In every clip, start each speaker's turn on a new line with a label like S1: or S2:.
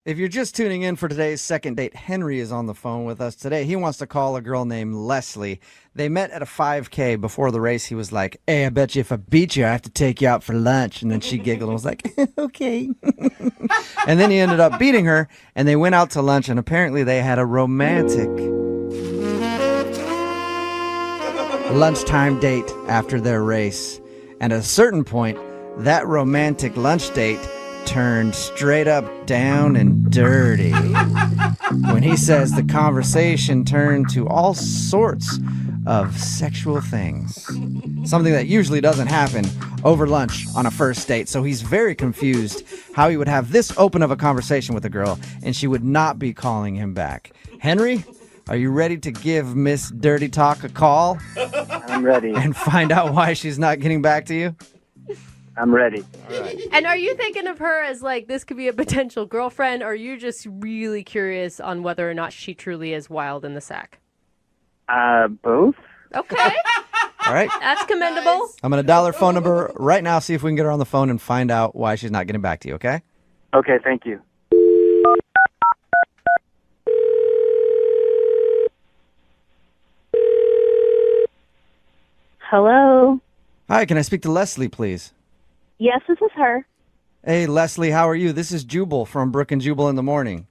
S1: If you're just tuning in for today's second date, Henry is on the phone with us today. He wants to call a girl named Leslie. They met at a 5K. Before the race, he was like, hey, I bet you if I beat you, I have to take you out for lunch. And then she giggled and was like, okay. And then he ended up beating her, and they went out to lunch, and apparently they had a romantic lunchtime date after their race. And at a certain point, that romantic lunch date turned straight up, down, and dirty. When he says the conversation turned to all sorts of sexual things. Something that usually doesn't happen over lunch on a first date. So he's very confused how he would have this open of a conversation with a girl and she would not be calling him back. Henry, are you ready to give Miss Dirty Talk a call?
S2: I'm ready.
S1: And find out why she's not getting back to you?
S2: I'm ready.
S1: All right.
S3: And are you thinking of her as like this could be a potential girlfriend, or are you just really curious on whether or not she truly is wild in the sack?
S2: Both.
S3: Okay.
S1: All right.
S3: That's commendable.
S4: Nice.
S1: I'm going to dial her phone number right now, see if we can get her on the phone and find out why she's not getting back to you, okay?
S2: Okay, thank you.
S5: Hello.
S1: Hi, can I speak to Leslie, please?
S5: Yes, this is her.
S1: Hey, Leslie, how are you? This is Jubal from Brooke and Jubal in the morning.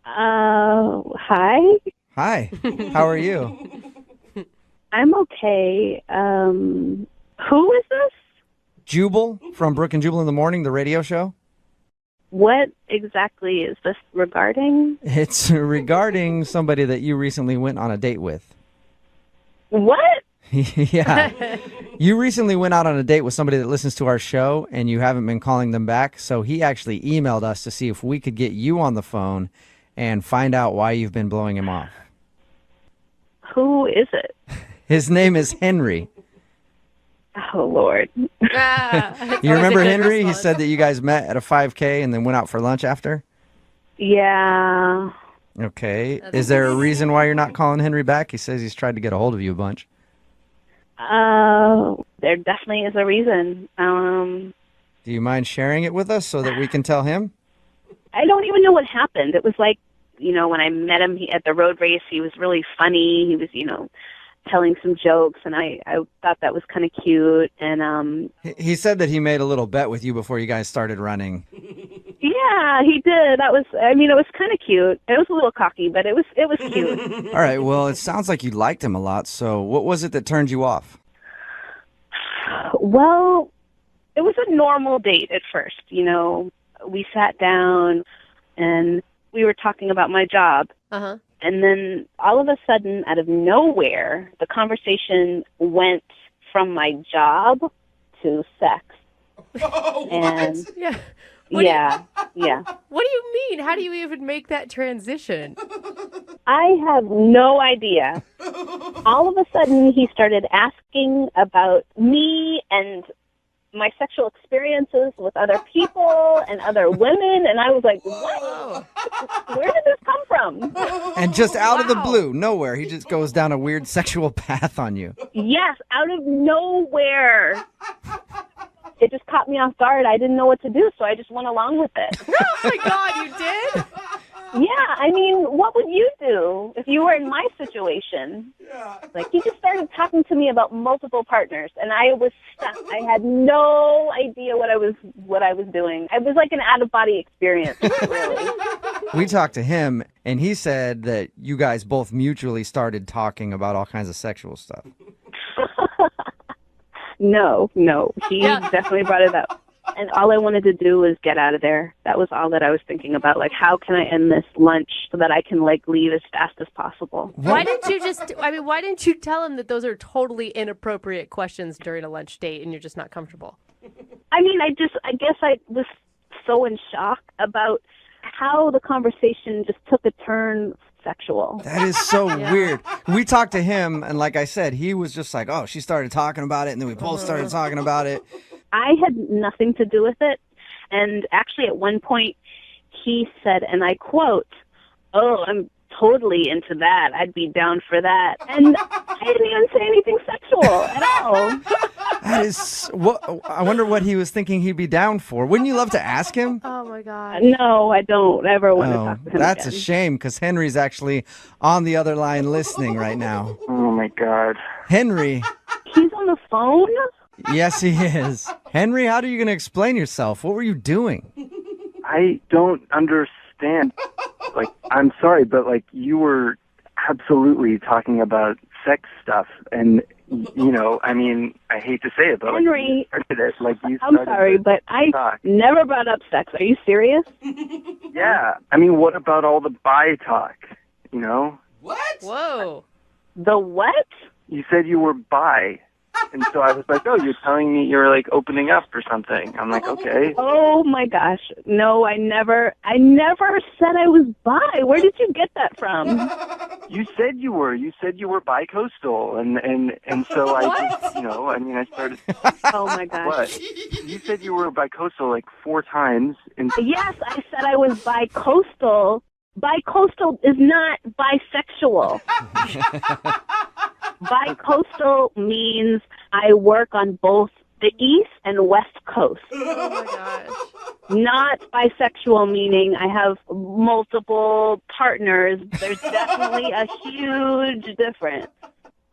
S5: Hi.
S1: Hi, how are you?
S5: I'm okay. Who is this?
S1: Jubal from Brooke and Jubal in the morning, the radio show?
S5: What exactly is this regarding?
S1: It's regarding somebody that you recently went on a date with.
S5: What?
S1: Yeah. You recently went out on a date with somebody that listens to our show, and you haven't been calling them back. So he actually emailed us to see if we could get you on the phone and find out why you've been blowing him off.
S5: Who is it?
S1: His name is Henry.
S5: Oh, Lord.
S1: You remember Henry? He said that you guys met at a 5K and then went out for lunch after?
S5: Yeah.
S1: Okay. Is there a reason why you're not calling Henry back? He says he's tried to get a hold of you a bunch.
S5: There definitely is a reason.
S1: Do you mind sharing it with us so that we can tell him?
S5: I don't even know what happened. It was like, when I met him at the road race, he was really funny. He was, telling some jokes, and I thought that was kind of cute. And
S1: He said that he made a little bet with you before you guys started running.
S5: yeah, he did. That was, it was kind of cute. It was a little cocky, but it was cute.
S1: All right, well, it sounds like you liked him a lot, so what was it that turned you off?
S5: Well, it was a normal date at first. We sat down and we were talking about my job.
S3: Uh-huh.
S5: And then all of a sudden, out of nowhere, the conversation went from my job to sex.
S4: Oh,
S5: And
S3: Yeah.
S5: yeah.
S3: What do you mean? How do you even make that transition?
S5: I have no idea. All of a sudden, he started asking about me and my sexual experiences with other people and other women, and I was like, what? Where did this come from?
S1: And just out of the blue, nowhere, he just goes down a weird sexual path on you.
S5: Yes, out of nowhere. It just caught me off guard. I didn't know what to do, so I just went along with it.
S3: Oh my God, you did?
S5: Yeah, what would you do if you were in my situation?
S4: Yeah.
S5: Like, he just started talking to me about multiple partners, and I was stuck. I had no idea what I was doing. It was like an out-of-body experience, really.
S1: We talked to him, and he said that you guys both mutually started talking about all kinds of sexual stuff.
S5: No. He definitely brought it up. And all I wanted to do was get out of there. That was all that I was thinking about. Like, how can I end this lunch so that I can, leave as fast as possible?
S3: Why didn't you tell him that those are totally inappropriate questions during a lunch date and you're just not comfortable?
S5: I guess I was so in shock about how the conversation just took a turn sexual.
S1: That is so weird. We talked to him, and like I said, he was just like, oh, she started talking about it, and then we both started talking about it.
S5: I had nothing to do with it. And actually, at one point, he said, and I quote, "Oh, I'm totally into that. I'd be down for that." And I didn't even say anything sexual at all.
S1: That is what I wonder what he was thinking he'd be down for. Wouldn't you love to ask him?
S3: Oh my God.
S5: No, I don't ever want to talk to him
S1: that's
S5: again.
S1: a shame because Henry's actually on the other line listening right now.
S2: Oh my God.
S1: Henry,
S5: He's on the phone?
S1: yes, he is. Henry, how are you going to explain yourself? What were you doing?
S2: I don't understand. Like, I'm sorry, but like you were absolutely talking about sex stuff, and you know, I mean, I hate to say it, but
S5: Henry,
S2: you
S5: I'm
S2: started
S5: sorry,
S2: this
S5: but I
S2: talk.
S5: never brought up sex. Are you serious?
S2: Yeah, I mean, what about all the bi talk? You know,
S4: What?
S3: Whoa.
S5: The what?
S2: you said you were bi, and so I was like, oh, you're telling me you're like opening up or something. I'm like, okay.
S5: Oh my gosh. No, I never said I was bi. Where did you get that from?
S2: You said you were. You said you were bi-coastal, and so I just, you know, I mean, I started.
S5: Oh my gosh.
S2: What? You said you were bi-coastal like 4 times, and
S5: Yes, I said I was bi-coastal. Bi-coastal is not bisexual. Bi-coastal means I work on both the East and West Coast.
S3: Oh my gosh.
S5: Not bisexual, meaning I have multiple partners. There's definitely a huge difference.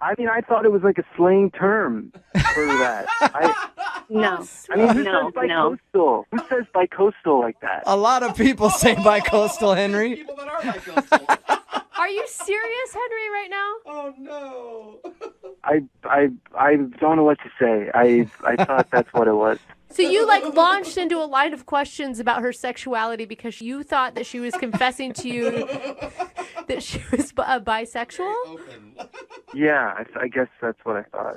S2: I mean, I thought it was like a slang term for that.
S5: No,
S2: I mean, who
S5: no,
S2: says bi-coastal? Who says bi-coastal like that?
S1: A lot of people say bi-coastal, Henry.
S4: People that are bi-coastal.
S3: Are you serious, Henry, right now?
S4: Oh no.
S2: I don't know what to say. I thought that's what it was.
S3: So you like launched into a line of questions about her sexuality because you thought that she was confessing to you that she was bisexual?
S4: Open.
S2: Yeah, I guess that's what I thought.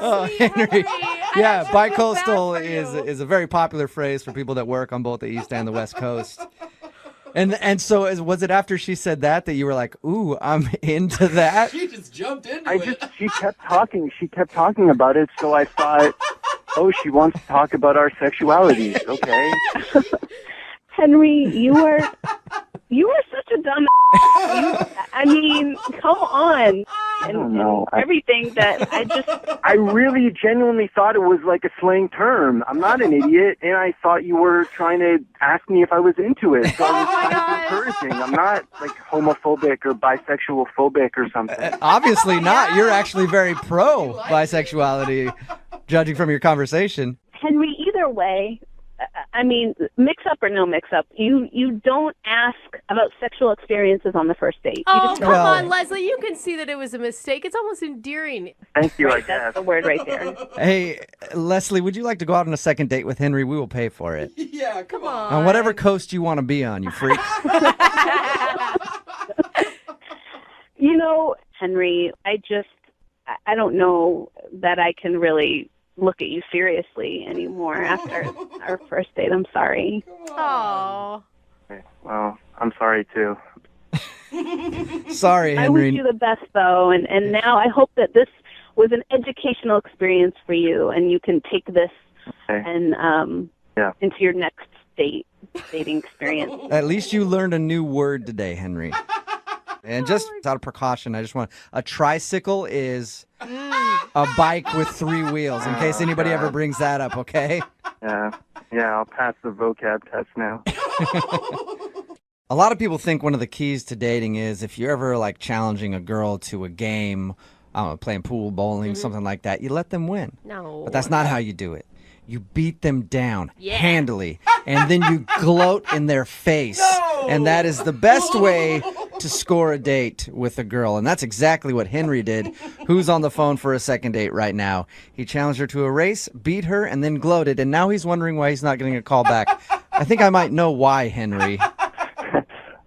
S3: Oh, sweet
S1: Henry.
S3: Henry. I
S1: Yeah,
S3: actually feel bad
S1: bi-coastal
S3: for you.
S1: is a very popular phrase for people that work on both the East and the West Coast. And so was it after she said that you were like, ooh, I'm into that?
S4: She just jumped into it.
S2: She kept talking. She kept talking about it, so I thought, oh, she wants to talk about our sexualities. Okay.
S5: Henry, you are such a dumb. I mean, come on.
S2: I don't know.
S5: Everything that
S2: I really genuinely thought it was like a slang term. I'm not an idiot, and I thought you were trying to ask me if I was into it. So I was trying to be encouraging. I'm not like homophobic or bisexual phobic or something.
S1: Obviously not. You're actually very pro bisexuality, judging from your conversation.
S5: Henry, either way, I mean, mix up or no mix up, you don't ask about sexual experiences on the first date. You
S3: Oh,
S5: just
S3: come
S5: don't.
S3: on, Leslie. You can see that it was a mistake. It's almost endearing.
S2: Thank you, I
S5: That's
S2: guess.
S5: the word right there.
S1: Hey, Leslie, would you like to go out on a second date with Henry? We will pay for it.
S4: Yeah, come on.
S1: On whatever coast you want to be on, you freak.
S5: You know, Henry, I don't know that I can really look at you seriously anymore after our first date. I'm sorry.
S3: Oh.
S2: Okay, well, I'm sorry too.
S1: Sorry,
S5: I wish
S1: Henry.
S5: you the best, though, and now I hope that this was an educational experience for you, and you can take this
S2: Okay.
S5: and
S2: Yeah.
S5: into your next dating experience.
S1: At least you learned a new word today, Henry. And just out of precaution, I just want a tricycle is a bike with 3 wheels. In case anybody ever brings that up, okay?
S2: Yeah, I'll pass the vocab test now.
S1: A lot of people think one of the keys to dating is if you're ever like challenging a girl to a game, I don't know, playing pool, bowling, something like that, you let them win.
S3: No.
S1: But that's not how you do it. You beat them down
S3: Yeah.
S1: handily, and then you gloat in their face. And that is the best way to score a date with a girl. And that's exactly what Henry did, who's on the phone for a second date right now. He challenged her to a race, beat her, and then gloated. And now he's wondering why he's not getting a call back. I think I might know why, Henry.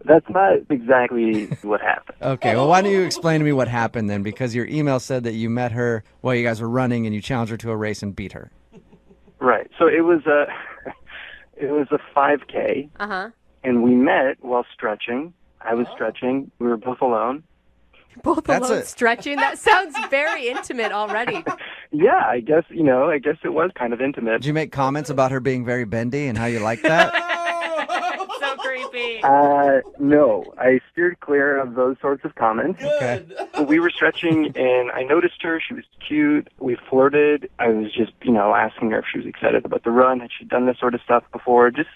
S2: That's not exactly what happened.
S1: Okay, well, why don't you explain to me what happened then? Because your email said that you met her while you guys were running and you challenged her to a race and beat her.
S2: Right. So it was a 5K,
S3: Uh-huh.
S2: and we met while stretching. I was stretching. We were both alone.
S3: Both
S1: That's
S3: alone
S1: it.
S3: stretching. That sounds very intimate already.
S2: Yeah, I guess it was kind of intimate.
S1: Did you make comments about her being very bendy and how you like that?
S3: So creepy.
S2: No, I steered clear of those sorts of comments.
S1: Okay.
S2: We were stretching, and I noticed her. She was cute. We flirted. I was just, asking her if she was excited about the run. Had she done this sort of stuff before? Just,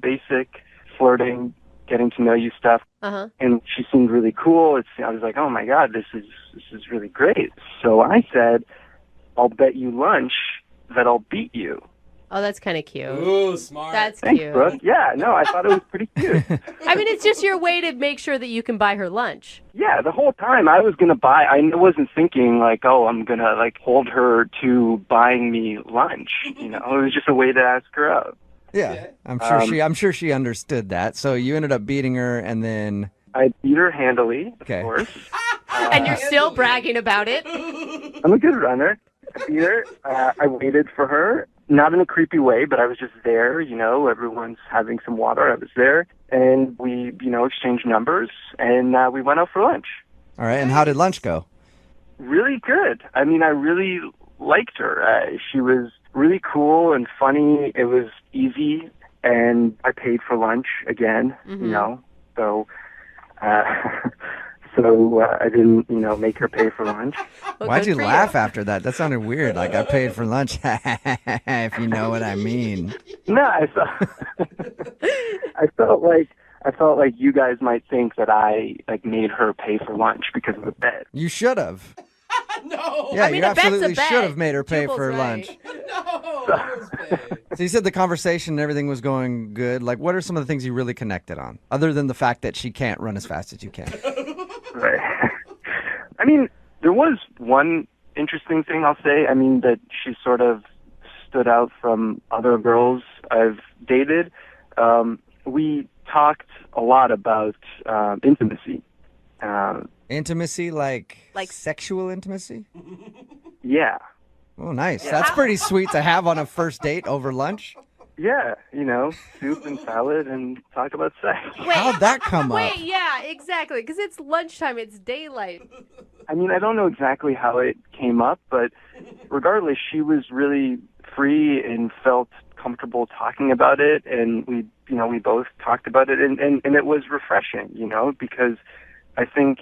S2: basic flirting, getting to know you stuff.
S3: Uh-huh.
S2: And she seemed really cool. I was like, oh my God, this is really great. So I said, I'll bet you lunch that I'll beat you.
S3: Oh, that's kind of cute.
S4: Ooh, smart.
S3: That's
S2: Thanks,
S3: cute.
S2: Brooke. Yeah, no, I thought it was pretty cute.
S3: I mean, it's just your way to make sure that you can buy her lunch.
S2: Yeah, the whole time I was going to buy, I wasn't thinking like, oh, I'm going to hold her to buying me lunch. It was just a way to ask her out.
S1: Yeah, I'm sure she understood that. So you ended up beating her, and then
S2: I beat her handily, of
S1: Okay.
S2: course.
S3: And you're still bragging about it.
S2: I'm a good runner. I beat her. I waited for her, not in a creepy way, but I was just there. Everyone's having some water. I was there, and we, exchanged numbers, and we went out for lunch.
S1: all right. And how did lunch go?
S2: Really good. I mean, I really liked her. She was really cool and funny. It was easy, and I paid for lunch again. So. So I didn't, make her pay for lunch.
S3: Well,
S1: Why'd
S3: good
S1: you
S3: for
S1: laugh after that? That sounded weird. Like I paid for lunch, if you know what I mean.
S2: No, I felt like you guys might think that I made her pay for lunch because of the bet.
S1: You should have.
S4: No.
S1: Yeah,
S3: I mean,
S1: you
S3: a bet's a
S1: absolutely
S3: bet.
S1: should have made her pay
S3: Jubal's
S1: for
S3: right.
S1: lunch.
S4: No. That was bad.
S1: So you said the conversation and everything was going good. Like, what are some of the things you really connected on, other than the fact that she can't run as fast as you can?
S2: Right. I mean, there was one interesting thing I'll say. I mean, that she sort of stood out from other girls I've dated. We talked a lot about intimacy.
S1: Intimacy, like sexual intimacy?
S2: Yeah.
S1: Oh, nice. That's pretty sweet to have on a first date over lunch.
S2: Yeah, soup and salad and talk about sex.
S1: How'd that come up?
S3: Wait, yeah, exactly. Because it's lunchtime. It's daylight.
S2: I mean, I don't know exactly how it came up, but regardless, she was really free and felt comfortable talking about it, and we both talked about it, and it was refreshing, because I think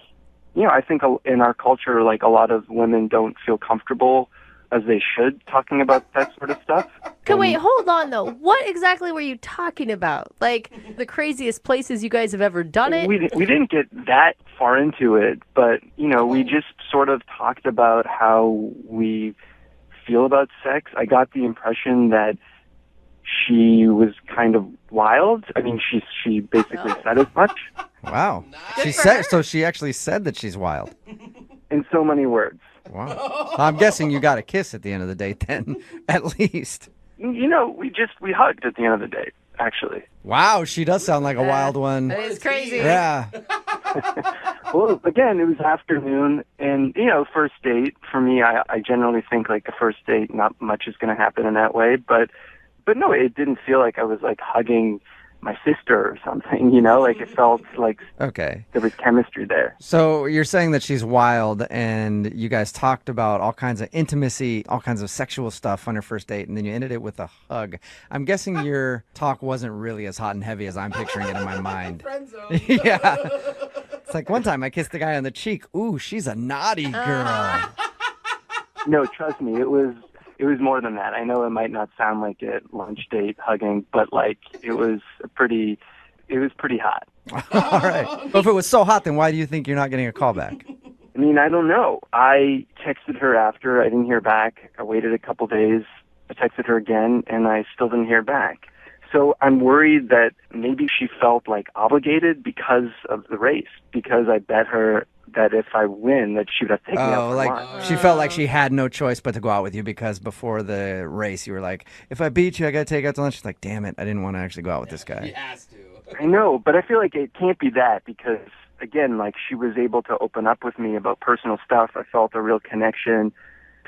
S2: in our culture, a lot of women don't feel comfortable as they should talking about that sort of stuff.
S3: Okay, wait, hold on, though. What exactly were you talking about? Like, the craziest places you guys have ever done it?
S2: We didn't get that far into it, but, we just sort of talked about how we feel about sex. I got the impression that she was kind of wild. I mean, she basically said as much.
S1: Wow.
S3: Good for her.
S1: She actually said that she's wild.
S2: In so many words.
S1: Wow. I'm guessing you got a kiss at the end of the date then, at least.
S2: We hugged at the end of the date, actually.
S1: Wow, she does sound like a wild one.
S3: That is crazy.
S1: Yeah.
S2: Well, again, it was afternoon, and, first date, for me, I generally think a first date, not much is going to happen in that way, but no, it didn't feel like I was, hugging my sister or something, it felt like
S1: Okay.
S2: there was chemistry there.
S1: So you're saying that she's wild, and you guys talked about all kinds of intimacy, all kinds of sexual stuff on your first date, and then you ended it with a hug. I'm guessing your talk wasn't really as hot and heavy as I'm picturing it in my mind.
S4: Friend zone.
S1: Yeah. It's like one time I kissed the guy on the cheek. Ooh, she's a naughty girl.
S2: No, trust me, it was more than that. I know it might not sound like it, lunch date, hugging, but it was pretty hot.
S1: All right. But if it was so hot, then why do you think you're not getting a call back?
S2: I mean, I don't know. I texted her after. I didn't hear back. I waited a couple days. I texted her again, and I still didn't hear back. So I'm worried that maybe she felt obligated because of the race, because I bet her that if I win, that she would have taken me out for lunch.
S1: She felt like she had no choice but to go out with you because before the race you were like, if I beat you, I got to take you out to lunch. She's like, damn it, I didn't want to actually go out with this
S4: He
S1: guy.
S4: has to.
S2: I know, but I feel like it can't be that because, again, she was able to open up with me about personal stuff. I felt a real connection.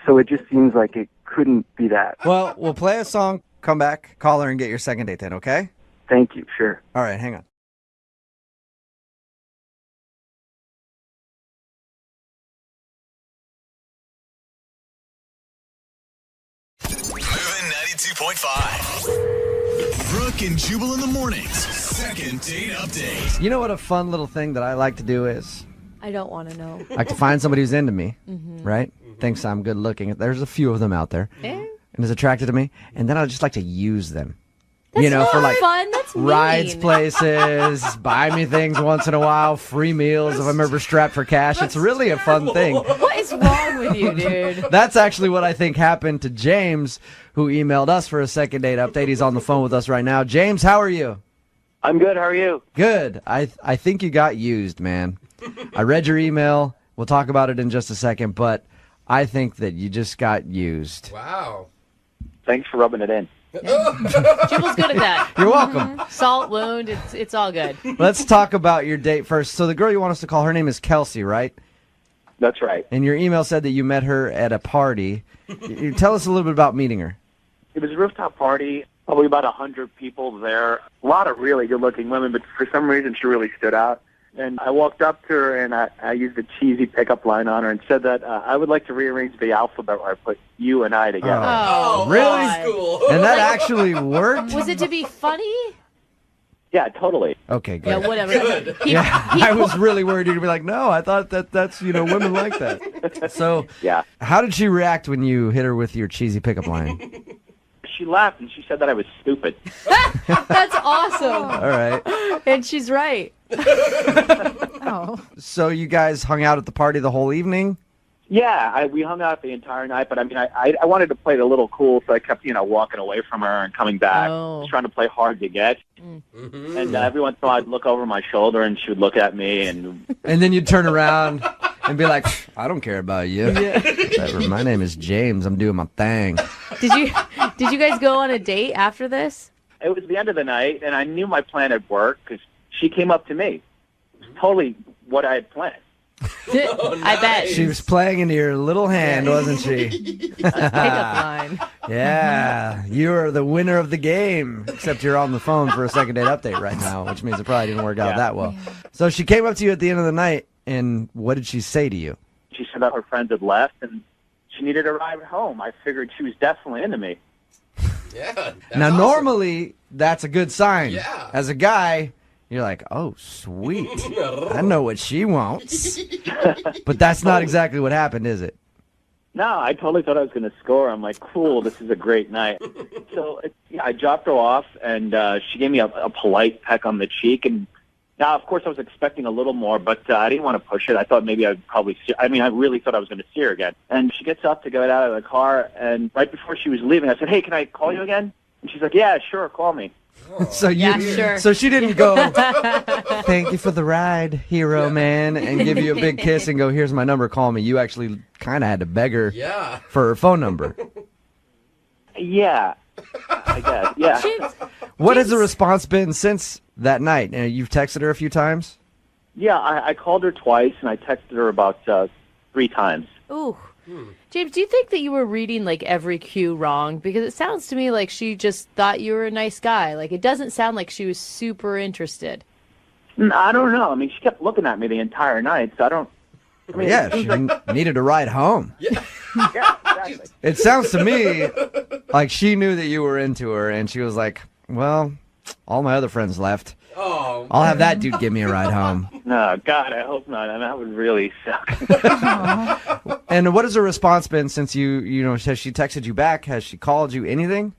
S2: So it just seems like it couldn't be that.
S1: Well, we'll play a song, come back, call her, and get your second date then, okay?
S2: Thank you, sure.
S1: All right, hang on.
S6: Moving 92.5. Brooke Brooke and Jubal in the mornings. Second date update.
S1: You know what a fun little thing that I like to do is?
S3: I don't want to know.
S1: I like to find somebody who's into me, right? Thinks I'm good looking. There's a few of them out there. And is attracted to me. And then I just like to use them.
S3: That's
S1: for like
S3: fun. That's mean.
S1: rides places, buy me things once in a while, free meals if I'm ever strapped for cash. It's really a fun thing.
S3: What is wrong with you, dude?
S1: That's actually what I think happened to James, who emailed us for a second date update. He's on the phone with us right now. James, how are you?
S2: I'm good. How are you?
S1: Good. I think you got used, man. I read your email. We'll talk about it in just a second, but I think that you just got used.
S4: Wow.
S2: Thanks for rubbing it in.
S3: Jubal's good at that.
S1: You're welcome.
S3: Salt wound. It's all good.
S1: Let's talk about your date first. So the girl you want us to call, her name is Kelsey, right?
S2: That's right.
S1: And your email said that you met her at a party. You tell us a little bit about meeting her.
S2: It was a rooftop party, probably about 100 people there. A lot of really good-looking women, but for some reason she really stood out. And I walked up to her, and I used a cheesy pickup line on her and said that I would like to rearrange the alphabet where I put you and I together.
S3: Oh,
S1: really?
S3: God.
S4: Cool.
S1: And that actually worked?
S3: Was it to be funny?
S2: Yeah, totally.
S1: Okay, good.
S3: Yeah, whatever.
S1: I was really worried you'd be like, no, I thought that's, women like that. So,
S2: Yeah.
S1: how did she react when you hit her with your cheesy pickup line?
S2: She laughed, and she said that I was stupid.
S3: That's awesome.
S1: All right.
S3: And she's right.
S1: So you guys hung out at the party the whole evening?
S2: Yeah, we hung out the entire night, but I mean, I wanted to play it a little cool, so I kept, walking away from her and coming back.
S3: Oh.
S2: I was trying to play hard to get. And every once in a while I'd look over my shoulder, and she would look at me, and
S1: And then you'd turn around and be like, I don't care about you. My name is James. I'm doing my thing.
S3: Did you guys go on a date after this?
S2: it was the end of the night, and I knew my plan had worked because she came up to me. It was totally what I had planned.
S3: I bet.
S1: She was playing into your little hand, wasn't she?
S3: Pickup line.
S1: Yeah, you're the winner of the game. Except you're on the phone for a second date update right now, which means it probably didn't work out that well. So she came up to you at the end of the night, and what did she say to you?
S2: She said that her friends had left, and she needed a ride home. I figured she was definitely into me.
S4: Yeah. That's
S1: Now,
S4: awesome.
S1: normally, that's a good sign.
S4: Yeah.
S1: As a guy, you're like, oh, sweet. I know what she wants. But that's not exactly what happened, is it?
S2: No, I totally thought I was going to score. I'm like, cool, this is a great night. So I dropped her off, and she gave me a polite peck on the cheek. And now, of course, I was expecting a little more, but I didn't want to push it. I thought maybe I'd probably see. I mean, I really thought I was going to see her again. And she gets up to get out of the car, and right before she was leaving, I said, hey, can I call you again? And she's like, yeah, sure, call me.
S1: So
S3: Yeah, sure.
S1: So she didn't go, thank you for the ride, hero man, and give you a big kiss and go, here's my number, call me. You actually kind of had to beg her
S4: Yeah.
S1: for her phone number.
S2: Yeah, I guess, yeah.
S3: James,
S1: What has the response been since that night? You've texted her a few times?
S2: Yeah, I called her twice, and I texted her about 3 times.
S3: ooh. James, do you think that you were reading like every cue wrong? Because it sounds to me like she just thought you were a nice guy. Like it doesn't sound like she was super interested.
S2: I don't know. I mean, she kept looking at me the entire night, so I don't... I mean,
S1: Yeah,
S2: it
S1: she
S2: seems like,
S1: needed a ride home.
S2: yeah, exactly.
S1: It sounds to me like she knew that you were into her, and she was like, well, all my other friends left.
S4: Oh.
S1: I'll have that dude give me a ride home.
S2: No, God, I hope not. I mean, that would really suck.
S1: And what has her response been since has she texted you back? Has she called you anything?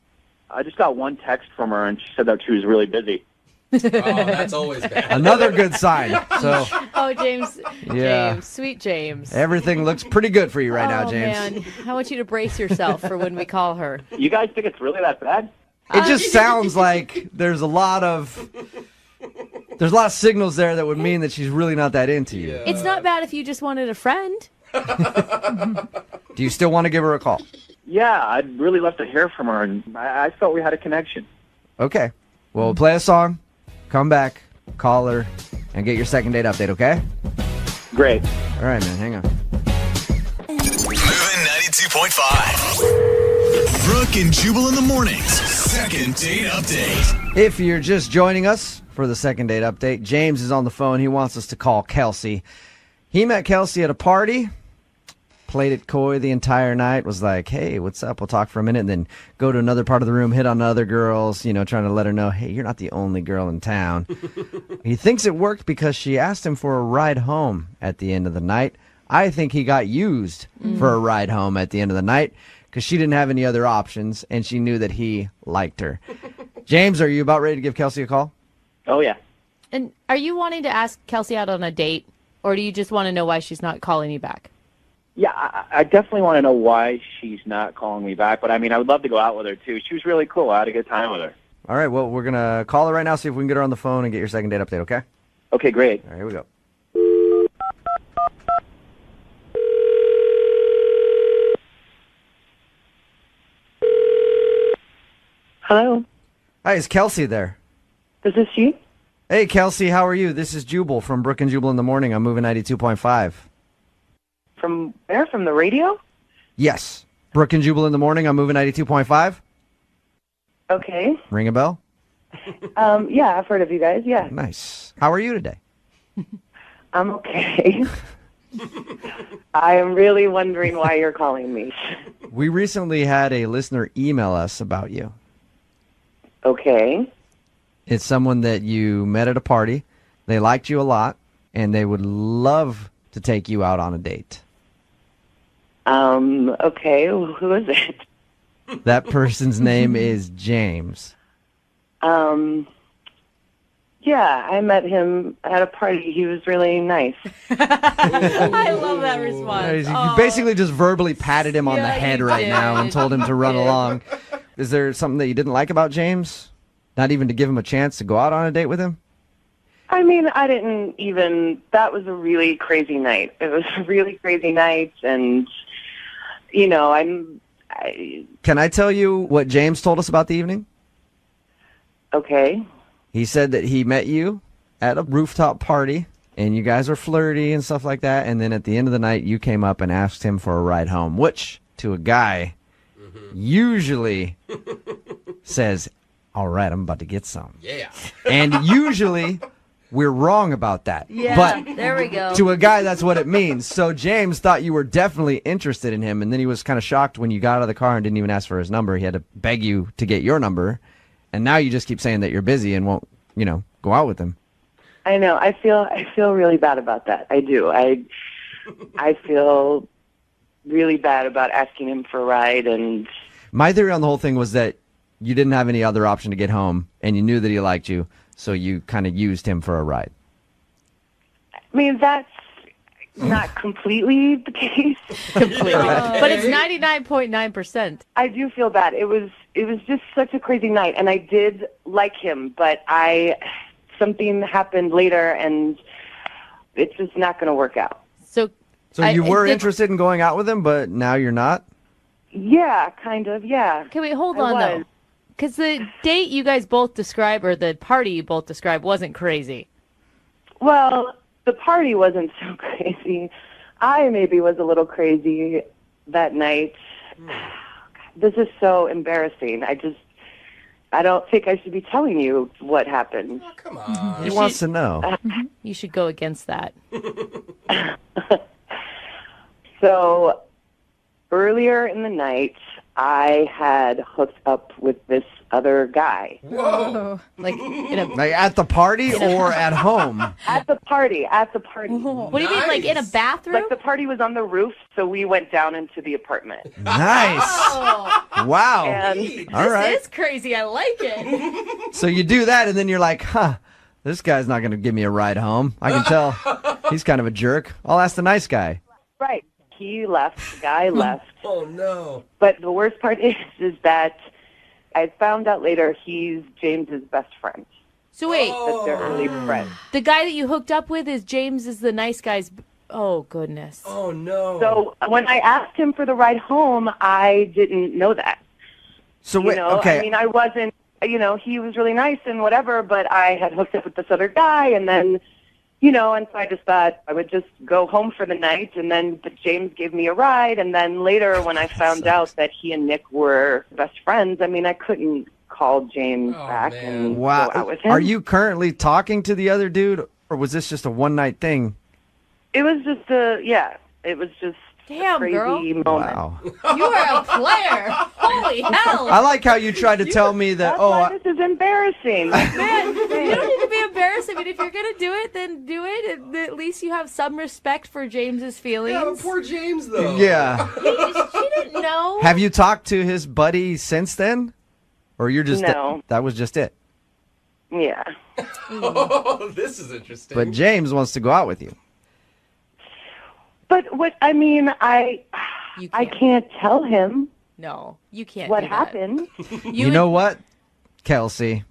S2: I just got one text from her, and she said that she was really busy.
S4: Oh, that's always bad.
S1: Another good sign. So
S3: Oh, James.
S1: Yeah.
S3: James. Sweet James.
S1: everything looks pretty good for you right now,
S3: Oh,
S1: James.
S3: man. I want you to brace yourself for when we call her.
S2: You guys think it's really that bad?
S1: It just sounds like there's a lot of signals there that would mean that she's really not that into you.
S3: It's not bad if you just wanted a friend.
S1: Do you still want to give her a call?
S2: Yeah, I'd really love to hear from her, and I felt we had a connection.
S1: Okay. Well, we'll play a song, come back, call her, and get your second date update, okay?
S2: Great.
S1: All right, man, hang on.
S6: Moving 92.5. Brooke and Jubal in the mornings. Second date update.
S1: If you're just joining us for the second date update, James is on the phone. He wants us to call Kelsey. He met Kelsey at a party, played it coy the entire night, was like, hey, what's up? We'll talk for a minute, and then go to another part of the room, hit on other girls, trying to let her know, hey, you're not the only girl in town. He thinks it worked because she asked him for a ride home at the end of the night. I think he got used for a ride home at the end of the night because she didn't have any other options, and she knew that he liked her. James, are you about ready to give Kelsey a call?
S7: Oh, yeah.
S3: And are you wanting to ask Kelsey out on a date, or do you just want to know why she's not calling you back?
S7: Yeah, I definitely want to know why she's not calling me back. But, I mean, I would love to go out with her, too. She was really cool. I had a good time with her.
S1: All right, well, we're going to call her right now, see if we can get her on the phone and get your second date update, okay?
S7: Okay, great.
S1: All right, here we go.
S8: Hello,
S1: Hi, is Kelsey there?
S8: this is she.
S1: Hey, Kelsey, how are you? This is Jubal from Brooke and Jubal in the Morning. I'm moving 92.5.
S8: From where? From the radio?
S1: Yes. Brooke and Jubal in the Morning. I'm moving 92.5.
S8: Okay.
S1: Ring a bell?
S8: Yeah, I've heard of you guys. Yeah,
S1: Nice. How are you today?
S8: I'm okay. I am really wondering why you're calling me.
S1: We recently had a listener email us about you.
S8: Okay.
S1: It's someone that you met at a party. They liked you a lot, and they would love to take you out on a date.
S8: Okay. Who is it?
S1: That person's name is James.
S8: Yeah, I met him at a party. He was really nice.
S3: I love that response.
S1: You basically just verbally patted him on the head right now and told him to run along. Is there something that you didn't like about James? Not even to give him a chance to go out on a date with him?
S8: I mean, I didn't even, that was a really crazy night. It was a really crazy night, and,
S1: Can I tell you what James told us about the evening?
S8: okay.
S1: He said that he met you at a rooftop party, and you guys were flirty and stuff like that, and then at the end of the night, you came up and asked him for a ride home, which, to a guy, usually says, all right, I'm about to get some.
S4: Yeah.
S1: And usually, we're wrong about that.
S3: Yeah,
S1: But
S3: there we go.
S1: to a guy, that's what it means. So James thought you were definitely interested in him, and then he was kind of shocked when you got out of the car and didn't even ask for his number. He had to beg you to get your number, and now you just keep saying that you're busy and won't, go out with him.
S8: I know. I feel really bad about that. I do. I feel really bad about asking him for a ride, and
S1: My theory on the whole thing was that you didn't have any other option to get home, and you knew that he liked you, so you kind of used him for a ride.
S8: I mean, that's not completely the case.
S3: Completely. But it's 99.9%.
S8: I do feel bad. It was just such a crazy night, and I did like him, but something happened later, and it's just not going to work out.
S3: So
S1: you were interested in going out with him, but now you're not?
S8: Yeah, kind of, yeah.
S3: Okay, wait, hold
S8: I
S3: on,
S8: was.
S3: though. Because the date you guys both described, or the party you both described, wasn't crazy.
S8: Well, the party wasn't so crazy. I maybe was a little crazy that night. This is so embarrassing. I don't think I should be telling you what happened.
S4: Oh, come on.
S1: He wants to know.
S3: You should go against that.
S8: So earlier in the night, I had hooked up with this other guy.
S4: Whoa.
S3: Like, in a,
S1: Like at the party or at home?
S8: At the party.
S3: what do you mean, like in a bathroom?
S8: Like the party was on the roof, so we went down into the apartment.
S1: Nice.
S3: Oh,
S1: Wow.
S8: And
S1: All right.
S3: this is crazy. I like it.
S1: So you do that, and then you're like, this guy's not going to give me a ride home. I can tell he's kind of a jerk. I'll ask the nice guy.
S8: right, he left, the guy left.
S4: Oh, no.
S8: But the worst part is that I found out later he's James's best friend.
S3: So wait,
S8: That they're really friends.
S3: the guy that you hooked up with is James is the nice guy's... Oh, goodness.
S4: Oh, no.
S8: So when I asked him for the ride home, I didn't know that.
S1: So wait, okay.
S8: I mean, I wasn't, he was really nice and whatever, but I had hooked up with this other guy, and then, and so I just thought I would just go home for the night, and then James gave me a ride, and then later when I found out that he and Nick were best friends, I mean, I couldn't call James back and go out with him.
S1: Are you currently talking to the other dude, or was this just a one-night thing?
S8: It was just it was just
S3: Damn,
S8: crazy
S3: girl.
S8: moment.
S1: Wow.
S3: You are a player. Holy hell.
S1: I like how you tried to tell me that,
S8: That's why this is embarrassing.
S3: Man, you don't need to be embarrassed. I mean, if you're going to do it, then do it. And at least you have some respect for James's feelings.
S4: Yeah, but poor James, though.
S1: yeah.
S3: She didn't know.
S1: Have you talked to his buddy since then? Or you're just,
S8: No.
S1: that was just it?
S8: Yeah.
S4: Oh, this is interesting.
S1: But James wants to go out with you.
S8: But what I mean, I can't tell him
S3: No, you can't
S8: what
S3: do that.
S8: happened.
S1: You know what, Kelsey?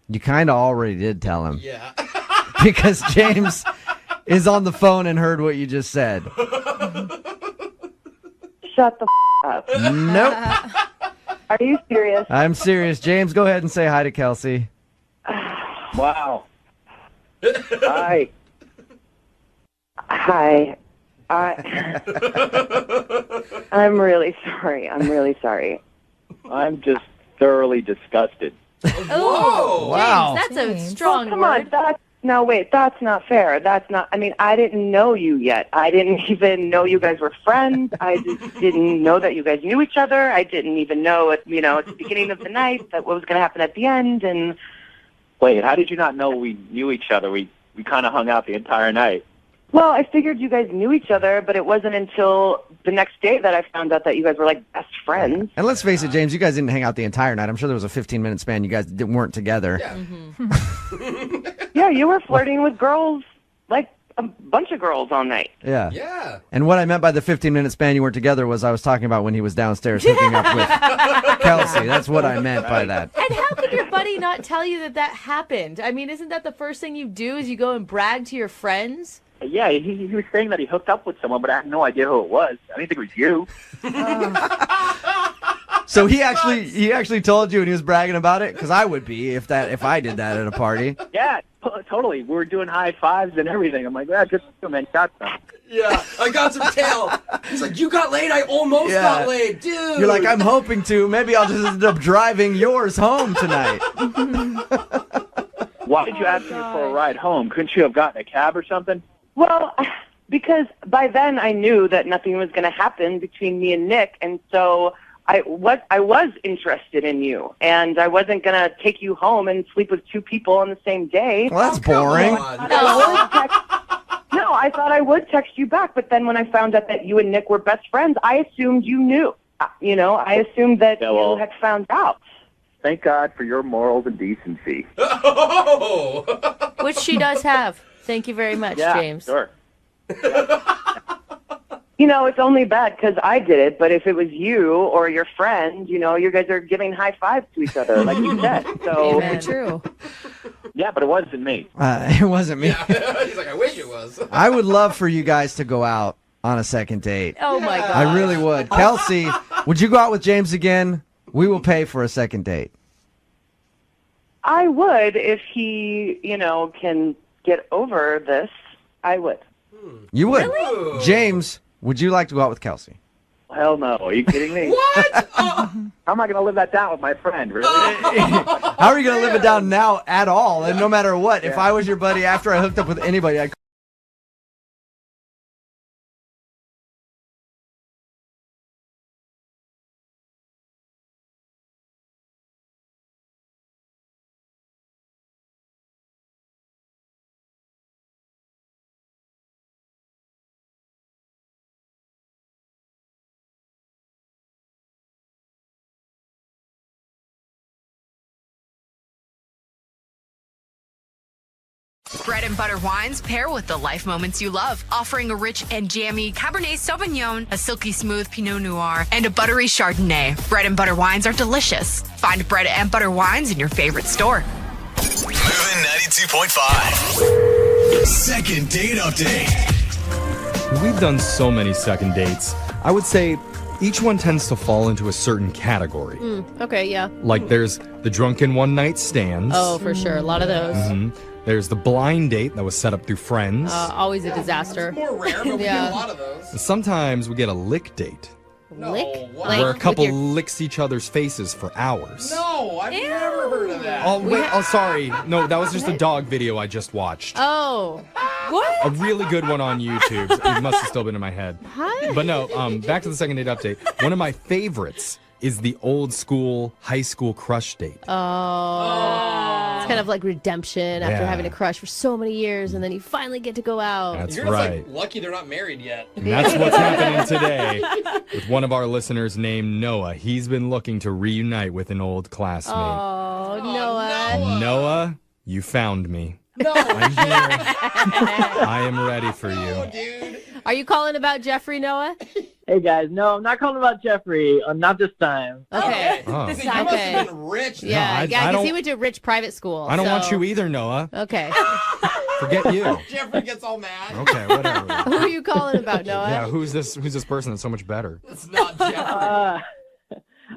S1: You kind of already did tell him.
S4: Yeah.
S1: Because James is on the phone and heard what you just said.
S8: Shut the up.
S1: Nope.
S8: Are you serious?
S1: I'm serious. James, go ahead and say hi to Kelsey.
S7: Wow. Hi.
S8: Hi. I'm really sorry. I'm really sorry.
S7: I'm just thoroughly disgusted.
S3: Oh,
S1: Wow.
S3: James, that's a strong
S8: Come
S3: word.
S8: on. That's not fair. That's not, I mean, I didn't know you yet. I didn't even know you guys were friends. I just didn't know that you guys knew each other. I didn't even know, at the beginning of the night that what was going to happen at the end. And
S7: Wait, how did you not know we knew each other? We kind of hung out the entire night.
S8: well, I figured you guys knew each other, but it wasn't until the next day that I found out that you guys were like best friends.
S1: And let's face it, James, you guys didn't hang out the entire night. I'm sure there was a 15-minute span you guys weren't together.
S4: Yeah.
S8: Yeah, you were flirting with girls, like a bunch of girls all night.
S1: Yeah.
S4: Yeah.
S1: And what I meant by the 15-minute span you weren't together was I was talking about when he was downstairs hooking up with Kelsey. That's what I meant by that.
S3: And how could your buddy not tell you that happened? I mean, isn't that the first thing you do is you go and brag to your friends?
S7: Yeah, he was saying that he hooked up with someone, but I had no idea who it was. I didn't think it was you.
S1: So he actually told you and he was bragging about it? Because I would be if I did that at a party.
S7: Yeah, totally. We were doing high fives and everything. I'm like, yeah, good for you, man. Got some.
S4: Yeah, I got some tail. He's like, you got laid? I almost got laid, dude.
S1: You're like, I'm hoping to. Maybe I'll just end up driving yours home tonight.
S7: Why did you ask me for a ride home? Couldn't you have gotten a cab or something?
S8: Well, because by then I knew that nothing was going to happen between me and Nick, and so I was interested in you, and I wasn't going to take you home and sleep with two people on the same day.
S1: Well, that's boring.
S8: No, I thought I would text you back, but then when I found out that you and Nick were best friends, I assumed you knew. I assumed that you had found out.
S7: Thank God for your morals and decency.
S4: Oh.
S3: Which she does have. Thank you very much,
S7: Yeah,
S3: James.
S7: sure.
S8: It's only bad because I did it, but if it was you or your friend, you guys are giving high fives to each other, like you said. So
S3: Amen. True.
S7: Yeah, but it wasn't me.
S1: It wasn't me.
S4: Yeah. He's like, I wish it was.
S1: I would love for you guys to go out on a second date.
S3: Oh, my God.
S1: I really would. Kelsey, would you go out with James again? We will pay for a second date.
S8: I would if he, can get over this. I would.
S1: You would?
S4: Really?
S1: James, would you like to go out with Kelsey?
S7: Hell no. Are you kidding me?
S4: What?
S7: How am I going to live that down with my friend, really?
S1: How are you going to live it down now at all? And no matter what, if I was your buddy after I hooked up with anybody, I'd
S9: Bread and butter wines pair with the life moments you love, offering a rich and jammy Cabernet Sauvignon, a silky smooth Pinot Noir, and a buttery Chardonnay. Bread and butter wines are delicious. Find Bread and Butter wines in your favorite store.
S6: Moving 92.5. Second date update.
S10: We've done so many second dates. I would say each one tends to fall into a certain category.
S3: Okay, yeah.
S10: Like there's the drunken one-night stands.
S3: Oh, for sure. A lot of those.
S10: There's the blind date that was set up through friends.
S3: Always a disaster.
S4: More rare, but we get a lot of those.
S10: And sometimes we get a lick date,
S3: Lick?
S4: what?
S3: Like,
S10: where a
S3: with
S10: couple
S3: your-
S10: licks each other's faces for hours.
S4: No, I've never heard of that.
S10: Oh, wait. Oh, sorry. No, that was just a dog video I just watched.
S3: Oh.
S10: A really good one on YouTube. It must have still been in my head.
S3: Huh?
S10: But no, back to the second date update. One of my favorites is the old school high school crush date.
S3: Oh. It's kind of like redemption after having a crush for so many years, and then you finally get to go out.
S10: That's
S4: You're
S10: right.
S4: Like, lucky they're not married yet.
S10: And that's what's happening today with one of our listeners named Noah. He's been looking to reunite with an old classmate.
S3: Oh, Noah.
S10: Noah, you found me.
S4: No.
S10: I'm here. I am ready for you.
S4: Oh, dude.
S3: Are you calling about Jeffrey, Noah?
S11: Hey guys, no, I'm not calling about Jeffrey. Not this time.
S3: Okay.
S10: Oh.
S4: You must have been rich.
S3: Yeah,
S10: I
S3: because
S10: don't-
S3: he went to a rich private school.
S10: I don't want
S3: so-
S10: you either, Noah.
S3: Okay.
S10: Forget you.
S4: Jeffrey gets all mad.
S10: Okay, whatever.
S3: Who are you calling about, Noah?
S10: Yeah, who's this person that's so much better?
S4: It's not Jeffrey.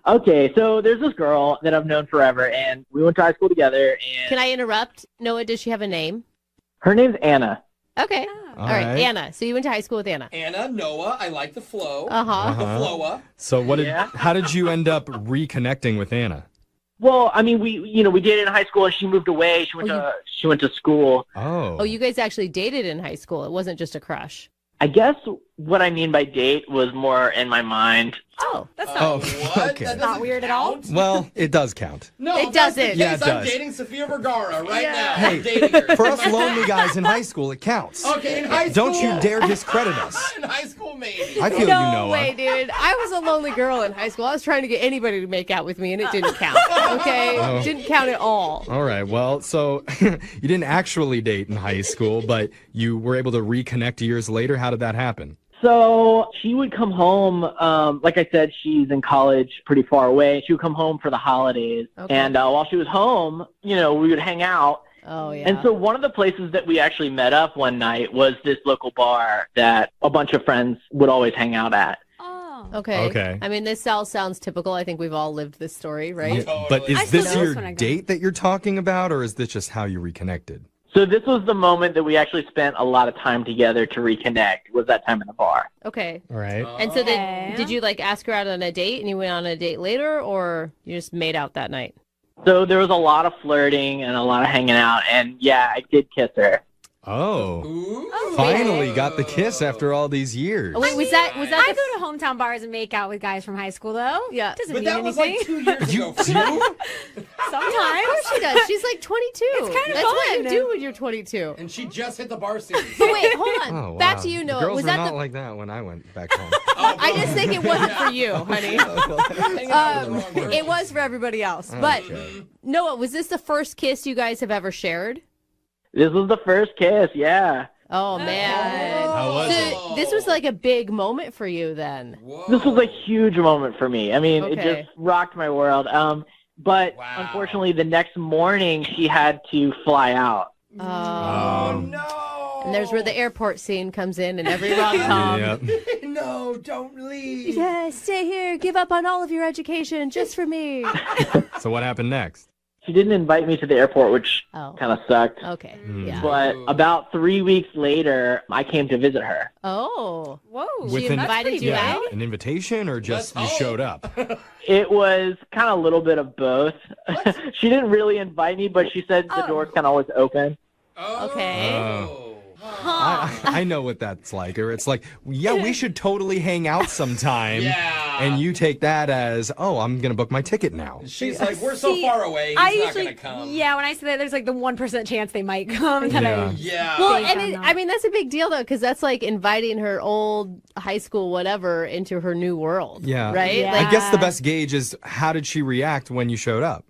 S11: Okay, so there's this girl that I've known forever, and we went to high school together, and
S3: Can I interrupt? Noah, does she have a name?
S11: her name's Anna.
S3: Okay. All right,
S10: right.
S3: Anna. So you went to high school with Anna.
S4: Anna, Noah, I like the flow.
S3: Uh-huh.
S4: The flowa.
S10: So how did you end up reconnecting with Anna?
S11: Well, I mean, we dated in high school, and she moved away. She went to school.
S10: Oh.
S3: Oh, you guys actually dated in high school. It wasn't just a crush.
S11: I guess what I mean by date was more in my mind.
S3: Oh,
S12: that's
S10: not
S4: What?
S10: okay.
S4: That
S12: not weird at all.
S10: Well, it does count.
S4: No,
S3: It
S4: that's the
S3: doesn't.
S4: case.
S10: Yeah, it
S4: I'm
S10: does.
S4: dating Sofia Vergara right now.
S10: Hey,
S4: I'm dating her.
S10: for us lonely guys in high school, it counts.
S4: Okay, in high school.
S10: Don't you dare discredit us.
S4: In high school, maybe.
S10: I feel
S3: no
S10: you, Noah.
S3: way, dude. I was a lonely girl in high school. I was trying to get anybody to make out with me, and it didn't count. Okay?
S10: Oh.
S3: Didn't count at all.
S10: All right. Well, so you didn't actually date in high school, but you were able to reconnect years later. How did that happen?
S11: So she would come home, like I said, she's in college pretty far away. She would come home for the holidays.
S3: Okay.
S11: And while she was home, we would hang out.
S3: Oh, yeah.
S11: And so one of the places that we actually met up one night was this local bar that a bunch of friends would always hang out at.
S3: Okay.
S10: Okay.
S3: I mean, this all sounds typical. I think we've all lived this story, right?
S10: Yeah, but is this your date that you're talking about, or is this just how you reconnected?
S11: So this was the moment that we actually spent a lot of time together to reconnect, was that time in the bar.
S3: Okay.
S10: All right.
S3: And so then, did you ask her out on a date, and you went on a date later, or you just made out that night?
S11: So there was a lot of flirting and a lot of hanging out, and yeah, I did kiss her.
S10: Oh. Finally got the kiss after all these years.
S3: Oh, wait, was that
S12: I go to hometown bars and make out with guys from high school, though.
S3: Yeah.
S12: Doesn't
S4: But
S12: mean
S4: that was
S12: anything.
S4: like 2 years ago.
S12: Sometimes.
S3: Of course she does. She's like 22.
S12: It's kind of
S3: That's what
S12: fun.
S3: you do when you're 22.
S4: And she just hit the bar series.
S3: But wait, hold on.
S10: Oh, wow.
S3: Back to you, Noah.
S10: The girls
S3: Was
S10: were
S3: that
S10: not
S3: the?
S10: like that when I went back home.
S3: I just think it wasn't for you, honey. It was for everybody else. But Noah, was this the first kiss you guys have ever shared?
S11: This was the first kiss, yeah.
S3: Oh man.
S10: How was
S3: So this was like a big moment for you then.
S11: This was a huge moment for me. I mean, it
S3: Okay.
S11: just rocked my world. But unfortunately, the next morning, she had to fly out.
S3: Oh
S4: no.
S3: And there's where the airport scene comes in and every rom-com.
S10: Yeah.
S4: No, don't leave.
S3: Yeah, stay here. Give up on all of your education just for me.
S10: So what happened next?
S11: She didn't invite me to the airport, which kind of sucked.
S3: Okay.
S10: Hmm.
S3: Yeah.
S11: But about 3 weeks later, I came to visit her.
S3: Oh.
S12: Whoa.
S3: She invited you out?
S10: An invitation, or just you showed up?
S11: It was kind of a little bit of both. She didn't really invite me, but she said the door's kind of always open.
S3: Okay.
S10: I know what that's like. Or it's like, yeah, we should totally hang out sometime.
S4: Yeah.
S10: And you take that as, oh, I'm going to book my ticket now.
S4: She's like, we're so
S12: See,
S4: far away. He's
S12: I
S4: not
S12: usually,
S4: going to come.
S12: yeah, when I say that, there's like the 1% chance they might come. That
S10: Yeah.
S3: Well,
S12: think
S3: and
S12: I'm not.
S3: I mean, that's a big deal, though, because that's like inviting her old high school whatever into her new world.
S10: Yeah.
S3: Right?
S12: Yeah.
S3: Like,
S10: I guess the best gauge is how did she react when you showed up?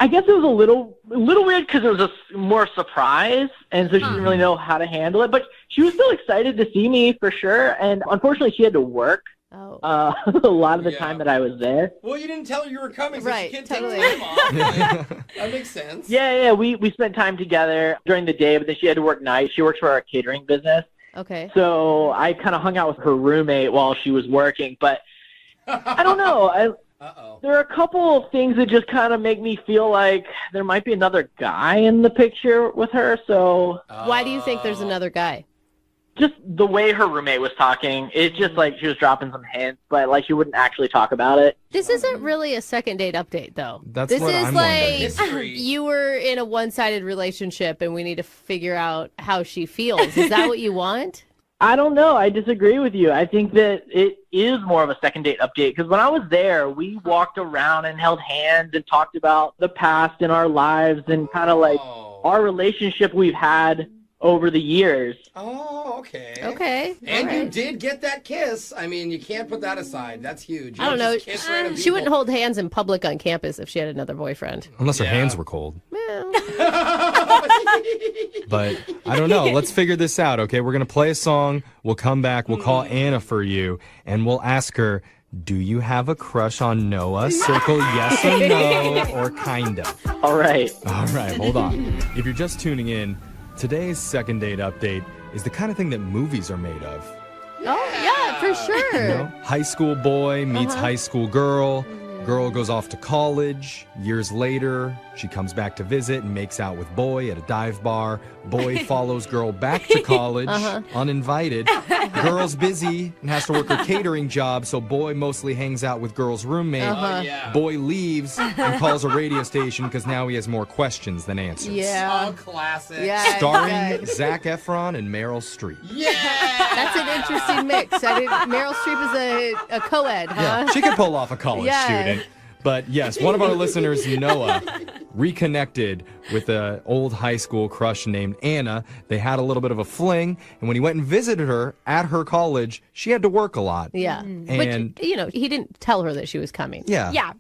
S11: I guess it was a little weird because it was more surprise, and so she didn't really know how to handle it. But she was still excited to see me for sure, and unfortunately, she had to work a lot of the time that I was there.
S4: Well, you didn't tell her you were coming, so
S3: Right,
S4: she can't
S3: totally.
S4: take time off. Like, that makes sense.
S11: Yeah, we spent time together during the day, but then she had to work nights. She works for our catering business,
S3: Okay.
S11: so I kind of hung out with her roommate while she was working. But I don't know. There are a couple of things that just kind of make me feel like there might be another guy in the picture with her. So
S3: Why do you think there's another guy?
S11: just the way her roommate was talking, it's just like she was dropping some hints, but like she wouldn't actually talk about it.
S3: This isn't really a second date update, though.
S10: That's
S3: this
S10: what
S3: is
S10: I'm
S3: like
S4: Mystery.
S3: you were in a one-sided relationship, and we need to figure out how she feels. Is that what you want?
S11: I don't know. I disagree with you. I think that it is more of a second date update because when I was there, we walked around and held hands and talked about the past in our lives and kind of like our relationship we've had over the years.
S4: Oh, okay.
S3: Okay.
S4: And
S3: all
S4: you
S3: right.
S4: did get that kiss. I mean, you can't put that aside. That's huge. You
S3: I don't know.
S4: just kiss random
S3: She
S4: people.
S3: wouldn't hold hands in public on campus if she had another boyfriend.
S10: Unless her
S4: Yeah.
S10: hands were cold.
S3: Well,
S10: But I don't know. Let's figure this out, okay? We're going to play a song. We'll come back. We'll call Anna for you, and we'll ask her, do you have a crush on Noah? Circle yes or no, or kinda.
S11: All right.
S10: All right, hold on. If you're just tuning in, today's second date update is the kind of thing that movies are made of.
S3: oh, yeah, for sure.
S10: You know, high school boy meets high school girl. Girl goes off to college. Years later, she comes back to visit and makes out with boy at a dive bar. Boy follows girl back to college, uninvited. Girl's busy and has to work her catering job, so boy mostly hangs out with girl's roommate.
S4: Oh, yeah.
S10: Boy leaves and calls a radio station because now he has more questions than answers.
S3: Yeah.
S4: Oh, classic.
S3: Yeah.
S10: Starring
S3: exactly.
S10: Zac Efron and Meryl Streep.
S4: Yeah.
S3: That's an interesting mix. Meryl Streep is a co-ed, huh?
S10: Yeah, she could pull off a college
S3: Yeah.
S10: student. But yes, one of our listeners, Noah, reconnected with an old high school crush named Anna. They had a little bit of a fling, and when he went and visited her at her college, she had to work a lot.
S3: Yeah.
S10: And
S3: but, he didn't tell her that she was coming.
S10: yeah,
S12: Yeah.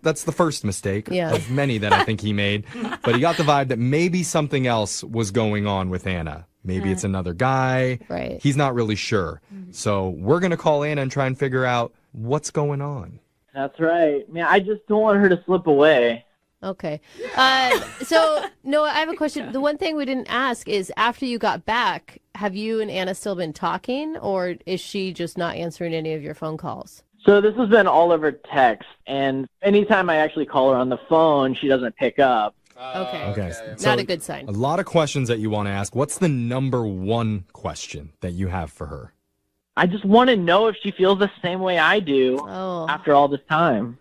S10: that's the first mistake
S3: Yeah.
S10: of many that I think he made. But he got the vibe that maybe something else was going on with Anna. Maybe it's another guy.
S3: Right.
S10: He's not really sure. So we're going to call Anna and try and figure out what's going on.
S11: That's right. Man, I just don't want her to slip away.
S3: Okay. So, Noah, I have a question. The one thing we didn't ask is after you got back, have you and Anna still been talking, or is she just not answering any of your phone calls?
S11: So this has been all over text, and anytime I actually call her on the phone, she doesn't pick up.
S3: Okay.
S10: Okay.
S3: Not a good sign.
S10: A lot of questions that you want to ask. What's the number one question that you have for her?
S11: I just want to know if she feels the same way I do after all this time.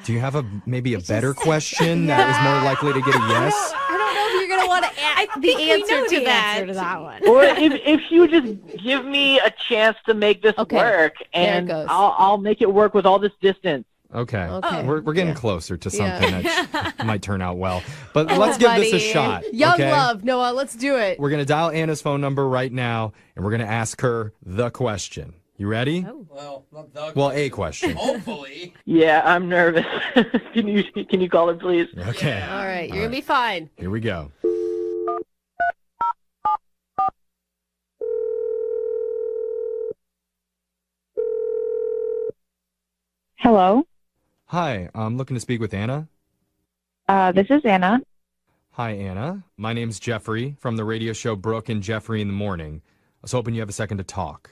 S10: Do you have maybe a better question that is more likely to get a yes?
S12: I don't know if you're going to want to
S3: the answer to that.
S12: answer to that one.
S11: Or if she would just give me a chance to make this work, and
S3: goes.
S11: I'll make it work with all this distance.
S10: Okay.
S3: Okay.
S10: We're getting closer to something
S3: Yeah.
S10: that might turn out well. But let's give this a
S3: Buddy.
S10: shot.
S3: Young
S10: okay?
S3: love, Noah, let's do it.
S10: We're going to dial Anna's phone number right now, and we're going to ask her the question. You ready?
S4: Well, not the
S10: Well, a question.
S4: Hopefully.
S11: Yeah, I'm nervous. Can you call her, please?
S10: Okay.
S3: All right, you're going to be fine.
S10: Here we go.
S13: Hello.
S10: Hi, I'm looking to speak with Anna.
S13: This is Anna.
S10: Hi, Anna. My name's Jeffrey from the radio show Brooke and Jeffrey in the Morning. I was hoping you have a second to talk.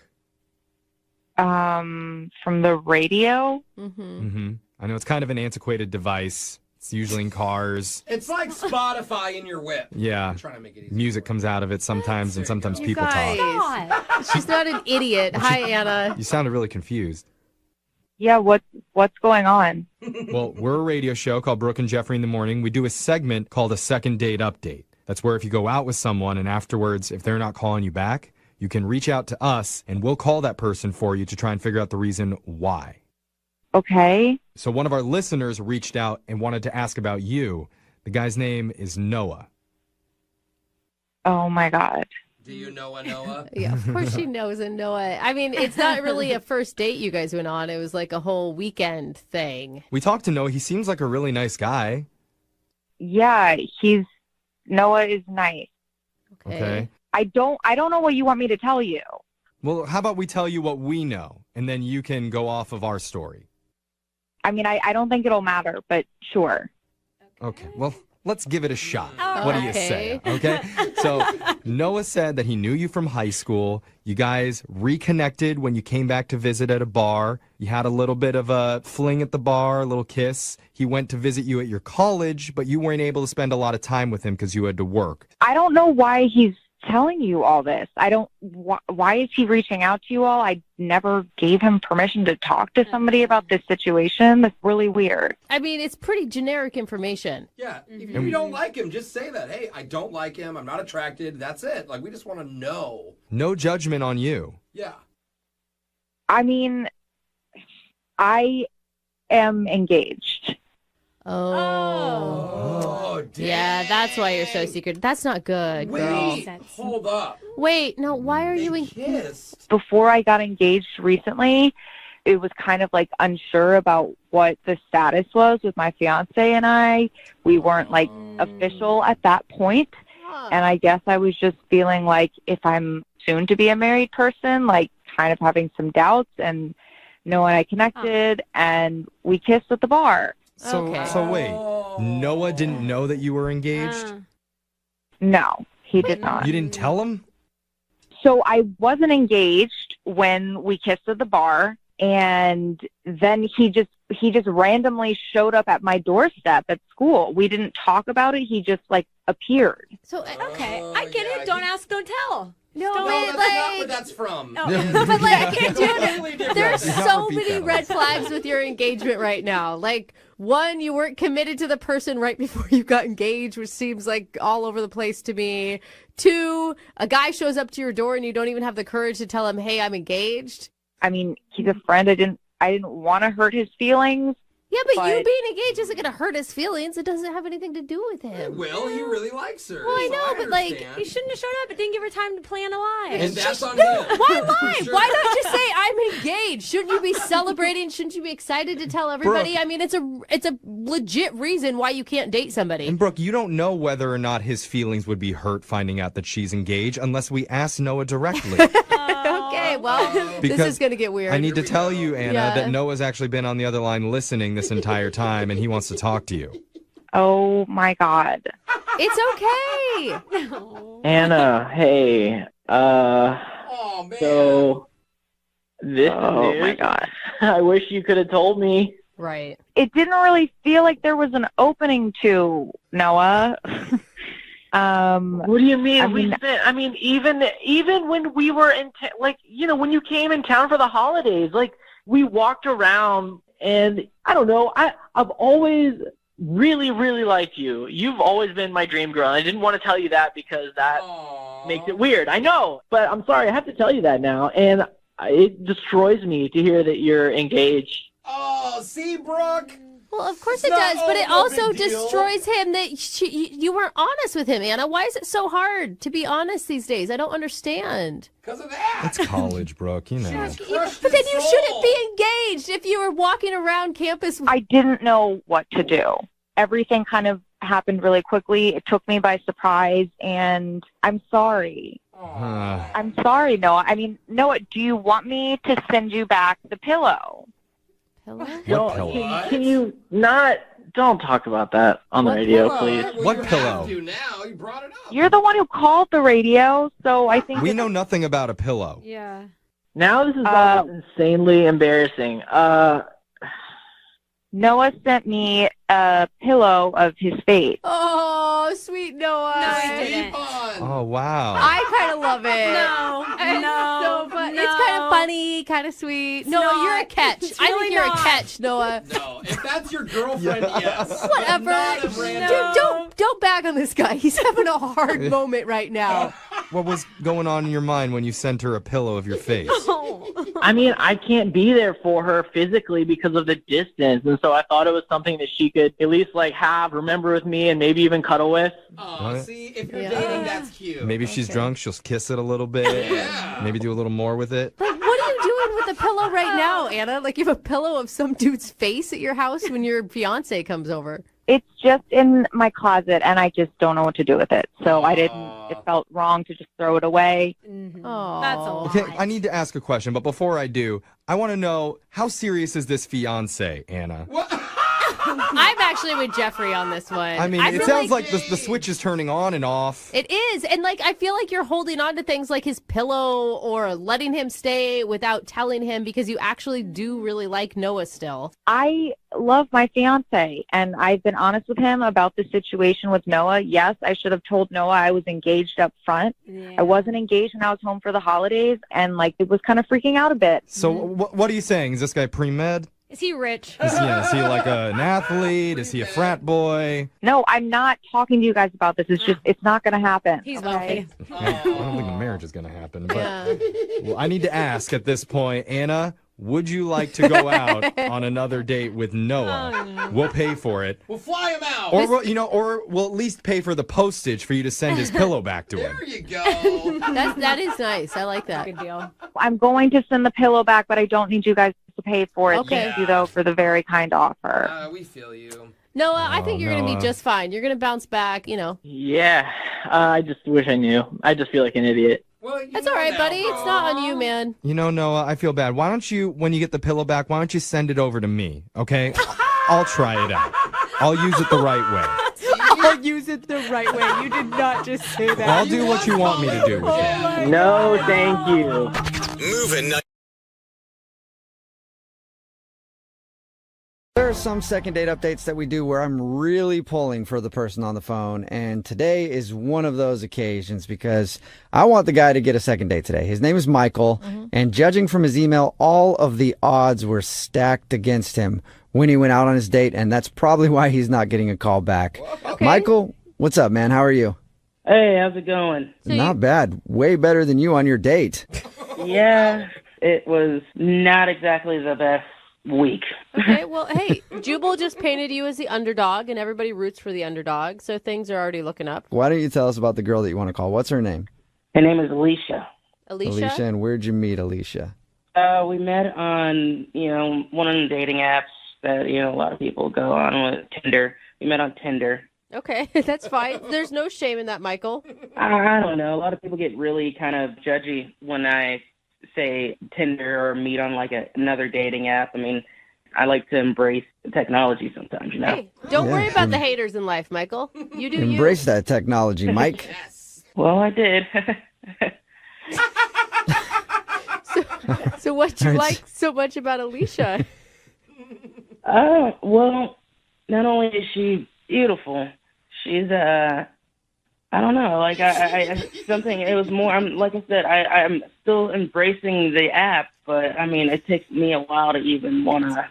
S13: From the radio.
S10: Mm-hmm. I know it's kind of an antiquated device. It's usually in cars.
S4: It's like Spotify in your whip.
S10: Yeah.
S4: I'm trying to make it easy.
S10: Music comes out of it sometimes, and sometimes
S3: You
S10: people
S3: guys.
S10: talk.
S3: She's not an idiot. Hi, Anna.
S10: You sounded really confused.
S13: Yeah. What's going on?
S10: Well, we're a radio show called Brooke and Jeffrey in the Morning. We do a segment called a second date update. That's where if you go out with someone and afterwards, if they're not calling you back, you can reach out to us and we'll call that person for you to try and figure out the reason why.
S13: Okay.
S10: So one of our listeners reached out and wanted to ask about you. The guy's name is Noah.
S13: Oh my God.
S4: Do you know a Noah?
S3: Yeah, of course she knows a Noah. I mean, it's not really a first date you guys went on. It was like a whole weekend thing.
S10: We talked to Noah. He seems like a really nice guy.
S13: Yeah. Noah is nice.
S10: Okay.
S13: I don't know what you want me to tell you.
S10: Well, how about we tell you what we know, and then you can go off of our story.
S13: I mean, I don't think it'll matter, but sure.
S10: Okay, well, let's give it a shot. What do you say?
S3: Okay.
S10: Okay. So Noah said that he knew you from high school. You guys reconnected when you came back to visit at a bar. You had a little bit of a fling at the bar, a little kiss. He went to visit you at your college, but you weren't able to spend a lot of time with him because you had to work.
S13: I don't know why he's telling you all this? Why is he reaching out to you all? I never gave him permission to talk to somebody about this situation. That's really weird.
S3: I mean, it's pretty generic information.
S4: Yeah. If you don't like him, just say that. Hey, I don't like him. I'm not attracted. That's it. Like, we just want to know.
S10: No judgment on you.
S4: Yeah.
S13: I mean, I am engaged.
S3: Oh,
S4: damn.
S3: Yeah, that's why you're so secret. That's not good, girl.
S4: Wait, hold up.
S3: Wait, no, why are you
S4: kissed?
S13: Before I got engaged recently, it was kind of like unsure about what the status was with my fiance and I. We weren't like official at that point. And I guess I was just feeling like if I'm soon to be a married person, like kind of having some doubts, and Noah and I connected and we kissed at the bar.
S10: So wait, Noah didn't know that you were engaged?
S13: No, he did not.
S10: You didn't tell him?
S13: So I wasn't engaged when we kissed at the bar, and then he just randomly showed up at my doorstep at school. We didn't talk about it. He just like appeared.
S12: So okay, I get it. Don't ask, don't tell.
S3: No,
S4: that's not where that's from.
S3: But like, dude, there's so many red flags with your engagement right now. Like, one, you weren't committed to the person right before you got engaged, which seems like all over the place to me. Two, a guy shows up to your door and you don't even have the courage to tell him, "Hey, I'm engaged."
S13: I mean, he's a friend. I didn't want to hurt his feelings.
S3: Yeah, but you being engaged isn't going to hurt his feelings. It doesn't have anything to do with him.
S4: Will, he really likes her.
S3: Well, I know, but like,
S12: he shouldn't have showed up. It didn't give her time to plan a lie.
S4: And that's on
S3: him.
S4: Why
S3: lie? Sure. Why not just say I'm engaged? Shouldn't you be celebrating? Shouldn't you be excited to tell everybody?
S10: Brooke.
S3: I mean, it's a legit reason why you can't date somebody.
S10: And Brooke, you don't know whether or not his feelings would be hurt finding out that she's engaged unless we ask Noah directly.
S3: Okay, well, this is going to get weird.
S10: I need to tell you, Anna, that Noah's actually been on the other line listening this entire time, and he wants to talk to you.
S13: Oh, my God.
S3: It's okay.
S11: Anna, hey.
S4: Oh, man.
S11: So, this
S13: Oh,
S11: news,
S13: my God.
S11: I wish you could have told me.
S3: Right.
S13: It didn't really feel like there was an opening to Noah.
S11: What do you mean? Even when we were in, when you came in town for the holidays, like, we walked around, and I don't know, I've always really, really liked you. You've always been my dream girl, and I didn't want to tell you that because that makes it weird. I know, but I'm sorry, I have to tell you that now, and it destroys me to hear that you're engaged.
S4: Oh, see, Brooke?
S3: Well, of course it does, but it also destroys him that you weren't honest with him, Anna. Why is it so hard to be honest these days? I don't understand.
S4: Because of that.
S10: It's college, Brooke, you know.
S3: But then you shouldn't be engaged if you were walking around campus.
S13: I didn't know what to do. Everything kind of happened really quickly. It took me by surprise, and I'm sorry. I'm sorry, Noah. I mean, Noah, do you want me to send you back the pillow?
S10: What pillow?
S11: Can you not? Don't talk about that on the radio, please.
S10: What pillow?
S4: Now you brought it up.
S13: You're the one who called the radio, so I think
S10: We know nothing about a pillow.
S12: Yeah.
S11: Now this is all insanely embarrassing.
S13: Noah sent me a pillow of his face.
S3: Oh, sweet Noah.
S12: No, I didn't.
S10: Oh, wow.
S3: I kind of love it.
S12: No.
S3: It's kind of funny, kind of sweet. Noah, you're a catch.
S12: It's
S3: I think
S12: really
S3: you're
S12: not.
S3: a catch, Noah.
S4: No, if that's your girlfriend, yes.
S3: Whatever.
S4: Not a
S3: Dude,
S4: random-
S3: don't bag on this guy. He's having a hard moment right now.
S10: What was going on in your mind when you sent her a pillow of your face?
S11: I mean, I can't be there for her physically because of the distance, and so I thought it was something that she could at least remember with me and maybe even cuddle with.
S4: Oh, see, if you're dating, that's cute.
S10: Maybe if she's drunk, she'll kiss it a little bit.
S4: Yeah.
S10: Maybe do a little more with it.
S3: Like, what are you doing with the pillow right now, Anna? Like, you have a pillow of some dude's face at your house when your fiance comes over.
S13: It's just in my closet, and I just don't know what to do with it. So I didn't. It felt wrong to just throw it away.
S3: Oh,
S12: That's a lot.
S10: Okay, I need to ask a question, but before I do, I want to know, how serious is this fiance, Anna?
S4: What?
S3: I'm actually with Jeffrey on this one.
S10: I mean, it sounds like the switch is turning on and off.
S3: It is. And, I feel like you're holding on to things like his pillow or letting him stay without telling him because you actually do really like Noah still.
S13: I love my fiance, and I've been honest with him about the situation with Noah. Yes, I should have told Noah I was engaged up front. Yeah. I wasn't engaged when I was home for the holidays, and, it was kind of freaking out a bit.
S10: So what are you saying? Is this guy pre-med?
S12: Is he rich?
S10: Is he like an athlete? Is he a frat boy?
S13: No, I'm not talking to you guys about this. It's just, it's not going to happen.
S12: He's wealthy.
S10: I don't think a marriage is going to happen. But well, I need to ask at this point, Anna, would you like to go out on another date with Noah?
S12: Oh, no.
S10: We'll pay for it.
S4: We'll fly him out.
S10: Or we'll at least pay for the postage for you to send his pillow back to him.
S4: There you go.
S3: That is nice. I like that.
S12: Good deal.
S13: I'm going to send the pillow back, but I don't need you guys to pay for it.
S3: Okay.
S13: Thank you, though, for the very kind offer.
S4: We feel you.
S3: Noah, I think you're going to be just fine. You're going to bounce back,
S11: Yeah, I just wish I knew. I just feel like an idiot.
S4: Well,
S3: That's all right, buddy. It's not on you, man.
S10: Noah, I feel bad. Why don't you, when you get the pillow back, why don't you send it over to me, okay? I'll try it out. I'll use it the right way.
S12: I'll use it the right way. You did not just say that.
S10: I'll do what you want me to do with it.
S11: No, thank you.
S6: Moving.
S1: There are some second date updates that we do where I'm really pulling for the person on the phone, and today is one of those occasions because I want the guy to get a second date today. His name is Michael, and judging from his email, all of the odds were stacked against him when he went out on his date, and that's probably why he's not getting a call back.
S3: Okay.
S1: Michael, what's up, man? How are you?
S11: Hey, how's it going?
S1: Not bad. Way better than you on your date.
S11: Yeah, it was not exactly the best week.
S3: Okay, well, hey, Jubal just painted you as the underdog, and everybody roots for the underdog, so things are already looking up.
S1: Why don't you tell us about the girl that you want to call? What's her name?
S11: Her name is Alicia.
S3: Alicia?
S1: And where'd you meet Alicia?
S11: We met on, one of the dating apps that, a lot of people go on with, Tinder. We met on Tinder.
S3: Okay, that's fine. There's no shame in that, Michael.
S11: I don't know. A lot of people get really kind of judgy when I say Tinder or meet on another dating app. I mean, I like to embrace the technology sometimes,
S3: Hey, don't worry about the haters in life, Michael. You do
S1: Embrace that technology, Mike.
S4: Yes.
S11: Well, I did.
S3: So what you like so much about Alicia?
S11: Well, not only is she beautiful, she's I don't know, something. It was more. Like I said, I'm still embracing the app, but I mean, it takes me a while to even want to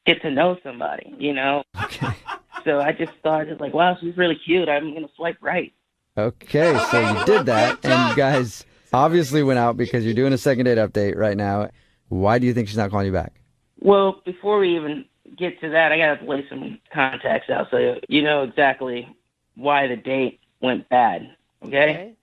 S11: get to know somebody,
S1: Okay.
S11: So I just thought, wow, she's really cute. I'm gonna swipe right.
S1: Okay, so you did that, and you guys obviously went out because you're doing a second date update right now. Why do you think she's not calling you back?
S11: Well, before we even get to that, I gotta lay some context out so you know exactly why the date went bad. Okay?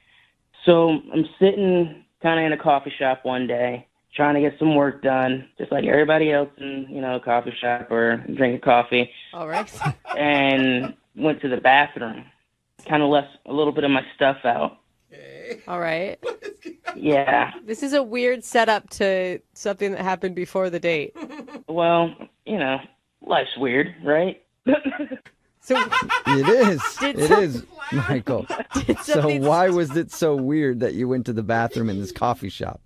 S11: So I'm sitting kind of in a coffee shop one day, trying to get some work done, just like everybody else in, a coffee shop or drinking coffee.
S3: All right.
S11: And went to the bathroom, kind of left a little bit of my stuff out.
S3: All right.
S11: Yeah.
S3: This is a weird setup to something that happened before the date.
S11: Well, life's weird, right?
S3: So
S1: it is, Michael. So why was it so weird that you went to the bathroom in this coffee shop?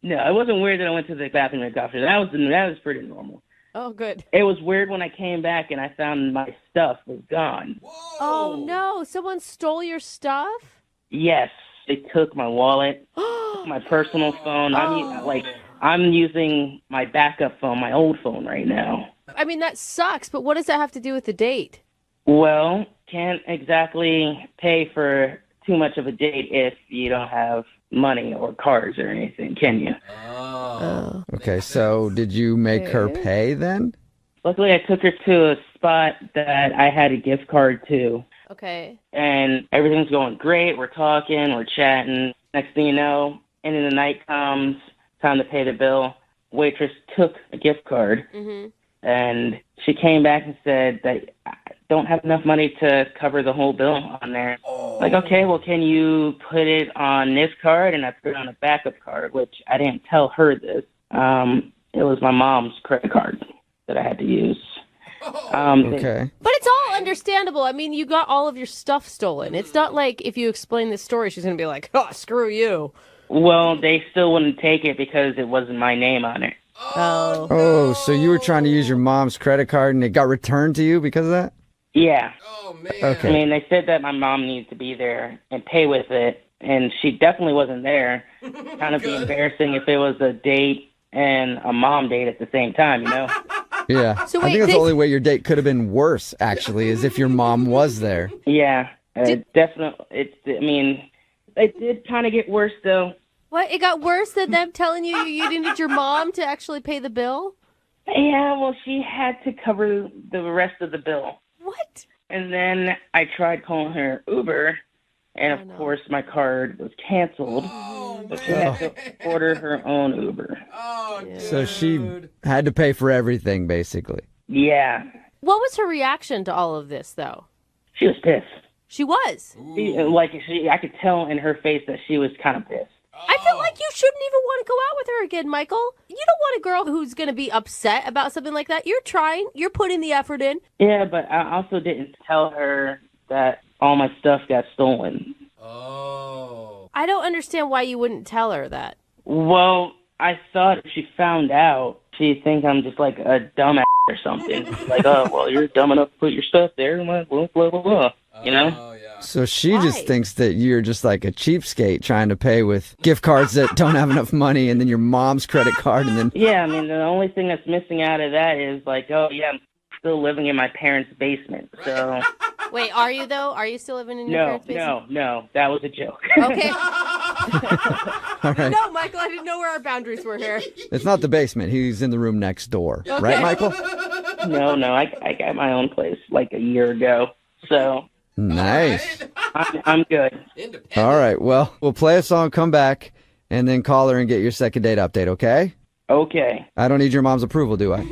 S11: No, it wasn't weird that I went to the bathroom in the coffee shop. That was pretty normal.
S3: Oh, good.
S11: It was weird when I came back and I found my stuff was gone.
S4: Whoa.
S3: Oh, no. Someone stole your stuff?
S11: Yes. They took my wallet, my personal phone. I'm using my backup phone, my old phone right now.
S3: I mean, that sucks, but what does that have to do with the date?
S11: Well, can't exactly pay for too much of a date if you don't have money or cards or anything, can you?
S4: Oh.
S1: Okay, so did you make her pay then?
S11: Luckily, I took her to a spot that I had a gift card to.
S3: Okay.
S11: And everything's going great. We're talking, we're chatting. Next thing you know, end of the night comes, time to pay the bill. Waitress took a gift card, and she came back and said that I don't have enough money to cover the whole bill on there.
S4: Oh.
S11: Okay, well, can you put it on this card? And I put it on a backup card, which I didn't tell her this. It was my mom's credit card that I had to use.
S1: Okay.
S3: But it's all understandable. I mean, you got all of your stuff stolen. It's not like if you explain this story, she's going to be like, oh, screw you.
S14: Well, they still wouldn't take it because it wasn't my name on it.
S3: Oh.
S1: Oh, so you were trying to use your mom's credit card and it got returned to you because of that?
S14: Yeah.
S4: Oh, man.
S1: Okay.
S14: I mean, they said that my mom needs to be there and pay with it, and she definitely wasn't there. Kind of be embarrassing if it was a date and a mom date at the same time, you know?
S1: Yeah.
S3: So
S1: I
S3: wait,
S1: think that's
S3: they-
S1: the only way your date could have been worse, actually, is if your mom was there.
S14: Yeah, definitely. It did kind of get worse, though.
S3: What? It got worse than them telling you needed your mom to actually pay the bill?
S14: Yeah, well, she had to cover the rest of the bill.
S3: What?
S14: And then I tried calling her Uber, and of course my card was canceled. So she had to order her own Uber.
S1: So she had to pay for everything, basically.
S14: Yeah.
S3: What was her reaction to all of this, though?
S14: She was pissed.
S3: She was?
S14: I could tell in her face that she was kind of pissed.
S3: I feel like you shouldn't even want to go out with her again, Michael. You don't want a girl who's going to be upset about something like that. You're trying. You're putting the effort in.
S14: Yeah, but I also didn't tell her that all my stuff got stolen.
S4: Oh.
S3: I don't understand why you wouldn't tell her that.
S14: Well, I thought if she found out, she'd think I'm just like a dumbass or something. Like, oh, well, you're dumb enough to put your stuff there. Blah, blah, blah, blah. You know?
S1: So she just thinks that you're just like a cheapskate trying to pay with gift cards that don't have enough money and then your mom's credit card and then...
S14: Yeah, I mean, the only thing that's missing out of that is like, oh, yeah, I'm still living in my parents' basement, so...
S3: Wait, are you, though? Are you still living in your parents' basement?
S14: No, that was a joke.
S3: Okay.
S1: All right.
S3: No, Michael, I didn't know where our boundaries were here.
S1: It's not the basement. He's in the room next door. Right, Michael?
S14: No, I got my own place like a year ago, so...
S1: Nice.
S14: I'm good.
S1: All right. Well, we'll play a song, come back, and then call her and get your second date update, okay?
S14: Okay.
S1: I don't need your mom's approval, do I?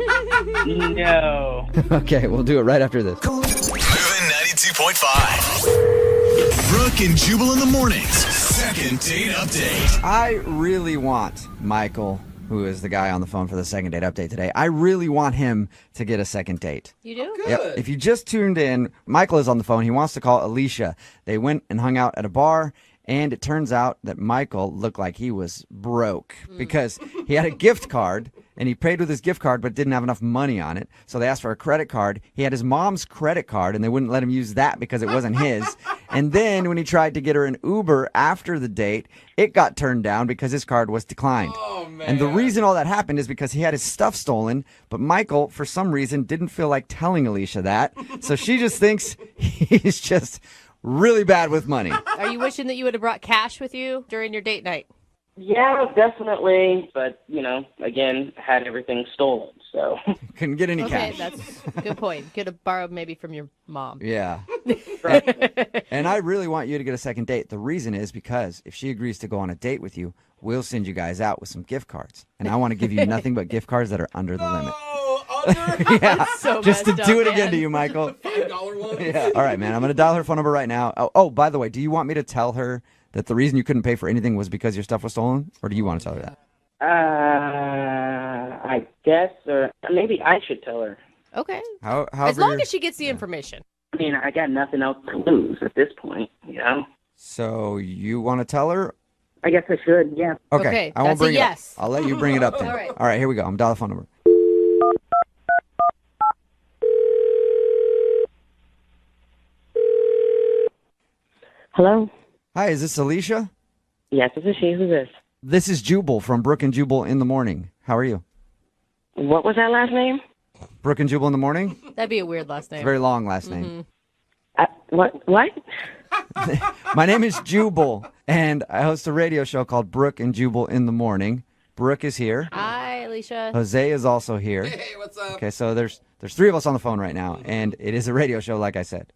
S14: No.
S1: Okay, we'll do it right after this.
S6: Moving 92.5. Brooke and Jubal in the mornings. Second date update.
S1: I really want Michael, who is the guy on the phone for the second date update today, I really want him to get a second date.
S3: You do?
S1: Yep. If you just tuned in, Michael is on the phone. He wants to call Alicia. They went and hung out at a bar, and it turns out that Michael looked like he was broke because he had a gift card, and he paid with his gift card but didn't have enough money on it. So they asked for a credit card. He had his mom's credit card, and they wouldn't let him use that because it wasn't his. And then when he tried to get her an Uber after the date, it got turned down because his card was declined.
S4: Oh, man.
S1: And the reason all that happened is because he had his stuff stolen, but Michael, for some reason, didn't feel like telling Alicia that. So she just thinks he's just really bad with money.
S3: Are you wishing that you would have brought cash with you during your date night?
S14: Yeah, definitely. But, again, had everything stolen, so.
S1: Couldn't get any
S3: Okay,
S1: cash.
S3: that's a good point. Could have borrowed maybe from your mom.
S1: Yeah. And I really want you to get a second date. The reason is because if she agrees to go on a date with you, we'll send you guys out with some gift cards. And I want to give you nothing but gift cards that are under the limit. Yeah,
S3: so
S1: just to
S3: messed
S1: do
S3: up,
S1: it again
S3: man.
S1: to you, Michael.
S4: $5 ones.
S1: Yeah. All right, man. I'm going to dial her phone number right now. Oh, by the way, do you want me to tell her that the reason you couldn't pay for anything was because your stuff was stolen? Or do you want to tell her that?
S14: I guess, or maybe I should tell her.
S3: Okay.
S1: However
S3: As long
S1: you're-
S3: as she gets the information.
S14: I mean, I got nothing else to lose at this point,
S1: So you want to tell her?
S14: I guess I should, yeah.
S3: Okay,
S1: I won't
S3: that's a
S1: bring it
S3: yes.
S1: up. I'll let you bring it up then.
S3: All right.
S1: All right, here we go. I'm dialing the phone number.
S8: Hello?
S1: Hi, is this Alicia?
S8: Yes, this is she. Who's this?
S1: This is Jubal from Brooke and Jubal in the morning. How are you?
S8: What was that last name?
S1: Brooke and Jubal in the morning?
S3: That'd be a weird last
S1: It's a
S3: name.
S1: very long last name.
S8: What?
S1: My name is Jubal, and I host a radio show called Brooke and Jubal in the morning. Brooke is here.
S3: Hi, Alicia.
S1: Jose is also here.
S4: Hey, what's up?
S1: Okay, so there's three of us on the phone right now, and it is a radio show, like I said.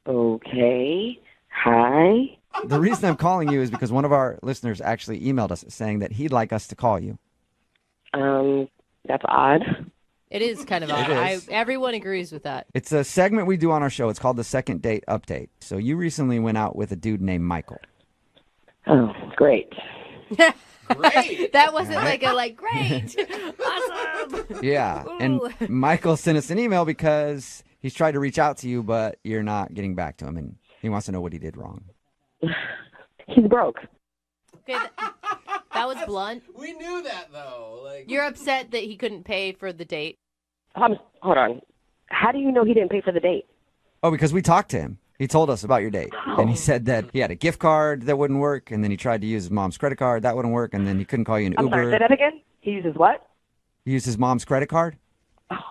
S8: Okay. Hi.
S1: The reason I'm calling you is because one of our listeners actually emailed us saying that he'd like us to call you.
S8: That's odd.
S3: It is kind of odd.
S1: is.
S3: Everyone agrees with that.
S1: It's a segment we do on our show. It's called the Second Date Update. So you recently went out with a dude named Michael.
S8: Oh, great.
S4: Great.
S3: That wasn't great. Awesome.
S1: Yeah. And
S3: Ooh.
S1: Michael sent us an email because he's tried to reach out to you, but you're not getting back to him, and he wants to know what he did wrong.
S15: He's broke.
S3: Okay, that was blunt.
S4: We knew that, though.
S3: You're upset that he couldn't pay for the date.
S15: Hold on. How do you know he didn't pay for the date?
S1: Oh, because we talked to him. He told us about your date. And he said that he had a gift card that wouldn't work, and then he tried to use his mom's credit card. That wouldn't work, and then he couldn't call you an
S15: I'm
S1: Uber.
S15: sorry, say that again? He uses what?
S1: He used his mom's credit card?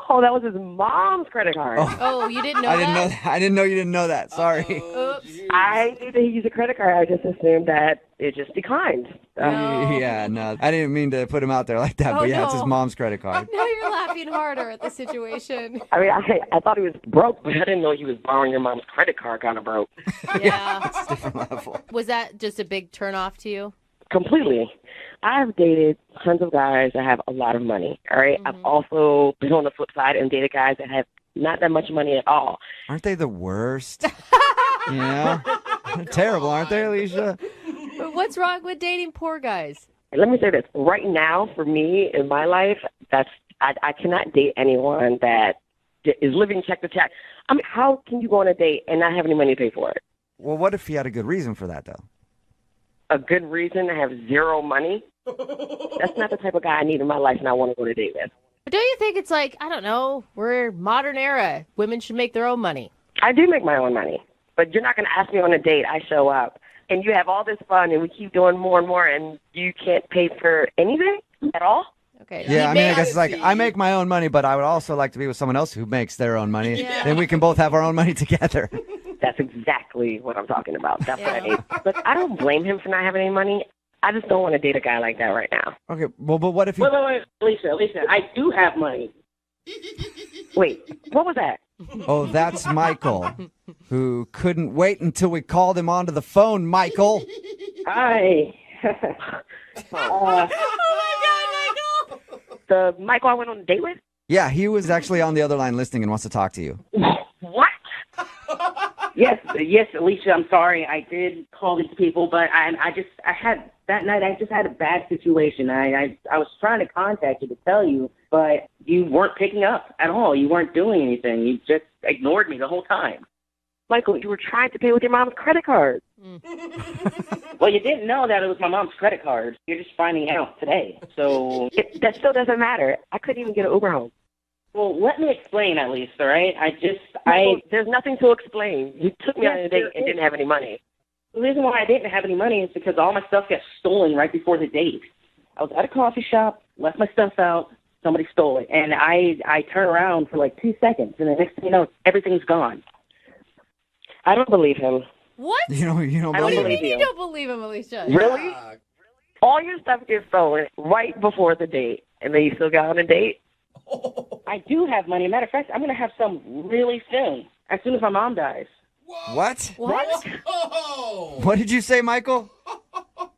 S15: Oh, that was his mom's credit card.
S3: Oh, you didn't know
S1: I
S3: that?
S1: didn't know that. I didn't know you didn't know that. Sorry.
S3: Oops.
S15: I knew that he used a credit card. I just assumed that it just declined.
S1: Yeah, no. I didn't mean to put him out there like that,
S3: Oh,
S1: but yeah, it's
S3: no.
S1: his mom's credit card.
S3: Now you're laughing harder at the situation.
S15: I mean, I thought he was broke, but I didn't know he was borrowing your mom's credit card kind of broke.
S3: Yeah.
S1: It's a different level.
S3: Was that just a big turnoff to you?
S15: Completely. I've dated tons of guys that have a lot of money, all right? I've also been on the flip side and dated guys that have not that much money at all.
S1: Aren't they the worst? You know? They're terrible, aren't they, Alicia?
S3: But what's wrong with dating poor guys?
S15: Let me say this. Right now, for me, in my life, I cannot date anyone that is living check to check. I mean, how can you go on a date and not have any money to pay for it?
S1: Well, what if he had a good reason for that, though?
S15: A good reason to have zero money? That's not the type of guy I need in my life and I want to go on a date with.
S3: But don't you think it's I don't know, we're modern era. Women should make their own money.
S15: I do make my own money, but you're not going to ask me on a date. I show up, and you have all this fun, and we keep doing more and more, and you can't pay for anything at all?
S3: Okay.
S1: Yeah, I mean, I guess it's I make my own money, but I would also like to be with someone else who makes their own money.
S3: Yeah.
S1: Then we can both have our own money together.
S15: That's exactly what I'm talking about. That's what I need. But I don't blame him for not having any money. I just don't want to date a guy like that right now.
S1: Okay, well, but what if he...
S14: Wait, Alicia, I do have money.
S15: Wait, what was that?
S1: Oh, that's Michael, who couldn't wait until we called him onto the phone, Michael.
S15: Hi.
S3: Oh my God, Michael!
S15: The Michael I went on a date with?
S1: Yeah, he was actually on the other line listening and wants to talk to you.
S15: What?
S14: Yes, Alicia, I'm sorry. I did call these people, but I had that night. I just had a bad situation. I was trying to contact you to tell you, but you weren't picking up at all. You weren't doing anything. You just ignored me the whole time.
S15: Michael, you were trying to pay with your mom's credit card.
S14: Well, you didn't know that it was my mom's credit card. You're just finding out today. So
S15: That still doesn't matter. I couldn't even get an Uber home.
S14: well, let me explain at least, all right?
S15: There's nothing to explain. You took me on a date and didn't have any money.
S14: The reason why I didn't have any money is because all my stuff got stolen right before the date. I was at a coffee shop, left my stuff out, somebody stole it, and I turn around for like 2 seconds, and the next thing you know, everything's gone.
S15: I don't believe him.
S3: What?
S1: You don't
S15: I
S1: believe
S15: don't
S3: What do you
S15: believe
S3: mean
S15: you.
S3: you don't believe him, Alicia?
S15: Really? All your stuff gets stolen right before the date, and then you still got on a date?
S14: I do have money. Matter of fact, I'm going to have some really soon as my mom dies.
S1: What?
S3: What?
S1: What did you say, Michael?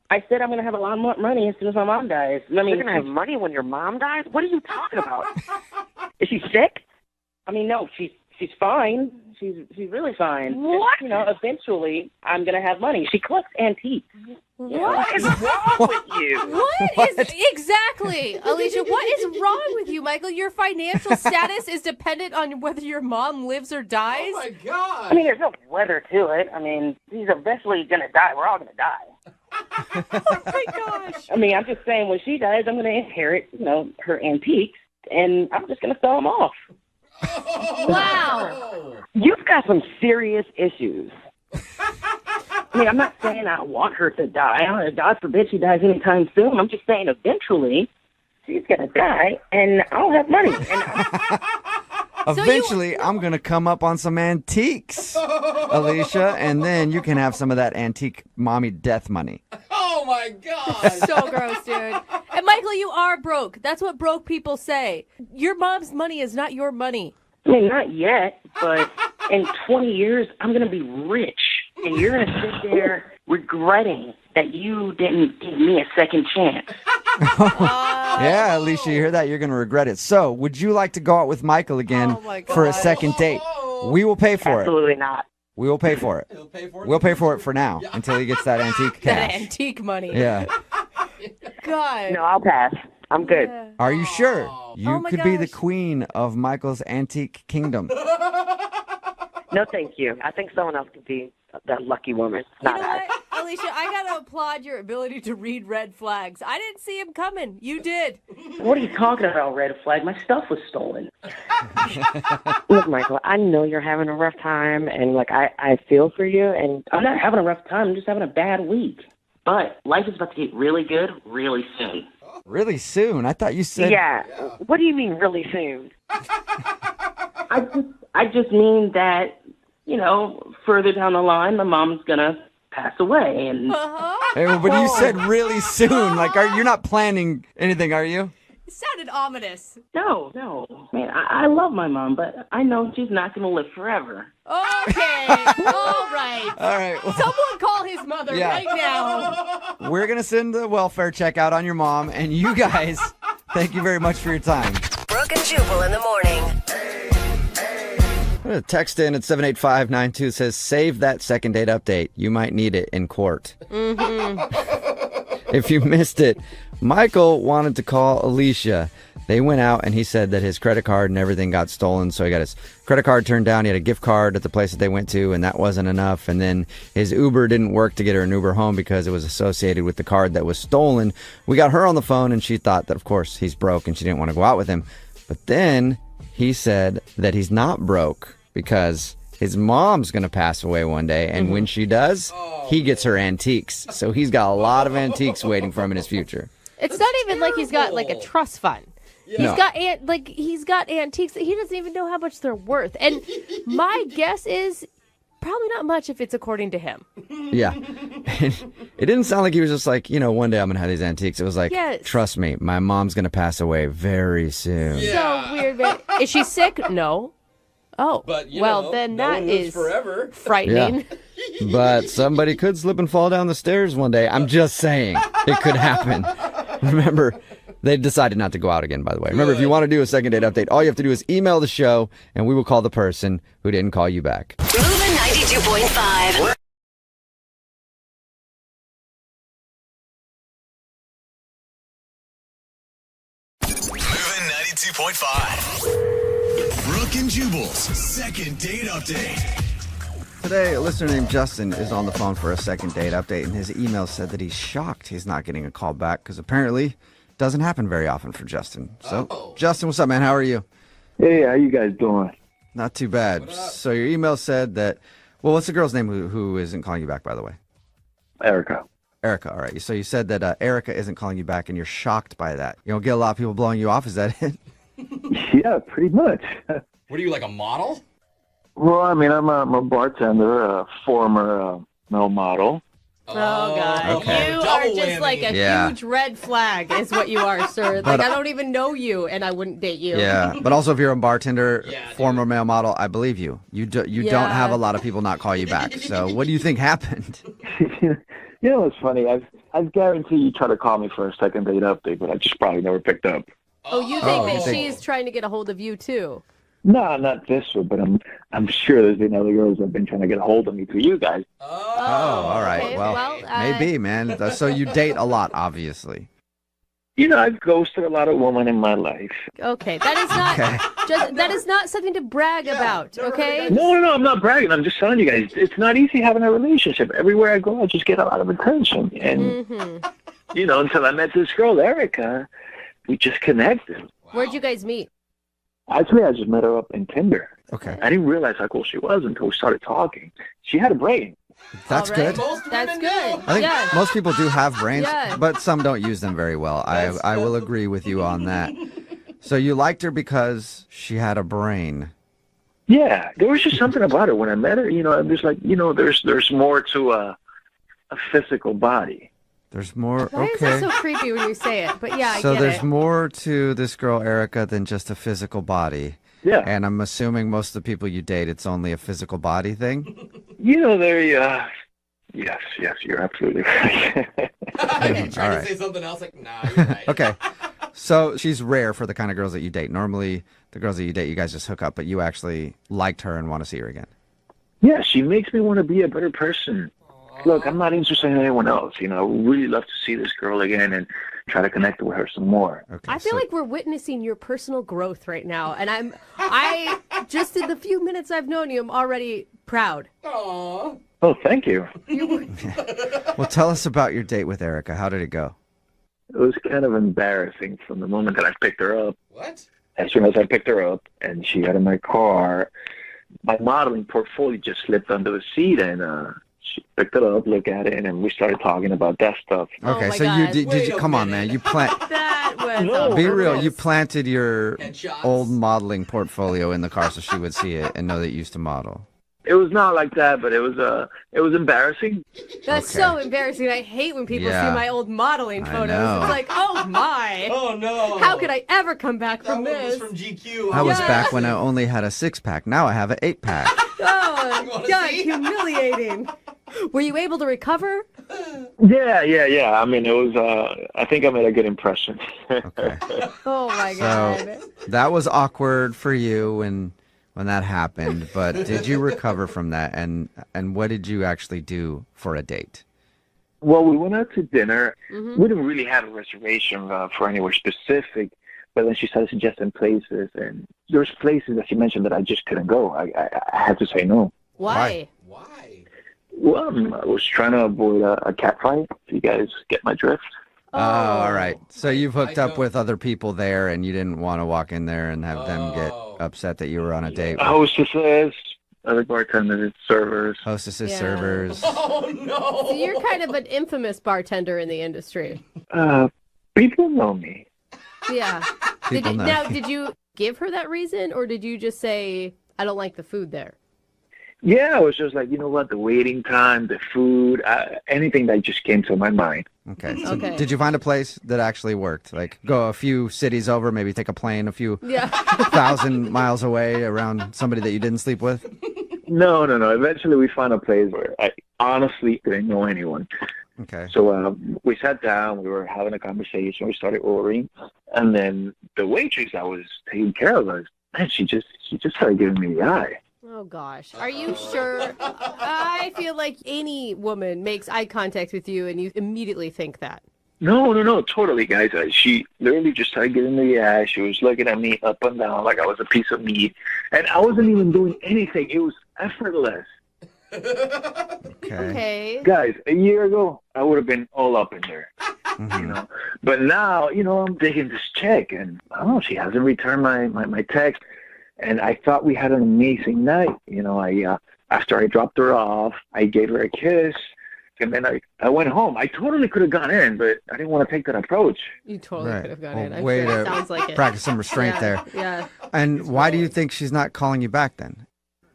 S14: I said I'm going to have a lot more money as soon as my mom dies. I mean,
S15: You're going to have money when your mom dies? What are you talking about? Is she sick?
S14: I mean, no, she's fine. She's really fine.
S15: What?
S14: Just, eventually I'm going to have money. She collects antiques.
S15: What is wrong with you?
S3: What is exactly, Alicia? What is wrong with you, Michael? Your financial status is dependent on whether your mom lives or dies.
S4: Oh my God!
S14: I mean, there's no weather to it. I mean, he's eventually going to die. We're all going to die.
S3: Oh my gosh!
S14: I mean, I'm just saying, when she dies, I'm going to inherit, her antiques, and I'm just going to sell them off.
S3: Wow!
S15: You've got some serious issues.
S14: I mean, I'm not saying I want her to die. God forbid she dies anytime soon. I'm just saying eventually she's going to die, and I'll have money. And
S1: Eventually, I'm going to come up on some antiques, Alicia, and then you can have some of that antique mommy death money.
S4: Oh my God!
S3: So gross, dude. And Michael, you are broke. That's what broke people say. Your mom's money is not your money.
S14: I mean, not yet, but in 20 years, I'm going to be rich. And you're going to sit there regretting that you didn't give me a second chance.
S1: Yeah, Alicia, you hear that? You're going to regret it. So, would you like to go out with Michael again for a second date? We will pay for it.
S15: Absolutely not.
S1: We will pay for it. We'll pay for it for now until he gets that antique cash.
S3: That antique money.
S1: Yeah.
S3: God.
S15: No, I'll pass. I'm good.
S1: Are you sure? You
S3: my
S1: could be the
S3: gosh.
S1: queen of Michael's antique kingdom.
S15: No, thank you. I think someone else could be that lucky woman.
S3: You
S15: Not
S3: know
S15: us.
S3: what, Alicia? I gotta applaud your ability to read red flags. I didn't see him coming. You did.
S14: What are you talking about, red flag? My stuff was stolen.
S15: Look, Michael, I know you're having a rough time, and like I feel for you, and
S14: I'm not having a rough time. I'm just having a bad week. But life is about to get really good really soon.
S1: Really soon? I thought you said...
S15: yeah. What do you mean really soon?
S14: I just mean that, you know, further down the line, my mom's gonna pass away, and
S1: Hey, but you said really soon. Like, you're not planning anything, are you?
S3: It sounded ominous.
S14: no, man, I love my mom, but I know she's not gonna live forever.
S3: Okay. All right.
S1: All right. Well,
S3: Someone call his mother
S1: Yeah.
S3: right now.
S1: we're going to send the welfare check out on your mom. And you guys, thank you very much for your time.
S16: Brooke and Jubal in the morning.
S1: I'm going to text in at 78592 says, save that second date update. You might need it in court. If you missed it, Michael wanted to call Alicia. They went out and he said that his credit card and everything got stolen. So he got his credit card turned down. He had a gift card at the place that they went to, and that wasn't enough. And then his Uber didn't work to get her an Uber home because it was associated with the card that was stolen. We got her on the phone and she thought that, of course, he's broke and she didn't want to go out with him. But then he said that he's not broke because his mom's going to pass away one day. And when she does, he gets her antiques. So he's got a lot of antiques waiting for him in his future.
S3: It's not even like he's got like a trust fund.
S1: No.
S3: He's got antiques that he doesn't even know how much they're worth. And my guess is probably not much if it's according to him.
S1: Yeah. It didn't sound like he was just like, you know, one day I'm going to have these antiques. It was like,
S3: Yes.
S1: trust me, my mom's going to pass away very soon.
S3: So weird. But is she sick? No. Oh,
S4: But, you
S3: well,
S4: know,
S3: then
S4: no
S3: that
S4: one lives
S3: is
S4: forever.
S3: frightening.
S1: But somebody could slip and fall down the stairs one day. I'm just saying it could happen. Remember, they decided not to go out again, by the way. Remember, if you want to do a second date update, all you have to do is email the show and we will call the person who didn't call you back.
S16: Moving 92.5.
S6: Moving 92.5. Brooke and Jubal's second date update.
S1: Today, a listener named Justin is on the phone for a second date update, and his email said that he's shocked he's not getting a call back because apparently it doesn't happen very often for Justin. So, Justin, what's up, man? How are you?
S17: Hey, how you guys doing?
S1: Not too bad. So your email said that, well, what's the girl's name who isn't calling you back, by the way?
S17: Erica.
S1: Erica, all right. So you said that Erica isn't calling you back, and you're shocked by that. You don't get a lot of people blowing you off, is that it?
S17: Yeah, pretty much.
S4: What are you, like a model?
S17: Well, I mean, I'm a bartender, a former male model.
S3: Oh, God.
S1: Okay.
S3: You
S4: Double
S3: are just
S4: whammy.
S3: like a
S1: Yeah.
S3: huge red flag is what you are, sir. Like,
S1: But-
S3: I don't even know you, and I wouldn't date you.
S1: Yeah, but also if you're a bartender,
S4: Yeah,
S1: former male model, I believe you. You don't
S3: Yeah.
S1: have a lot of people not call you back. So what do you think happened?
S17: You know what's funny? I've guaranteed you try to call me for a second date update, but I just probably never picked up.
S3: Oh, you think
S1: you
S3: that
S1: think-
S3: she's trying to get a hold of you, too?
S17: No, not this one, but I'm sure there's been other girls that have been trying to get a hold of me through you guys.
S1: Oh, all right.
S3: okay.
S1: Well,
S3: Well,
S1: maybe, man. So you date a lot, obviously.
S17: You know, I've ghosted a lot of women in my life.
S3: Okay, that is not
S1: Okay.
S3: that is not something to brag about, okay?
S17: No, I'm not bragging. I'm just telling you guys, it's not easy having a relationship. Everywhere I go, I just get a lot of attention. And, you know, until I met this girl, Erica, we just connected.
S3: Where'd you guys meet?
S17: Actually, I just met her up in Tinder.
S1: Okay.
S17: I didn't realize how cool she was until we started talking. She had a brain.
S1: That's
S3: All right.
S1: good.
S3: That's good.
S1: I think
S3: Yeah.
S1: most people do have brains,
S3: Yeah.
S1: but some don't use them very well. I will agree with you on that. So you liked her because she had a brain.
S17: Yeah, there was just something about her when I met her. You know, I'm just like, you know, there's more to a physical body.
S1: There's more.
S3: Why is
S1: Okay.
S3: that so creepy when you say it? But yeah, I
S1: So
S3: get
S1: there's
S3: it.
S1: more to this girl, Erica, than just a physical body.
S17: Yeah.
S1: And I'm assuming most of the people you date, it's only a physical body thing.
S17: You know, yes, you're absolutely right.
S4: Trying
S1: All right.
S4: to say something else, like, nah, you're right.
S1: Okay. So she's rare for the kind of girls that you date. Normally, the girls that you date, you guys just hook up, but you actually liked her and want to see her again.
S17: Yeah, she makes me want to be a better person. look, I'm not interested in anyone else. You know, I would really love to see this girl again and try to connect with her some more.
S3: I feel like we're witnessing your personal growth right now, and I just in the few minutes I've known you, I'm already proud.
S4: Aww.
S17: Oh, thank you.
S1: Well, tell us about your date with Erica. How did it go?
S17: It was kind of embarrassing from the moment that I picked her up.
S4: What?
S17: As soon as I picked her up and she got in my car, my modeling portfolio just slipped under the seat, and she picked it up, looked at it, and we started talking about that stuff.
S1: Okay, so you did you come on, man? You
S3: That was
S17: No,
S1: be real. You planted your old modeling portfolio in the car so she would see it and know that you used to model.
S17: It was not like that, but it was embarrassing.
S3: That's so embarrassing. I hate when people
S1: Yeah.
S3: see my old modeling
S1: I
S3: photos.
S1: know.
S3: It's like, oh my.
S4: Oh no.
S3: How could I ever come back from
S4: That
S3: this?
S4: was from GQ.
S1: That was back when I only had a 6-pack. Now I have an 8-pack.
S3: Oh, God, humiliating. Were you able to recover?
S17: Yeah. I mean, it was. I think I made a good impression.
S1: Okay.
S3: Oh my
S1: So
S3: God.
S1: that was awkward for you when that happened, but did you recover from that? And what did you actually do for a date?
S17: Well, we went out to dinner.
S3: Mm-hmm.
S17: We didn't really have a reservation for anywhere specific, but then she started suggesting places, and there's places that she mentioned that I just couldn't go. I had to say no.
S3: Why?
S17: Well, I was trying to avoid a cat fight. If you guys get my drift.
S1: Oh, all right. So you've hooked up with other people there, and you didn't want to walk in there and have them get upset that you were on a date.
S17: Hostesses, other bartenders, servers.
S1: Hostesses, servers.
S4: Oh no.
S3: So you're kind of an infamous bartender in the industry.
S17: People know me.
S3: Yeah.
S1: People know.
S3: Now, did you give her that reason, or did you just say, I don't like the food there?
S17: Yeah, I was just like, you know what, the waiting time, the food, anything that just came to my mind.
S1: Okay. So did you find a place that actually worked? Like go a few cities over, maybe take a plane a few 1,000 miles away around somebody that you didn't sleep with?
S17: No. Eventually we found a place where I honestly didn't know anyone.
S1: Okay.
S17: So we sat down, we were having a conversation, we started ordering, and then the waitress that was taking care of us, man, she just started giving me the eye.
S3: Oh, gosh. Are you sure? I feel like any woman makes eye contact with you and you immediately think that.
S17: No, totally, guys. She literally just started giving me the eye. She was looking at me up and down like I was a piece of meat. And I wasn't even doing anything. It was effortless.
S3: Okay.
S17: Guys, a year ago, I would have been all up in there. You know, but now, I'm digging this chick, and I don't know, she hasn't returned my text. And I thought we had an amazing night. After I dropped her off, I gave her a kiss, and then I went home. I totally could have gone in, but I didn't want to take that approach.
S3: You totally could have gone in. I'm
S1: Way
S3: sure
S1: to
S3: it sounds like it.
S1: practice some restraint there.
S3: Yeah.
S1: And why do you think she's not calling you back then?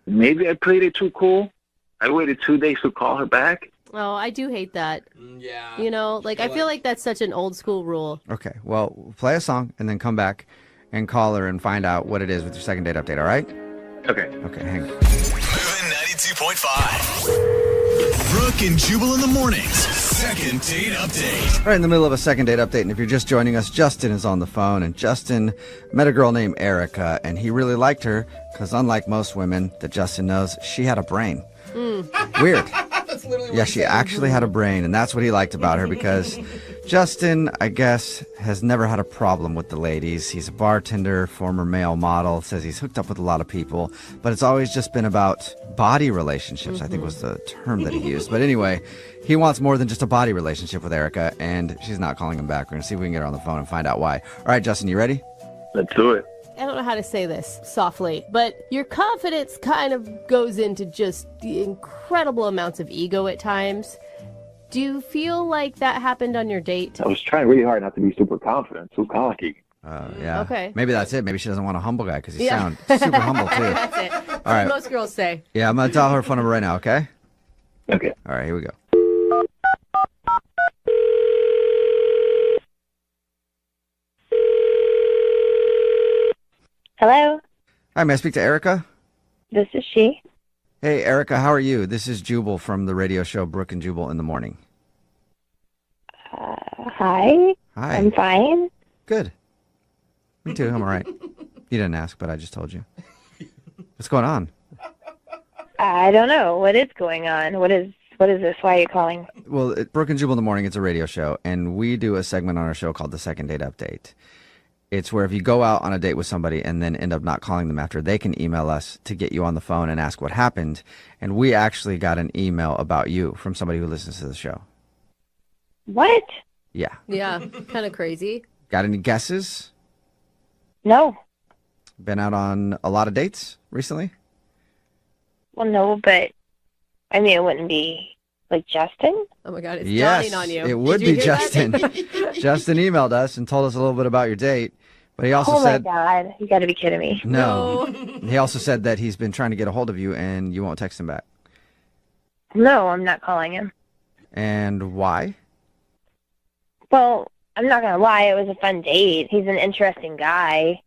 S17: Maybe I played it too cool. I waited 2 days to call her back.
S3: Oh, I do hate that.
S4: Yeah.
S3: I feel like that's such an old school rule.
S1: Okay, well, play a song and then come back and call her and find out what it is with your second date update, all right?
S17: Okay.
S1: Okay, hang on.
S6: Moving 92.5. Brooke and Jubal in the mornings. Second date update.
S1: Right in the middle of a second date update, and if you're just joining us, Justin is on the phone, and Justin met a girl named Erica, and he really liked her because unlike most women that Justin knows, she had a brain. Weird.
S4: That's literally what
S1: Yeah,
S4: he
S1: she
S4: said.
S1: actually had a brain, and that's what he liked about her because Justin, I guess, has never had a problem with the ladies. He's a bartender, former male model, says he's hooked up with a lot of people, but it's always just been about body relationships, I think was the term that he used. But anyway, he wants more than just a body relationship with Erica, and she's not calling him back. We're going to see if we can get her on the phone and find out why. All right, Justin, you ready?
S17: Let's do it.
S3: I don't know how to say this softly, but your confidence kind of goes into just the incredible amounts of ego at times. Do you feel like that happened on your date?
S17: I was trying really hard not to be super confident, too cocky.
S1: Yeah.
S3: Okay.
S1: Maybe that's it. Maybe she doesn't want a humble guy because you sound super humble, too.
S3: That's it. That's
S1: All right.
S3: what most girls say.
S1: Yeah, I'm going to dial her phone number right now, okay?
S17: Okay.
S1: All right, here we go.
S5: Hello,
S1: Hi, may I speak to Erica?
S5: this is she.
S1: Hey, Erica, how are you? This is Jubal from the radio show Brooke and Jubal in the Morning.
S5: Hi.
S1: Hi.
S5: I'm fine.
S1: Good. Me too, I'm all right. You didn't ask, but I just told you. What's going on?
S5: I don't know what is going on. What is
S18: What is this? Why are you calling?
S1: Well, Brooke and Jubal in the Morning, it's a radio show, and we do a segment on our show called the Second Date Update. It's where if you go out on a date with somebody and then end up not calling them after, they can email us to get you on the phone and ask what happened. And we actually got an email about you from somebody who listens to the show.
S18: What?
S1: Yeah.
S3: Yeah, kind of crazy.
S1: Got any guesses?
S18: No.
S1: Been out on a lot of dates recently?
S18: Well, no, but I mean, it wouldn't be like Justin.
S3: Oh my God, it's
S1: Yes,
S3: dawning on you.
S1: it would
S3: Did you
S1: be
S3: hear
S1: Justin.
S3: that?
S1: Justin emailed us and told us a little bit about your date, but he also
S18: Oh
S1: said
S18: my God, you got to be kidding me.
S1: no. He also said that he's been trying to get a hold of you and you won't text him back.
S18: No, I'm not calling him.
S1: And why?
S18: Well, I'm not gonna lie, it was a fun date. He's an interesting guy.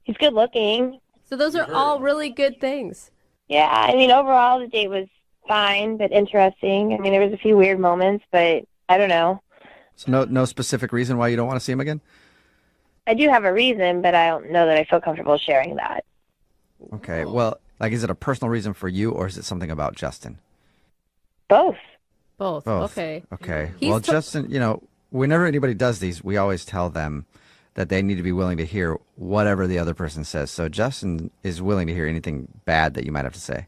S18: He's good looking.
S3: So those are all really good things.
S18: Yeah, I mean, overall the date was fine, but interesting. I mean, there was a few weird moments, but I don't know.
S1: So no specific reason why you don't want to see him again?
S18: I do have a reason, but I don't know that I feel comfortable sharing that.
S1: Okay. Well, like, is it a personal reason for you or is it something about Justin?
S18: Both.
S3: Both. Okay.
S1: Okay.
S3: He's
S1: Well,
S3: t-
S1: Justin, whenever anybody does these, we always tell them that they need to be willing to hear whatever the other person says. So Justin is willing to hear anything bad that you might have to say.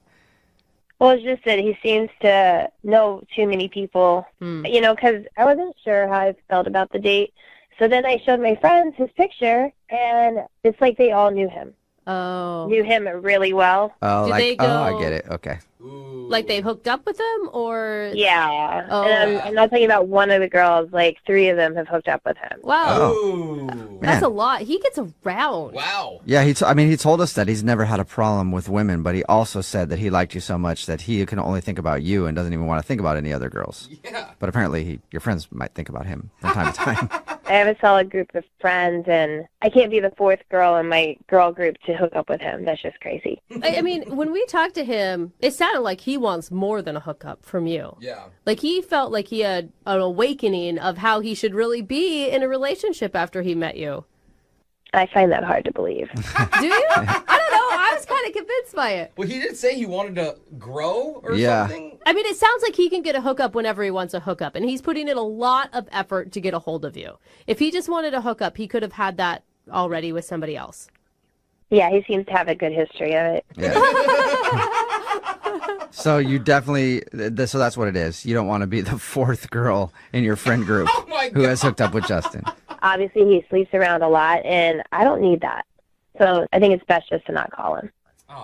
S18: Well, it's just that he seems to know too many people, because I wasn't sure how I felt about the date. So then I showed my friends his picture, and it's like they all knew him.
S3: Oh.
S18: Knew him really well.
S1: Oh,
S3: Do they
S1: oh, I
S3: go-
S1: get it. Okay.
S3: Like they hooked up with him, or
S18: Yeah.
S3: Oh.
S18: And I'm not talking about one of the girls. Like 3 of them have hooked up with him.
S3: Wow. That's
S1: Man.
S3: a lot. He gets around.
S4: Wow.
S1: Yeah, he told us that he's never had a problem with women, but he also said that he liked you so much that he can only think about you and doesn't even want to think about any other girls.
S4: Yeah.
S1: But apparently your friends might think about him from time to time.
S18: I have a solid group of friends, and I can't be the 4th girl in my girl group to hook up with him. That's just crazy.
S3: I mean, when we talked to him, it sounded like he wants more than a hookup from you.
S4: Yeah.
S3: Like he felt like he had an awakening of how he should really be in a relationship after he met you.
S18: I find that hard to believe.
S3: Do you? I don't know. I was kind of convinced by it.
S4: Well, he did say he wanted to grow or
S1: Yeah.
S4: something.
S3: I mean, it sounds like he can get a hookup whenever he wants a hookup, and he's putting in a lot of effort to get a hold of you. If he just wanted a hookup, he could have had that already with somebody else.
S18: Yeah, he seems to have a good history of it.
S1: So you definitely, so that's what it is. You don't want to be the 4th girl in your friend group who has hooked up with Justin.
S18: Obviously, he sleeps around a lot, and I don't need that. So I think it's best just to not call him.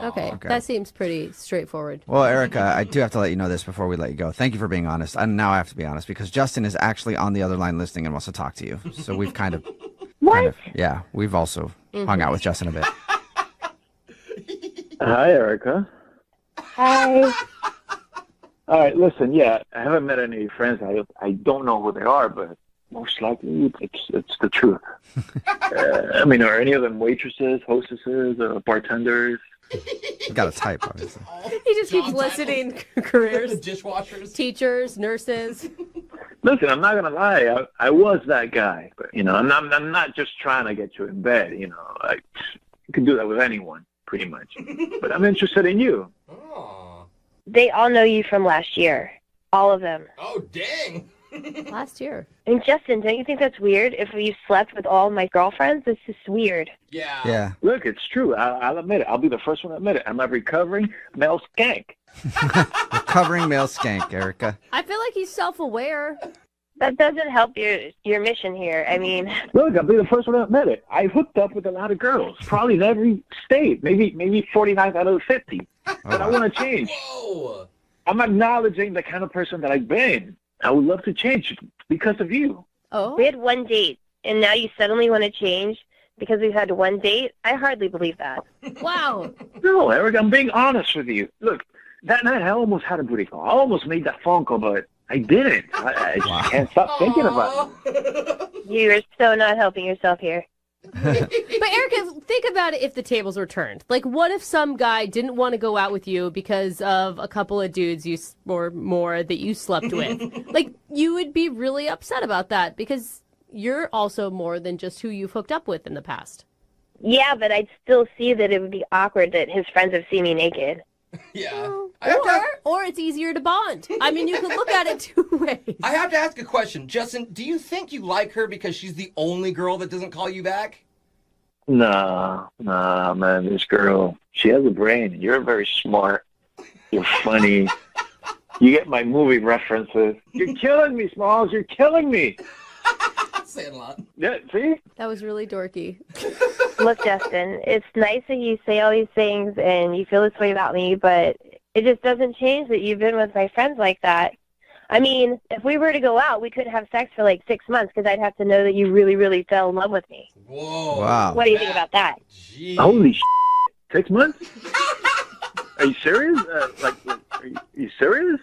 S3: Okay. That seems pretty straightforward.
S1: Well, Erica, I do have to let you know this before we let you go. Thank you for being honest. And now I have to be honest because Justin is actually on the other line listening and wants to talk to you. So we've we've also hung out with Justin a bit.
S17: Hi, Erica.
S18: Hi.
S17: All right, listen, I haven't met any friends. I don't know who they are, but most likely it's the truth. I mean, are any of them waitresses, hostesses, bartenders?
S1: Got a type, obviously.
S3: He just keeps listing careers.
S4: Dishwashers.
S3: Teachers, nurses.
S17: Listen, I'm not gonna lie. I was that guy, but I'm not just trying to get you in bed. You can do that with anyone, pretty much. But I'm interested in you.
S18: They all know you from last year. All of them.
S4: Oh, dang.
S3: Last year.
S18: And Justin, don't you think that's weird? If you slept with all my girlfriends, it's just weird.
S1: Yeah.
S17: Look, it's true. I'll admit it. I'll be the first one to admit it. I'm a recovering male skank.
S1: Recovering male skank, Erica.
S3: I feel like he's self-aware.
S18: That doesn't help your mission here. I mean,
S17: Look, I'll be the first one to admit it. I hooked up with a lot of girls, probably in every state, maybe 49 out of the 50. But I want to change.
S4: Whoa.
S17: I'm acknowledging the kind of person that I've been. I would love to change because of you.
S3: Oh.
S18: we had one date, and now you suddenly want to change because we've had one date? I hardly believe that.
S3: Wow.
S17: No, Eric, I'm being honest with you. Look, that night I almost had a booty call. I almost made that phone call, but I didn't. I just can't stop thinking about it.
S18: You are so not helping yourself here.
S3: But Erica, think about it if the tables were turned. Like, what if some guy didn't want to go out with you because of a couple of dudes or more that you slept with? Like, you would be really upset about that because you're also more than just who you've hooked up with in the past.
S18: Yeah, but I'd still see that it would be awkward that his friends have seen me naked.
S4: Yeah.
S3: Or it's easier to bond. I mean, you could look at it two ways.
S4: I have to ask a question. Justin, do you think you like her because she's the only girl that doesn't call you back?
S17: Nah, man. This girl, she has a brain. You're very smart. You're funny. You get my movie references. You're killing me, Smalls. You're killing me.
S4: Saying a lot.
S17: Yeah, see?
S3: That was really dorky.
S18: Look, Justin, it's nice that you say all these things and you feel this way about me, but it just doesn't change that you've been with my friends like that. I mean, if we were to go out, we couldn't have sex for like 6 months because I'd have to know that you really, really fell in love with me.
S4: Whoa.
S1: Wow.
S18: What do you think about that?
S4: Jeez.
S17: Holy 6 months? Are you serious? Are you serious?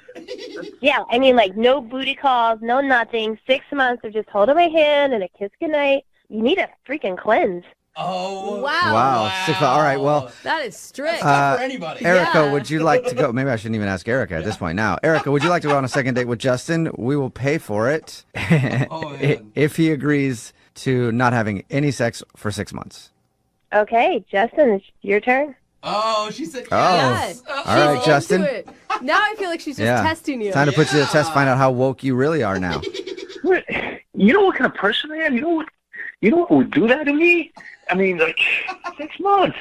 S18: Yeah, I mean, like, no booty calls, no nothing. 6 months of just holding my hand and a kiss goodnight. You need a freaking cleanse.
S4: Oh.
S1: Wow. All right, well.
S3: That is strict.
S4: Not for anybody.
S1: Erica,
S3: Yeah.
S1: would you like to go? Maybe I shouldn't even ask Erica at this point now. Erica, would you like to go on a second date with Justin? We will pay for it if he agrees to not having any sex for 6 months.
S18: Okay, Justin, it's your turn.
S4: Oh, she said
S3: yes.
S1: All right, Justin.
S3: Into it. Now I feel like she's just testing you.
S1: Time to put you to the test, find out how woke you really are now.
S17: What? You know what kind of person I am? You know what would do that to me? I mean, like, 6 months.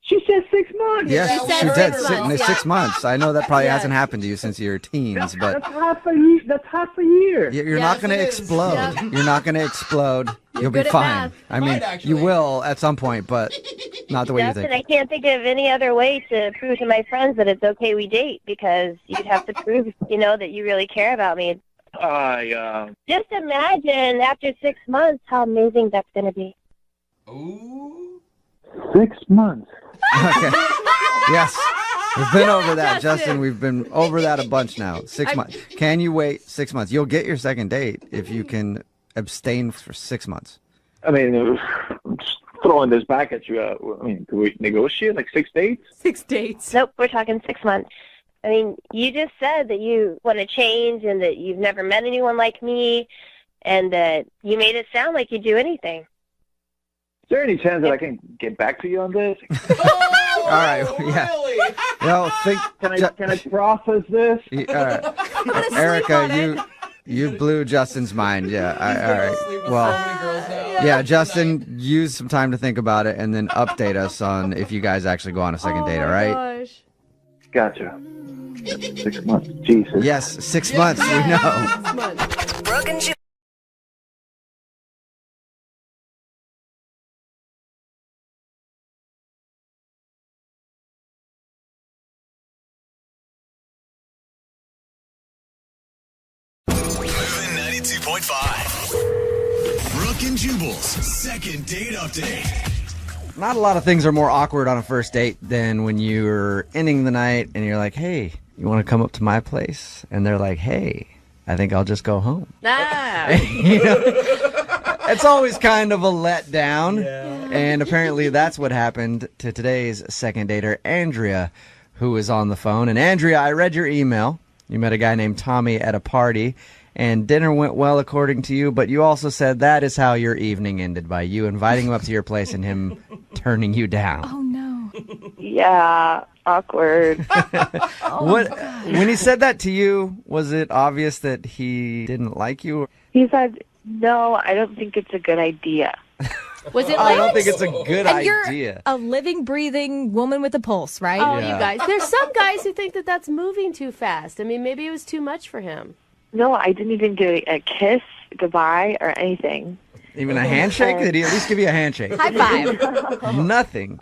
S17: She said 6 months.
S1: Yes,
S3: She said
S1: she did.
S3: 6 months, yeah.
S1: 6 months. I know that probably
S3: Yeah.
S1: hasn't happened to you since you were teens, but
S17: That's half a year. That's half a year.
S1: you're
S3: Yes,
S1: not going to
S3: it is.
S1: explode.
S3: Yeah.
S1: You're not going to explode. You'll be
S3: good at
S1: fine.
S3: math.
S1: I mean,
S4: Might actually.
S1: you will at some point, but not the way you
S18: Justin,
S1: think.
S18: I can't think of any other way to prove to my friends that it's okay we date because you'd have to prove, that you really care about me. Just imagine after 6 months how amazing that's going to be.
S4: Ooh.
S17: 6 months.
S1: Okay. Yes. We've been over that,
S3: Justin.
S1: Justin. We've been over that a bunch now. 6 months. Can you wait 6 months? You'll get your second date if you can abstain for 6 months.
S17: I mean, I'm just throwing this back at you. I mean, can we negotiate like 6 dates?
S3: 6 dates.
S18: Nope, we're talking 6 months. I mean, you just said that you want to change and that you've never met anyone like me and that you made it sound like you'd do anything.
S17: Is there any chance that I can get back to you on this?
S1: All right. Yeah.
S4: Really?
S1: Think.
S17: Can I process this?
S1: All right. Erica, you blew Justin's mind. Yeah. All right. Well, yeah, Justin, use some time to think about it and then update us on if you guys actually go on a second date. All right.
S3: Gosh.
S17: Gotcha. 6 months. Jesus.
S1: Yes, 6 months. We know.
S3: 6 months.
S16: Brooke and Jubal.
S6: Moving 92.5. Brooke and Jubal's second date update.
S1: Not a lot of things are more awkward on a first date than when you're ending the night and you're like, hey, you want to come up to my place? And they're like, hey, I think I'll just go home. It's always kind of a letdown. Yeah. And apparently that's what happened to today's second dater, Andrea, who is on the phone. And Andrea, I read your email. You met a guy named Tommy at a party, and dinner went well according to you, but you also said that is how your evening ended, by you inviting him up to your place and him turning you down.
S12: Oh, no.
S13: Yeah, awkward.
S1: When he said that to you, was it obvious that he didn't like you?
S13: He said, no, I don't think it's a good idea.
S3: Was it
S1: I
S3: like?
S1: don't think it's a good
S12: And you're
S1: idea.
S12: a living, breathing woman with a pulse, right?
S3: Oh,
S1: Yeah.
S3: you guys. There's some guys who think that that's moving too fast. I mean, maybe it was too much for him.
S13: No, I didn't even get a kiss, goodbye, or anything.
S1: Even a handshake? Did he at least give you a handshake?
S12: High five.
S1: Nothing.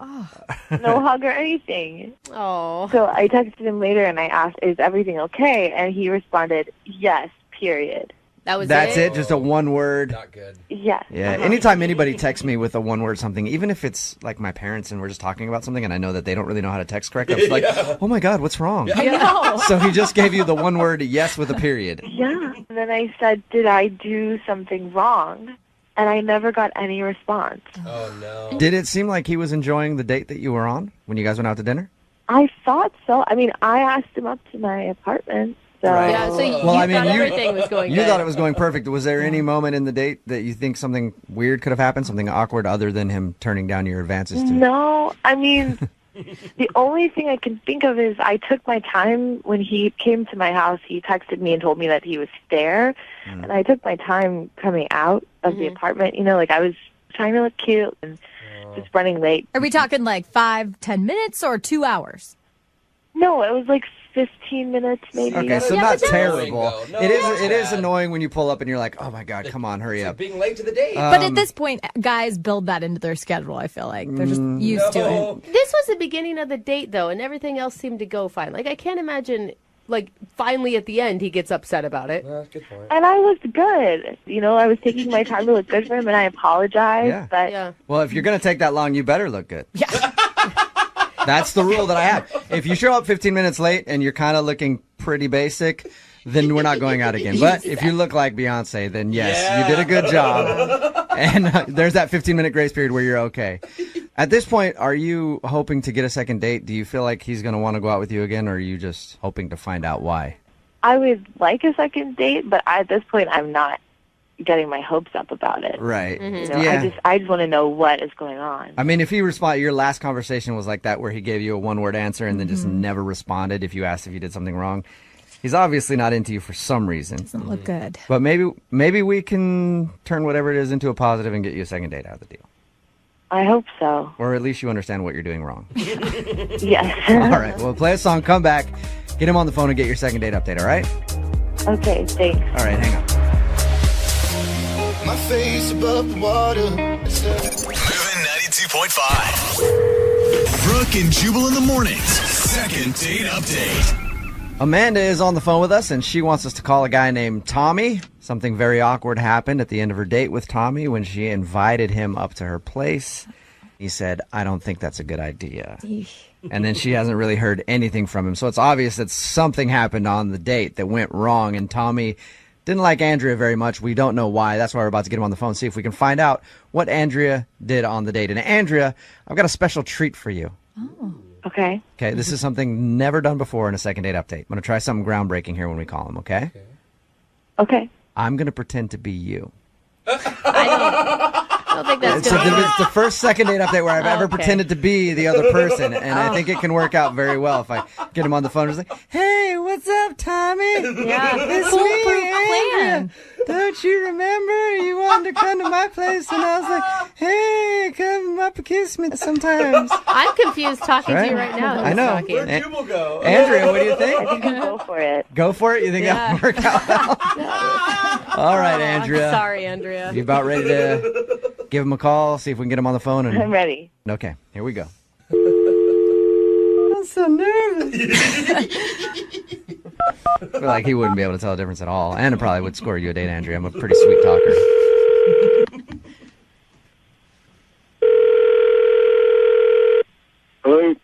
S13: No hug or anything.
S3: Oh.
S13: So I texted him later and I asked, is everything okay? And he responded, yes, period.
S1: That's it? Just a one word?
S4: Not good.
S13: Yes.
S1: Yeah. Anytime anybody texts me with a one word something, even if it's like my parents and we're just talking about something and I know that they don't really know how to text correctly, I'm just like, oh my God, what's wrong?
S3: I know.
S1: So he just gave you the one word yes with a period.
S13: Yeah. And then I said, did I do something wrong? And I never got any response.
S4: Oh, no.
S1: Did it seem like he was enjoying the date that you were on when you guys went out to dinner?
S13: I thought so. I mean, I asked him up to my apartment. So.
S1: Right.
S3: Yeah, so you
S1: Well, I mean,
S3: thought everything was going
S1: You
S3: good.
S1: thought it was going perfect. Was there any moment in the date that you think something weird could have happened, something awkward other than him turning down your advances to?
S13: No, I mean,
S8: The only thing I can think of is I took my time when he came to my house. He texted me and told me that he was there, and I took my time coming out of the apartment. You know, like I was trying to look cute and just running late.
S12: Are we talking like 5-10 minutes or 2 hours?
S8: No, it was like 15 minutes maybe.
S1: Okay, so not terrible.
S4: No,
S1: it is annoying when you pull up and you're like, oh my God, come on, hurry up.
S4: Being late to the date.
S12: But at this point, guys build that into their schedule, I feel like. They're just used to it.
S3: This was the beginning of the date, though, and everything else seemed to go fine. Like, I can't imagine, like, finally at the end he gets upset about it.
S4: Good point.
S8: And I looked good. You know, I was taking my time to look good for him, and I apologized.
S1: Yeah.
S8: But
S1: Well, if you're going to take that long, you better look good. Yeah. That's the rule that I have. If you show up 15 minutes late and you're kind of looking pretty basic, then we're not going out again. But if you look like Beyonce, then yes, you did a good job. And there's that 15-minute grace period where you're okay. At this point, are you hoping to get a second date? Do you feel like he's going to want to go out with you again, or are you just hoping to find out why?
S8: I would like a second date, but at this point, I'm not getting my hopes up about it.
S1: Right.
S8: You know,
S1: Yeah.
S8: I just want to know what is going on.
S1: I mean, if he responded, your last conversation was like that where he gave you a one-word answer and then just never responded if you asked if you did something wrong. He's obviously not into you for some reason.
S12: Doesn't look good.
S1: But maybe we can turn whatever it is into a positive and get you a second date out of the deal.
S8: I hope so.
S1: Or at least you understand what you're doing wrong.
S8: Yes.
S1: All right. Well, play a song, come back, get him on the phone and get your second date update, all right?
S8: Okay, thanks.
S1: All right, hang on.
S6: My face above the water. Moving 92.5. Brooke and Jubal in the mornings. Second date update.
S1: Amanda is on the phone with us, and she wants us to call a guy named Tommy. Something very awkward happened at the end of her date with Tommy when she invited him up to her place. He said, I don't think that's a good idea. And then she hasn't really heard anything from him. So it's obvious that something happened on the date that went wrong, and Tommy didn't like Andrea very much. We don't know why. That's why we're about to get him on the phone, see if we can find out what Andrea did on the date. And Andrea, I've got a special treat for you.
S8: Okay.
S1: Okay, this is something never done before in a second date update. I'm going to try something groundbreaking here when we call him, okay?
S8: Okay.
S1: I'm going to pretend to be you.
S3: I don't think that's
S1: So
S3: good.
S1: it's the first second date update where I've ever
S3: Okay.
S1: pretended to be the other person, and I think it can work out very well if I get him on the phone and just like, hey, what's up, Tommy?
S12: Yeah,
S1: It's
S12: foolproof
S1: me, Andrea.
S12: plan.
S1: Don't you remember? You wanted to come to my place, and I was like, hey, come up and kiss me sometimes.
S3: I'm confused talking to you
S1: Right?
S3: right now.
S1: I know.
S3: Talking.
S1: An-
S4: Jubal go?
S1: Andrea, what do you think?
S8: I think I'll go for it.
S1: Go for it? You think that'll work out well? All right, Andrea.
S3: I'm sorry, Andrea.
S1: You about ready to give him a call, see if we can get him on the phone?
S8: I'm ready.
S1: Okay, here we go. I'm so nervous. I feel like he wouldn't be able to tell a difference at all. And it probably would score you a date, Andrea. I'm a pretty sweet talker.
S17: Hello?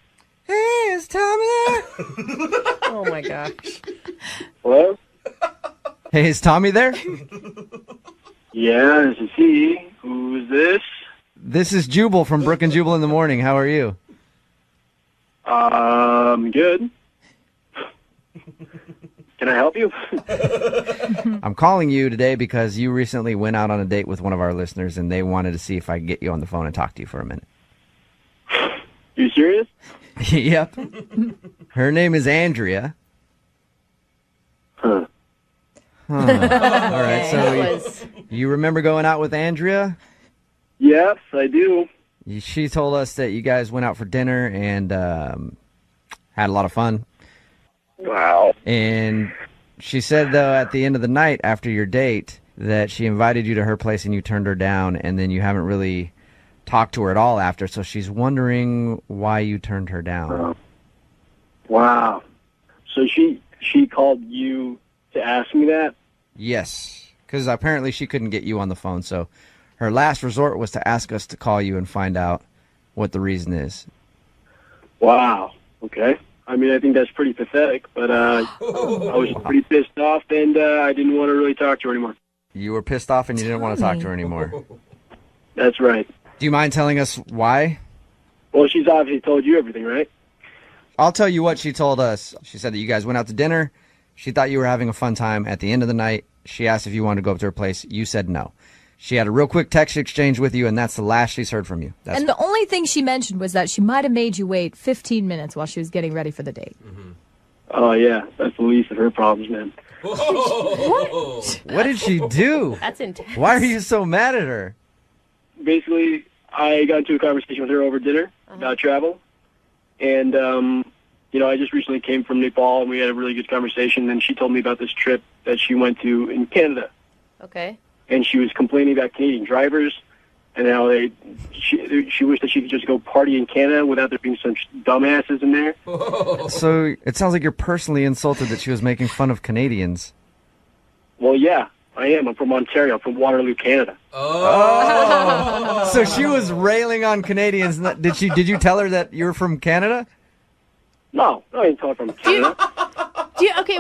S1: Hey, is Tommy there?
S3: Oh my gosh.
S17: Hello?
S1: Hey, is Tommy there?
S17: Yeah, this is he. Who is this?
S1: This is Jubal from Brooke and Jubal in the morning. How are you?
S17: Good. Can I help you?
S1: I'm calling you today because you recently went out on a date with one of our listeners, and they wanted to see if I could get you on the phone and talk to you for a minute.
S17: You serious?
S1: Yep. Her name is Andrea.
S17: Huh.
S1: All right, so you remember going out with Andrea?
S17: Yes, I do.
S1: She told us that you guys went out for dinner and had a lot of fun.
S17: Wow.
S1: And she said, though, at the end of the night after your date, that she invited you to her place and you turned her down, and then you haven't really talked to her at all after. So she's wondering why you turned her down.
S17: Wow. So she called you to ask me that?
S1: Yes, because apparently she couldn't get you on the phone. So her last resort was to ask us to call you and find out what the reason is.
S17: Wow. Okay. I mean, I think that's pretty pathetic, but I was pretty pissed off, and I didn't want to really talk to her anymore.
S1: You were pissed off and you didn't want to talk to her anymore.
S17: That's right.
S1: Do you mind telling us why?
S17: Well, she's obviously told you everything, right?
S1: I'll tell you what she told us. She said that you guys went out to dinner. She thought you were having a fun time. At the end of the night, she asked if you wanted to go up to her place. You said no. She had a real quick text exchange with you, and that's the last she's heard from you. That's
S12: And the only thing she mentioned was that she might have made you wait 15 minutes while she was getting ready for the date.
S19: Oh, yeah. That's the least of her problems, man.
S1: What did she do?
S3: That's intense.
S1: Why are you so mad at her?
S19: Basically, I got into a conversation with her over dinner about travel. And, I just recently came from Nepal, and we had a really good conversation. And she told me about this trip that she went to in Canada.
S3: Okay.
S19: And she was complaining about Canadian drivers and how she wished that she could just go party in Canada without there being some dumbasses in there.
S1: So it sounds like you're personally insulted that she was making fun of Canadians.
S19: Well, yeah, I am. I'm from Ontario. I'm from Waterloo, Canada.
S1: Oh. So she was railing on Canadians. Did you tell her that you're from Canada?
S19: No, I didn't tell her from Canada. I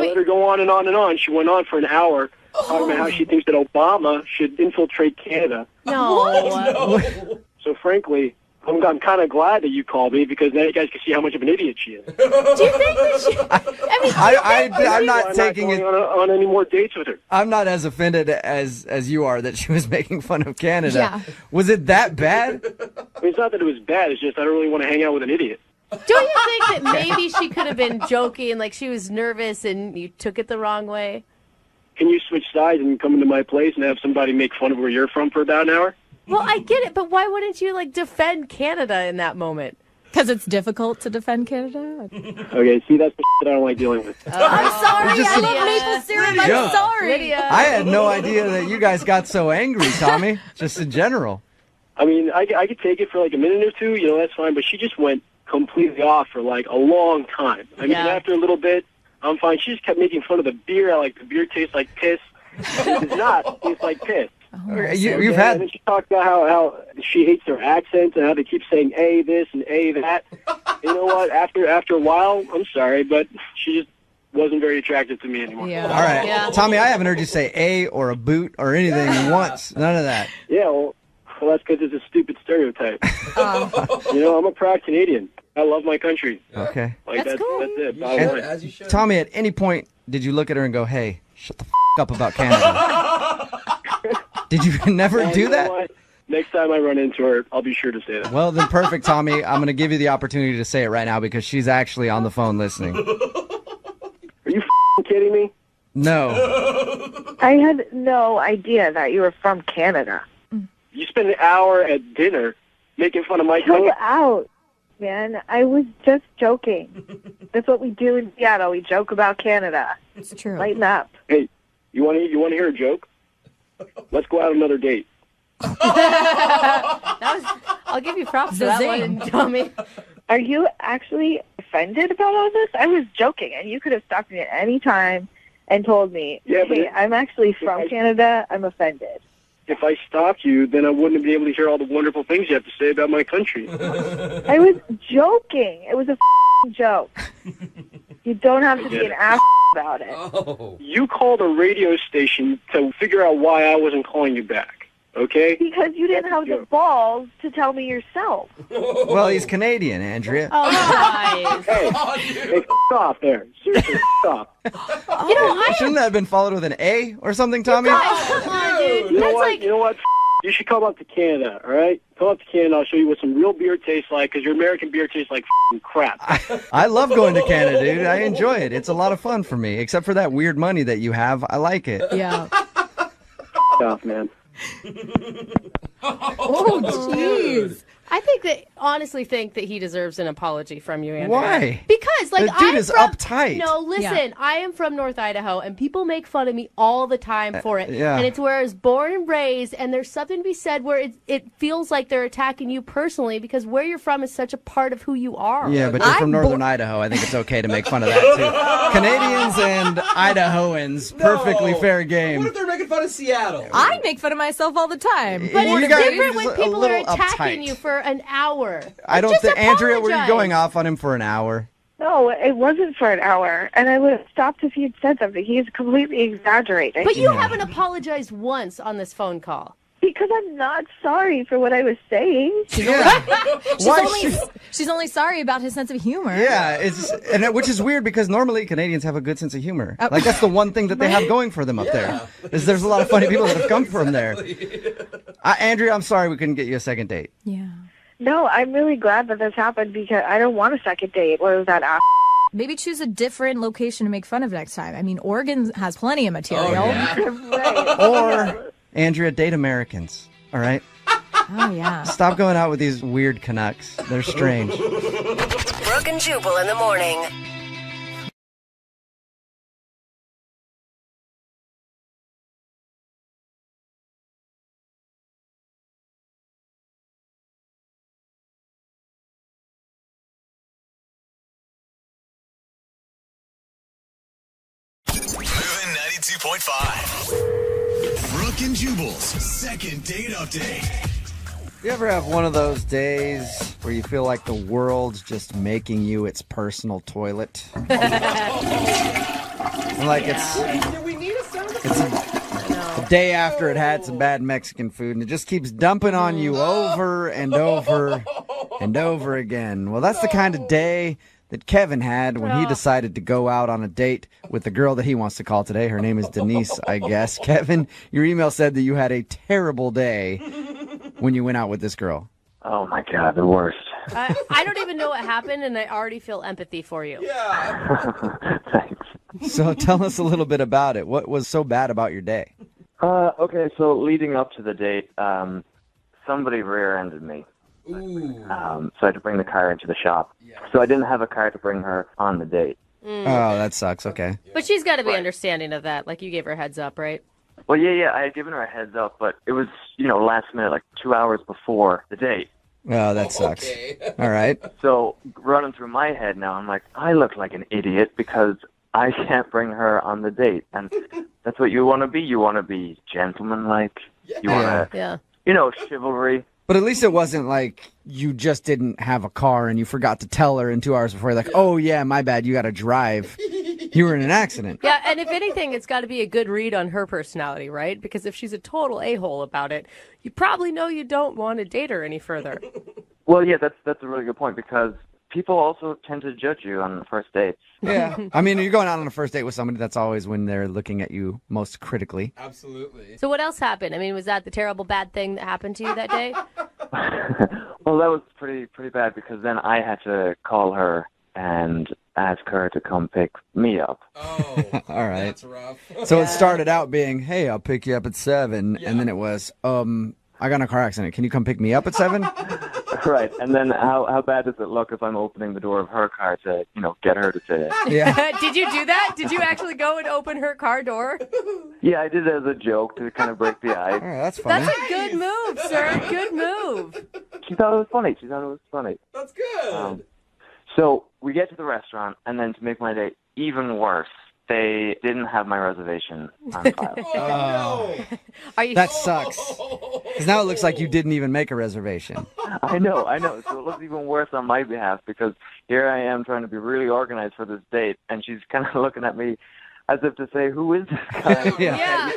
S19: let her go on and on and on. She went on for an hour talking about how she thinks that Obama should infiltrate Canada.
S3: No.
S19: So frankly, I'm kind of glad that you called me because now you guys can see how much of an idiot she is.
S3: Do you think that she...
S1: I'm not taking it
S19: on any more dates with her.
S1: I'm not as offended as you are that she was making fun of Canada.
S3: Yeah.
S1: Was it that bad?
S19: I mean, it's not that it was bad. It's just I don't really want to hang out with an idiot.
S3: Don't you think that maybe she could have been joking, like she was nervous and you took it the wrong way?
S19: Can you switch sides and come into my place and have somebody make fun of where you're from for about an hour?
S3: Well, I get it, but why wouldn't you, defend Canada in that moment?
S12: Because it's difficult to defend Canada?
S19: Okay, see, that's the shit I don't like dealing with.
S12: I'm sorry. I love maple syrup. I'm sorry.
S3: Lydia.
S1: I had no idea that you guys got so angry, Tommy, just in general.
S19: I mean, I could take it for a minute or two, that's fine, but she just went completely off for a long time. I mean, after a little bit, I'm fine. She just kept making fun of the beer. The beer tastes like piss. It does not taste like piss.
S1: You've had...
S19: And then she talked about how she hates their accents and how they keep saying A this and A that. You know what? After a while, I'm sorry, but she just wasn't very attractive to me anymore.
S1: Yeah. All right. Yeah. Tommy, I haven't heard you say A or a boot or anything once. None of that.
S19: Yeah, well, that's because it's a stupid stereotype. I'm a proud Canadian. I love my country.
S1: Okay.
S19: That's
S3: cool.
S19: That's it.
S1: And,
S4: As you should.
S1: Tommy, at any point, did you look at her and go, hey, shut the up about Canada? Did you never do
S19: you know
S1: that?
S19: what? Next time I run into her, I'll be sure to say that.
S1: Well, then perfect, Tommy. I'm going to give you the opportunity to say it right now because she's actually on the phone listening.
S19: Are you kidding me?
S1: No.
S8: I had no idea that you were from Canada.
S19: You spent an hour at dinner making fun of my
S8: Chill
S19: country.
S8: out, man. I was just joking. That's what we do in Seattle. We joke about Canada.
S12: It's true.
S8: Lighten up.
S19: Hey, you want to hear a joke? Let's go out another date.
S3: I'll give you props for that one, Tommy.
S8: Are you actually offended about all this? I was joking, and you could have stopped me at any time and told me, hey, I'm actually from Canada. I'm offended.
S19: If I stopped you, then I wouldn't be able to hear all the wonderful things you have to say about my country.
S8: I was joking. It was a joke. You don't have to be an ass about it.
S19: You called a radio station to figure out why I wasn't calling you back, okay?
S8: Because you didn't have the balls to tell me yourself.
S1: Well, he's Canadian, Andrea.
S3: Oh, guys.
S19: Hey, off there. Seriously, off.
S1: Shouldn't that have been followed with an A or something, Tommy?
S3: Come on, dude.
S19: You know what? You know what? You should come up to Canada, all right? Come up to Canada. I'll show you what some real beer tastes like, because your American beer tastes like crap.
S1: I love going to Canada, dude. I enjoy it. It's a lot of fun for me, except for that weird money that you have. I like it.
S12: Yeah.
S19: Off, man.
S12: Oh, jeez.
S3: I honestly think that he deserves an apology from you, Andrea.
S1: Why?
S3: Because,
S1: The dude is uptight.
S3: No, listen, I am from North Idaho, and people make fun of me all the time for it.
S1: yeah.
S3: And it's where I was born and raised, and there's something to be said where it feels like they're attacking you personally because where you're from is such a part of who you are.
S1: Yeah, but you're from Northern Idaho. I think it's okay to make fun of that, too. Canadians and Idahoans, perfectly fair game.
S4: What if they're making fun of Seattle?
S12: I make fun of myself all the time.
S3: But
S1: You
S3: it's
S1: guys
S3: different
S1: are
S3: when
S1: just a
S3: people are
S1: little
S3: attacking
S1: uptight.
S3: you for an hour.
S1: I don't
S3: Just
S1: think, Andrea, were you
S3: apologize.
S1: going off on him for an hour?
S8: No, it wasn't for an hour, and I would have stopped if you'd said something. He's completely exaggerating.
S3: But you haven't apologized once on this phone call.
S8: Because
S18: Because I'm not sorry for what I was saying.
S12: She's only sorry about his sense of humor.
S1: Yeah, which is weird because normally Canadians have a good sense of humor. Like that's the one thing that they have going for them up there. Is there's a lot of funny people that have come from there. Andrea, I'm sorry we couldn't get you a second date.
S12: Yeah.
S18: No, I'm really glad that this happened because I don't want a second date. What was that ass?
S12: Maybe choose a different location to make fun of next time. I mean, Oregon has plenty of material.
S1: Or, Andrea, date Americans, all right?
S12: Oh, yeah.
S1: Stop going out with these weird Canucks. They're strange.
S16: Brooke and Jubal in the morning.
S6: Moving 92.5. Brooke and Jubal's second date update.
S1: You ever have one of those days where you feel like the world's just making you its personal toilet? Like it's the day after it had some bad Mexican food, and it just keeps dumping on you over and over and over again. Well, that's the kind of day that Kevin had when he decided to go out on a date with the girl that he wants to call today. Her name is Denise, I guess. Kevin, your email said that you had a terrible day when you went out with this girl.
S7: Oh, my God, the worst.
S3: I don't even know what happened, and I already feel empathy for you.
S7: Thanks.
S1: So tell us a little bit about it. What was so bad about your day?
S7: Okay, so leading up to the date, somebody rear-ended me. So I had to bring the car into the shop. So I didn't have a car to bring her on the date.
S1: Oh, that sucks. Okay.
S3: But she's got to be understanding of that. Like, you gave her a heads up, right?
S7: Well, yeah, I had given her a heads up, but it was, last minute, like 2 hours before the date.
S1: Oh, that sucks. All right.
S7: So running through my head now, I'm like, I look like an idiot because I can't bring her on the date. And that's what you want to be. You want to be gentlemanlike. You want to, chivalry.
S1: But at least it wasn't like you just didn't have a car and you forgot to tell her in 2 hours before. Like, oh, yeah, my bad. You got to drive. You were in an accident.
S3: Yeah, and if anything, it's got to be a good read on her personality, right? Because if she's a total a-hole about it, you probably know you don't want to date her any further.
S7: Well, yeah, that's a really good point because people also tend to judge you on the first dates.
S1: Yeah. I mean, you're going out on a first date with somebody, that's always when they're looking at you most critically.
S4: Absolutely.
S3: So what else happened? I mean, was that the terrible bad thing that happened to you that day?
S7: Well, that was pretty bad because then I had to call her and ask her to come pick me up.
S4: Oh,
S1: all right.
S4: That's rough.
S1: So it started out being, hey, I'll pick you up at 7. Yeah. And then it was, I got in a car accident. Can you come pick me up at 7?
S7: Right. And then how bad does it look if I'm opening the door of her car to, get her to say it?
S1: Yeah.
S3: Did you do that? Did you actually go and open her car door?
S7: Yeah, I did it as a joke to kind of break the ice.
S1: All right, that's funny.
S3: That's a good move, sir. Good move.
S7: She thought it was funny.
S4: That's good.
S7: So we get to the restaurant, and then to make my day even worse, they didn't have my reservation on file.
S1: Oh,
S3: no.
S1: That sucks. Because now it looks like you didn't even make a reservation.
S7: I know. So it looks even worse on my behalf because here I am trying to be really organized for this date, and she's kind of looking at me as if to say, who is this guy?
S3: Yeah,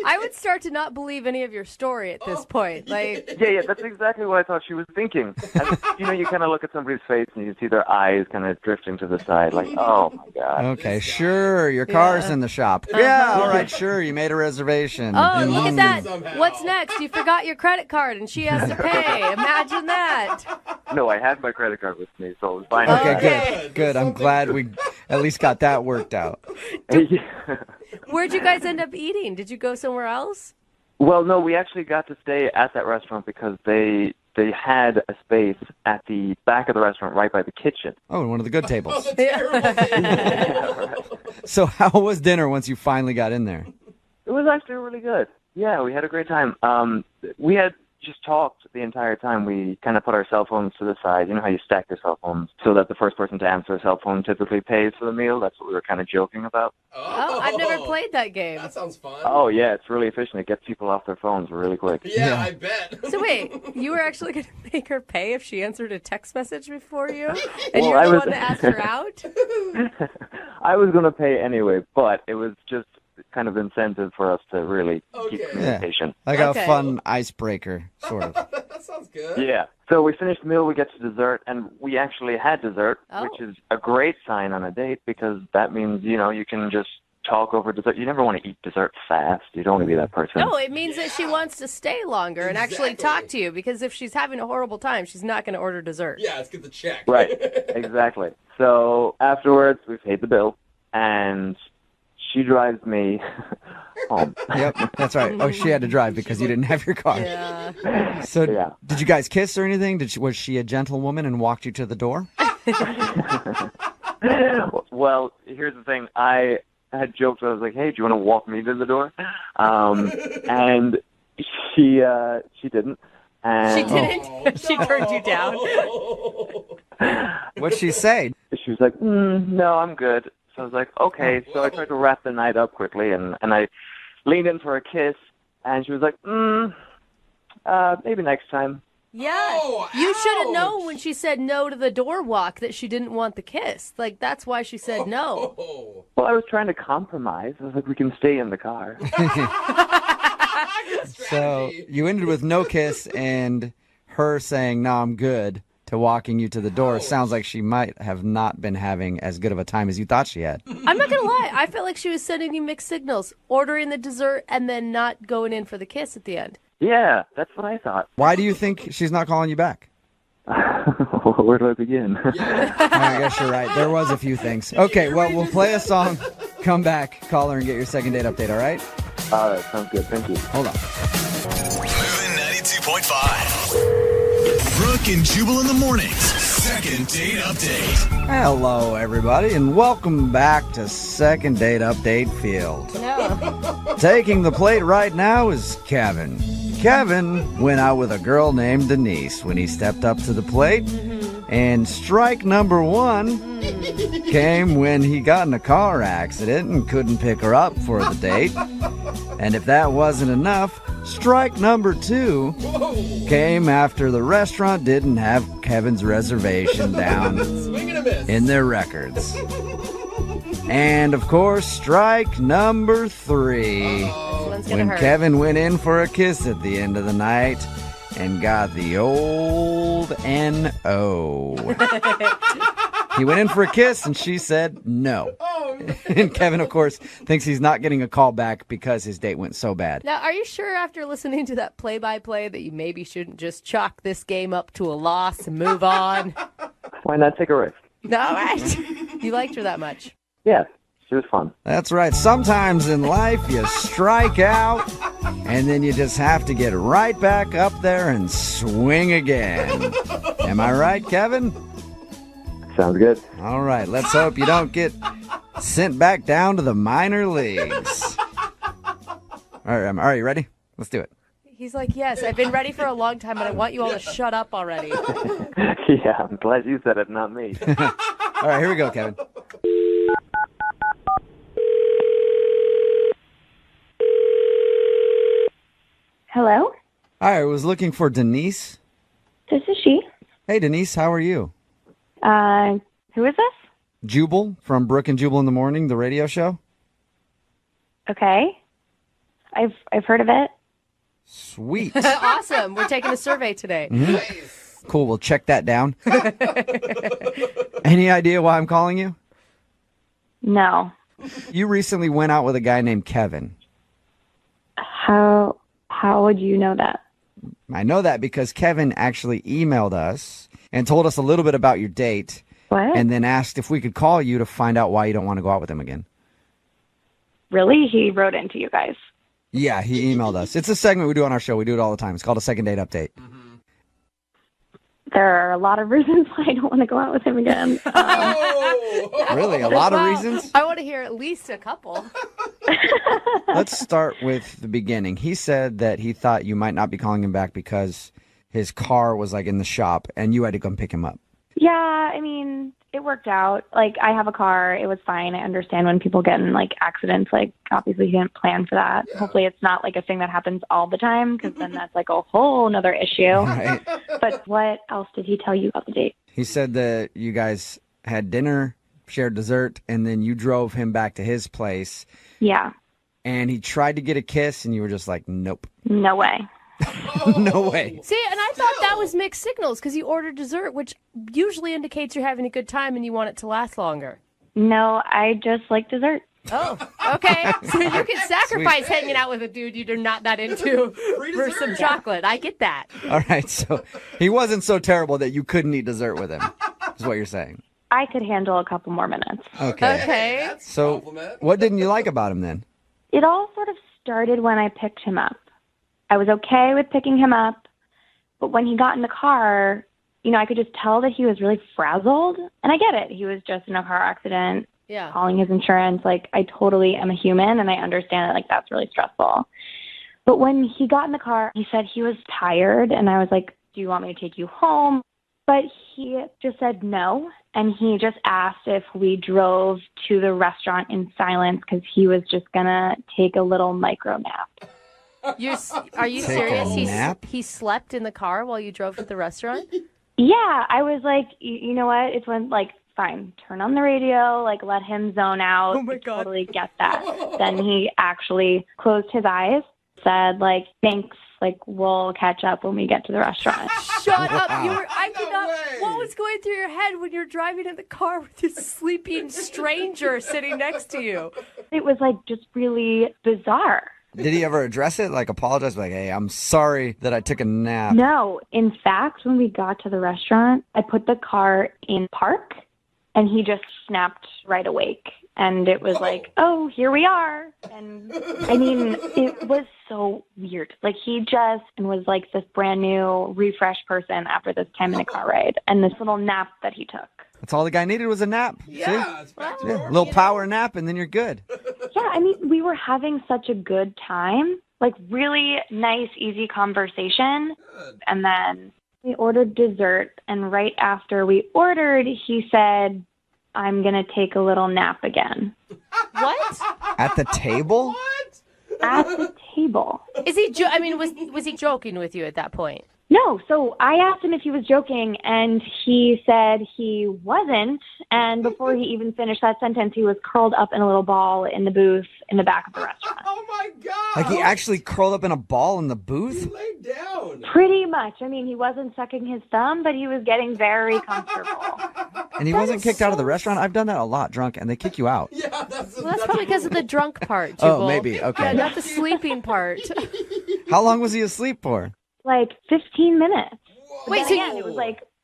S3: I would start to not believe any of your story at this point. Like,
S7: yeah, that's exactly what I thought she was thinking. And, you kind of look at somebody's face and you see their eyes kind of drifting to the side, like, oh my God.
S1: Okay, sure, your car's in the shop. Yeah, all right, sure, you made a reservation.
S3: Oh, look at that. What's next? You forgot your credit card and she has to pay. Imagine that.
S7: No, I had my credit card with me, so it was fine.
S1: Okay, good. I'm glad we at least got that worked out.
S3: Where'd you guys end up eating? Did you go somewhere else?
S7: Well, no, we actually got to stay at that restaurant because they had a space at the back of the restaurant right by the kitchen.
S1: Oh, one of the good tables.
S7: Yeah, right.
S1: So how was dinner once you finally got in there?
S7: It was actually really good. Yeah, we had a great time. We had just talked the entire time. We kind of put our cell phones to the side. You know how you stack your cell phones so that the first person to answer a cell phone typically pays for the meal? That's what we were kind of joking about.
S3: Oh, I've never played that game.
S4: That sounds fun.
S7: Oh, yeah, it's really efficient. It gets people off their phones really quick.
S4: Yeah, I bet.
S3: So wait, you were actually going to make her pay if she answered a text message before you? And
S7: Well,
S3: you're the one that asked her out?
S7: I was going to pay anyway, but it was just kind of incentive for us to really keep communication.
S1: Like a fun icebreaker, sort of.
S4: That sounds good.
S7: Yeah. So we finished the meal, we get to dessert, and we actually had dessert, which is a great sign on a date because that means, you can just talk over dessert. You never want to eat dessert fast. You don't want to be that person.
S3: No, it means that she wants to stay longer and actually talk to you, because if she's having a horrible time, she's not going to order dessert.
S4: Yeah, let's get the check.
S7: Right, exactly. So afterwards, we paid the bill, and she drives me home.
S1: Yep, that's right. Oh, she had to drive because you didn't have your car.
S3: Yeah.
S1: So did you guys kiss or anything? Was she a gentlewoman and walked you to the door?
S7: Well, here's the thing. I had joked. I was like, "Hey, do you want to walk me to the door?" And she didn't. And
S3: she didn't. She turned you down.
S1: What'd she say?
S7: She was like, "No, I'm good." So I was like, "Okay." So I tried to wrap the night up quickly, and I leaned in for a kiss, and she was like, "Maybe next time."
S3: Yeah, you should have known when she said no to the door walk that she didn't want the kiss. Like, that's why she said no.
S7: Well, I was trying to compromise. I was like, we can stay in the car.
S1: So you ended with no kiss and her saying, "No, I'm good," to walking you to the door. Sounds like she might have not been having as good of a time as you thought she had.
S3: I'm not going to lie. I felt like she was sending you mixed signals, ordering the dessert and then not going in for the kiss at the end.
S7: Yeah, that's what I thought.
S1: Why do you think she's not calling you back?
S7: Where do I begin?
S1: I guess you're right. There was a few things. Okay, well, we'll play a song, come back, call her, and get your second date update, all right?
S7: All right, sounds good. Thank you.
S1: Hold on.
S6: Moving 92.5. Brooke and Jubal in the mornings. Second date update.
S1: Hello, everybody, and welcome back to Second Date Update Field.
S3: No.
S1: Taking the plate right now is Kevin. Kevin went out with a girl named Denise when he stepped up to the plate, and strike number one came when he got in a car accident and couldn't pick her up for the date. And if that wasn't enough, strike number two came after the restaurant didn't have Kevin's reservation down in their records. And of course, strike number three, when Kevin went in for a kiss at the end of the night and got the old N.O. He went in for a kiss and she said no. And Kevin, of course, thinks he's not getting a call back because his date went so bad.
S3: Now, are you sure after listening to that play-by-play that you maybe shouldn't just chalk this game up to a loss and move on?
S7: Why not take a risk?
S3: All right. You liked her that much.
S7: Yeah, she was fun.
S1: That's right. Sometimes in life you strike out and then you just have to get right back up there and swing again. Am I right, Kevin?
S7: Sounds good.
S1: All right. Let's hope you don't get sent back down to the minor leagues. All right, you ready? Let's do it.
S3: He's like, yes, I've been ready for a long time, but I want you all to shut up already.
S7: Yeah, I'm glad you said it, not me.
S1: All right, here we go, Kevin.
S5: Hello?
S1: Hi, I was looking for Denise.
S5: This is she.
S1: Hey, Denise, how are you?
S5: Who is this?
S1: Jubal from Brooke and Jubal in the Morning, the radio show.
S5: Okay. I've heard of it.
S1: Sweet.
S3: Awesome. We're taking a survey today.
S1: Mm-hmm. Cool, we'll check that down. Any idea why I'm calling you?
S5: No.
S1: You recently went out with a guy named Kevin.
S5: How would you know that?
S1: I know that because Kevin actually emailed us and told us a little bit about your date.
S5: What?
S1: And then asked if we could call you to find out why you don't want to go out with him again.
S5: Really? He wrote into you guys.
S1: Yeah, he emailed us. It's a segment we do on our show. We do it all the time. It's called a Second Date Update.
S5: There are a lot of reasons why I don't want to go out with him again.
S1: Really? A lot of reasons?
S3: I want to hear at least a couple.
S1: Let's start with the beginning. He said that he thought you might not be calling him back because his car was like in the shop and you had to come pick him up.
S5: Yeah, I mean, it worked out. Like, I have a car. It was fine. I understand when people get in, like, accidents. Like, obviously, he didn't plan for that. Yeah. Hopefully, it's not, like, a thing that happens all the time, because then that's, like, a whole nother issue.
S1: Right.
S5: But what else did he tell you about the date?
S1: He said that you guys had dinner, shared dessert, and then you drove him back to his place.
S5: Yeah.
S1: and he tried to get a kiss, and you were just like, nope.
S20: No way.
S1: No way.
S3: See, and I thought that was mixed signals because you ordered dessert, which usually indicates you're having a good time and you want it to last longer.
S20: No, I just like dessert.
S3: Oh, okay. So you can sacrifice hanging out with a dude you're not that into for some chocolate. I get that.
S1: All right, so he wasn't so terrible that you couldn't eat dessert with him, is what you're saying.
S20: I could handle a couple more minutes.
S1: Okay. So what didn't you like about him then?
S20: It all sort of started when I picked him up. I was okay with picking him up, but when he got in the car, I could just tell that he was really frazzled. And I get it. He was just in a car accident, calling his insurance. Like, I totally am a human, and I understand that, that's really stressful. But when he got in the car, he said he was tired, and I was like, do you want me to take you home? But he just said no, and he just asked if we drove to the restaurant in silence because he was just going to take a little micro nap.
S3: Are you
S1: Take
S3: serious?
S1: a nap?
S3: He slept in the car while you drove to the restaurant?
S20: Yeah, I was like, you know what? It's when, fine, turn on the radio, let him zone out.
S3: Oh, my God.
S20: I totally get that. Then he actually closed his eyes, said, thanks, we'll catch up when we get to the restaurant.
S3: Shut up. I did not. What was going through your head when you're driving in the car with this sleeping stranger sitting next to you?
S20: It was, just really bizarre.
S1: Did he ever address it? Apologize? Hey, I'm sorry that I took a nap.
S20: No. In fact, when we got to the restaurant, I put the car in park, and he just snapped right awake. And it was oh, here we are. And, it was so weird. He just was this brand new, refreshed person after this 10-minute car ride and this little nap that he took.
S1: That's all the guy needed was a nap.
S4: Yeah, it's back to
S1: See?
S4: normal.
S1: A little power nap, and then you're good.
S20: Yeah, we were having such a good time. Really nice, easy conversation. And then we ordered dessert, and right after we ordered, he said, I'm going to take a little nap again.
S3: What?
S1: At the table?
S20: At the table.
S3: Is he? Was he joking with you at that point?
S20: No, so I asked him if he was joking, and he said he wasn't. And before he even finished that sentence, he was curled up in a little ball in the booth in the back of the restaurant.
S4: Oh, my God.
S1: He actually curled up in a ball in the booth?
S4: Lay down.
S20: Pretty much. He wasn't sucking his thumb, but he was getting very comfortable.
S1: And he wasn't kicked out of the restaurant? I've done that a lot drunk, and they kick you out.
S4: Yeah,
S3: That's probably because of the drunk part, Jubal.
S1: Oh, maybe. Okay.
S3: Yeah, not the sleeping part.
S1: How long was he asleep for?
S20: 15 minutes.
S3: Wait,
S20: so again, it was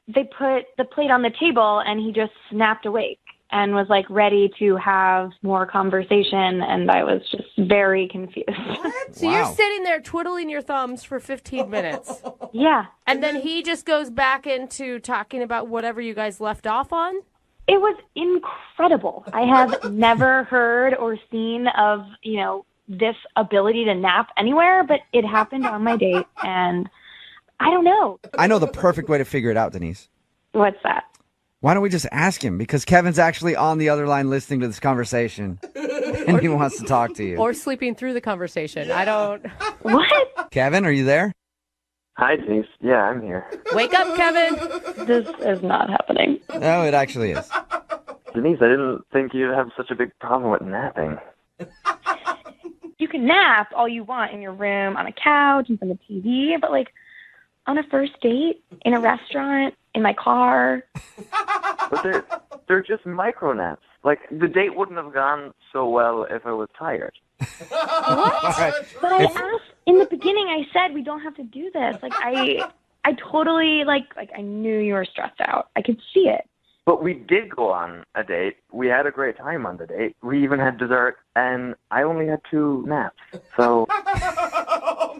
S20: they put the plate on the table, and he just snapped awake and was ready to have more conversation, and I was just very confused.
S3: So you're sitting there twiddling your thumbs for 15 minutes.
S20: Yeah.
S3: And then he just goes back into talking about whatever you guys left off on?
S20: It was incredible. I have never heard or seen of, this ability to nap anywhere, but it happened on my date, and I don't know.
S1: I know the perfect way to figure it out, Denise.
S20: What's that?
S1: Why don't we just ask him? Because Kevin's actually on the other line listening to this conversation, and he wants to talk to you.
S3: Or sleeping through the conversation. I don't...
S20: What?
S1: Kevin, are you there?
S7: Hi, Denise. Yeah, I'm here.
S3: Wake up, Kevin.
S20: This is not happening.
S1: No, it actually is.
S7: Denise, I didn't think you'd have such a big problem with napping.
S20: You can nap all you want in your room, on a couch, in front of the TV, but on a first date, in a restaurant, in my car.
S7: But they're just micro naps. The date wouldn't have gone so well if I was tired.
S20: What? Right. But I asked in the beginning. I said we don't have to do this. I totally I knew you were stressed out. I could see it.
S7: But we did go on a date. We had a great time on the date. We even had dessert, and I only had 2 naps. So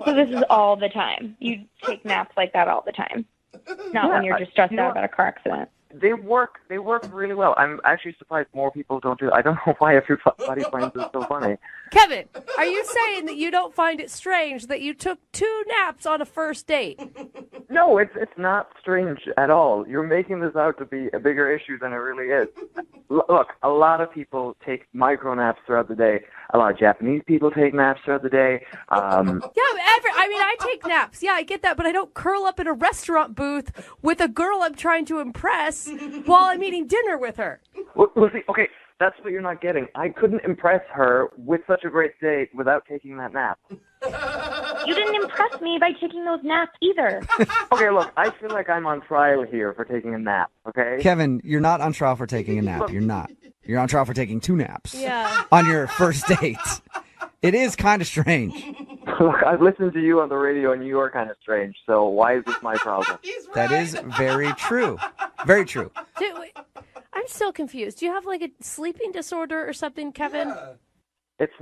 S20: So this is all the time. You take naps like that all the time. Not when you're just stressed out about a car accident.
S7: They work really well. I'm actually surprised more people don't do it. I don't know why everybody finds it so funny.
S3: Kevin, are you saying that you don't find it strange that you took 2 naps on a first date?
S7: No, it's not strange at all. You're making this out to be a bigger issue than it really is. Look, a lot of people take micro naps throughout the day. A lot of Japanese people take naps throughout the day.
S3: I take naps. Yeah, I get that, but I don't curl up in a restaurant booth with a girl I'm trying to impress while I'm eating dinner with her.
S7: Well, see, okay, That's what you're not getting. I couldn't impress her with such a great date without taking that nap.
S20: You didn't impress me by taking those naps either.
S7: Okay, look, I feel like I'm on trial here for taking a nap, okay?
S1: Kevin, you're not on trial for taking a nap. You're not. You're on trial for taking 2 naps.
S3: Yeah.
S1: On your first date. It is kind of strange.
S7: Look, I've listened to you on the radio, and you are kind of strange, so why is this my problem?
S1: That is very true. Very true.
S3: Wait, I'm still confused. Do you have like a sleeping disorder or something, Kevin?
S4: Yeah.
S7: It's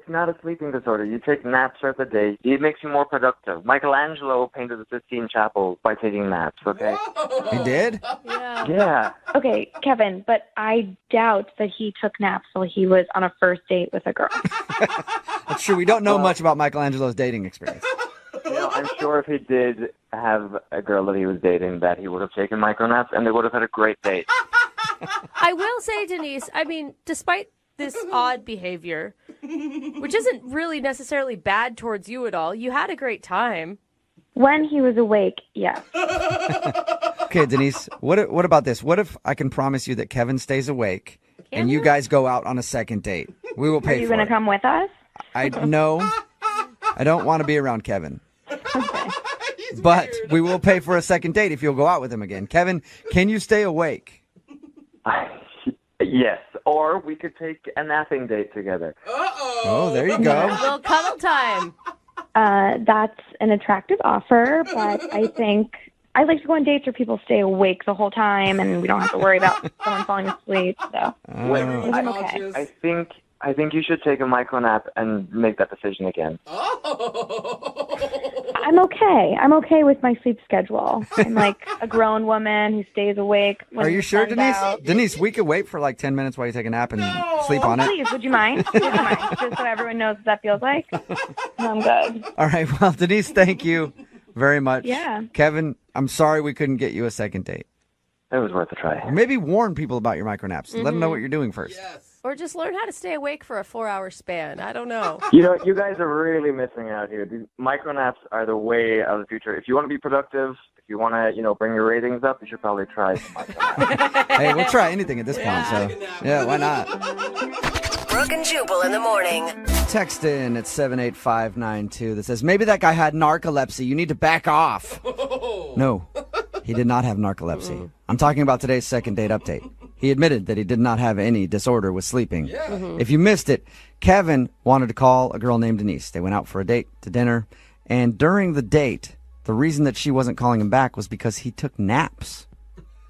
S7: not a sleeping disorder. You take naps throughout the day. It makes you more productive. Michelangelo painted the Sistine Chapel by taking naps, okay?
S1: He did?
S3: Yeah.
S7: Yeah.
S20: Okay, Kevin, but I doubt that he took naps while he was on a first date with a girl.
S1: That's true. We don't know much about Michelangelo's dating experience.
S7: I'm sure if he did have a girl that he was dating, that he would have taken micronaps, and they would have had a great date.
S3: I will say, Denise, I mean, despite this odd behavior, which isn't really necessarily bad towards you at all, you had a great time.
S20: When he was awake, yes.
S1: Okay, Denise, what about this? What if I can promise you that Kevin stays awake and you guys go out on a second date? We will pay for it.
S20: Are you going to come with us?
S1: No, I don't want to be around Kevin. But we will pay for a second date if you'll go out with him again. Kevin, can you stay awake?
S7: Yes, or we could take a napping date together.
S1: Oh, there you go.
S3: A little cuddle time.
S20: That's an attractive offer, but I think I like to go on dates where people stay awake the whole time and we don't have to worry about someone falling asleep. So I'm okay.
S7: I think you should take a micro nap and make that decision again.
S20: I'm okay. I'm okay with my sleep schedule. I'm like a grown woman who stays awake.
S1: Are you sure, Denise? Denise, we could wait for like 10 minutes while you take a nap and sleep on it.
S20: Please, would you mind? Just so everyone knows what that feels like. I'm good.
S1: All right. Well, Denise, thank you very much.
S20: Yeah.
S1: Kevin, I'm sorry we couldn't get you a second date.
S7: It was worth a try.
S1: Maybe warn people about your micronaps. Let them know what you're doing first.
S4: Yes.
S3: Or just learn how to stay awake for a 4-hour span. I don't know.
S7: You know, you guys are really missing out here. These micronaps are the way of the future. If you want to be productive, if you want to, bring your ratings up, you should probably try some micronaps.
S1: Hey, we'll try anything at this point, so yeah, why not?
S16: Brooke and Jubal in the morning.
S1: Text in at 78592 that says, maybe that guy had narcolepsy. You need to back off. No, he did not have narcolepsy. I'm talking about today's second date update. He admitted that he did not have any disorder with sleeping.
S4: Yeah.
S1: If you missed it, Kevin wanted to call a girl named Denise. They went out for a date to dinner. And during the date, the reason that she wasn't calling him back was because he took naps.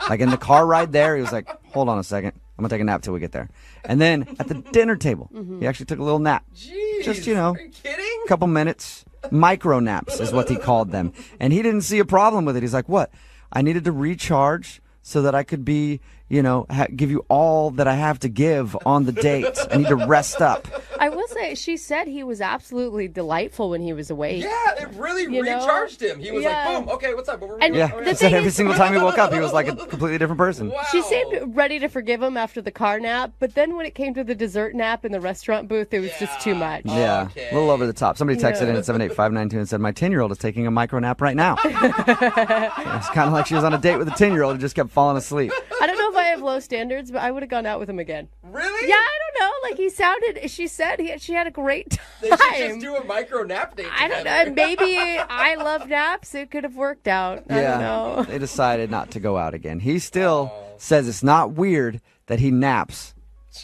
S1: Like in the car ride there, he was like, hold on a second. I'm going to take a nap till we get there. And then at the dinner table, he actually took a little nap.
S4: Jeez,
S1: just,
S4: are you kidding?
S1: a couple minutes. Micro naps is what he called them. And he didn't see a problem with it. He's like, what? I needed to recharge so that I could be, give you all that I have to give on the date. I need to rest up.
S3: I will say, she said he was absolutely delightful when he was awake.
S4: Yeah, it really recharged him. He was like, boom, okay, what's up?
S3: And
S1: he said every single time he woke up, he was like a completely different person.
S4: Wow.
S3: She seemed ready to forgive him after the car nap, but then when it came to the dessert nap in the restaurant booth, it was just too much.
S1: Yeah, a little over the top. Somebody texted in at 78592 and said, my 10-year-old is taking a micro nap right now. It's kind of like she was on a date with a 10-year-old who just kept falling asleep.
S3: I don't know if I have low standards, but I would have gone out with him again.
S4: Really?
S3: Yeah, I don't know. Like she said she had a great time.
S4: They should just do a micro nap date
S3: I don't know. Maybe I love naps. It could have worked out. I don't know.
S1: They decided not to go out again. He still says it's not weird that he naps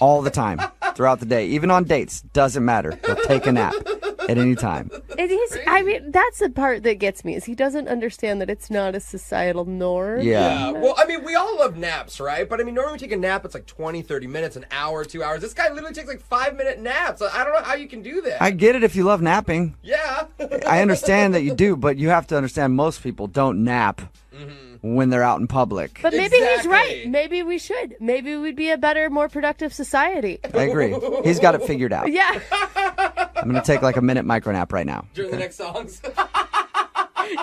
S1: all the time throughout the day. Even on dates, doesn't matter. He'll take a nap at any time.
S3: That's the part that gets me, is he doesn't understand that it's not a societal norm.
S1: Yeah.
S4: Well, we all love naps, right? But, normally we take a nap, it's like 20, 30 minutes, an hour, 2 hours. This guy literally takes like 5-minute naps. I don't know how you can do that.
S1: I get it if you love napping.
S4: Yeah.
S1: I understand that you do, but you have to understand most people don't nap when they're out in public.
S3: But maybe he's right. Maybe we should. Maybe we'd be a better, more productive society.
S1: I agree. He's got it figured out.
S3: Yeah.
S1: I'm going to take like a minute micro nap right now.
S4: During the next songs.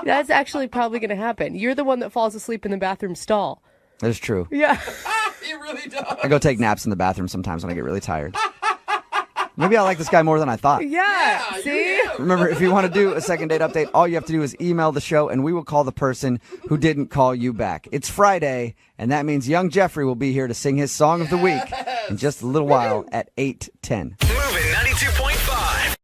S3: That's actually probably going to happen. You're the one that falls asleep in the bathroom stall.
S1: That's true.
S3: Yeah.
S4: He really does.
S1: I go take naps in the bathroom sometimes when I get really tired. Maybe I like this guy more than I thought.
S3: Yeah. See?
S1: Remember, if you want to do a second date update, all you have to do is email the show, and we will call the person who didn't call you back. It's Friday, and that means young Jeffrey will be here to sing his song of the week. in just a little while at 8:10.
S6: Moving 92.5.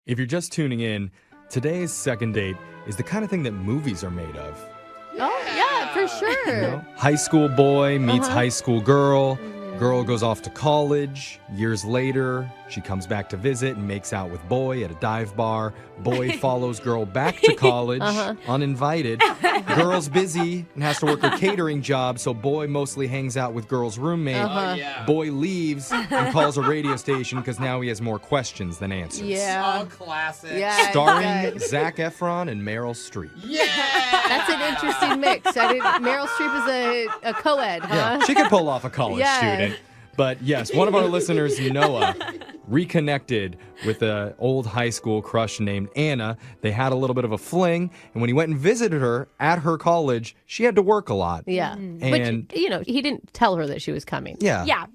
S10: If you're just tuning in, today's second date is the kind of thing that movies are made of.
S3: Oh, yeah, for sure.
S10: You know, high school boy meets
S3: Uh-huh.
S10: high school girl. Girl goes off to college. Years later, she comes back to visit and makes out with boy at a dive bar. Boy follows girl back to college, uninvited. Girl's busy and has to work a catering job, so boy mostly hangs out with girl's roommate.
S4: Oh, yeah.
S10: Boy leaves and calls a radio station because now he has more questions than answers.
S3: Yeah.
S4: Oh, classic.
S3: Yeah,
S10: Starring Zac Efron and Meryl Streep.
S3: That's an interesting mix. Meryl Streep is a co-ed, huh?
S10: Yeah, she could pull off a college student. But yes, one of our listeners, Noah, reconnected with an old high school crush named Anna. They had a little bit of a fling, and when he went and visited her at her college, she had to work a lot.
S3: Yeah.
S10: And
S3: But, he didn't tell her that she was coming.
S10: yeah,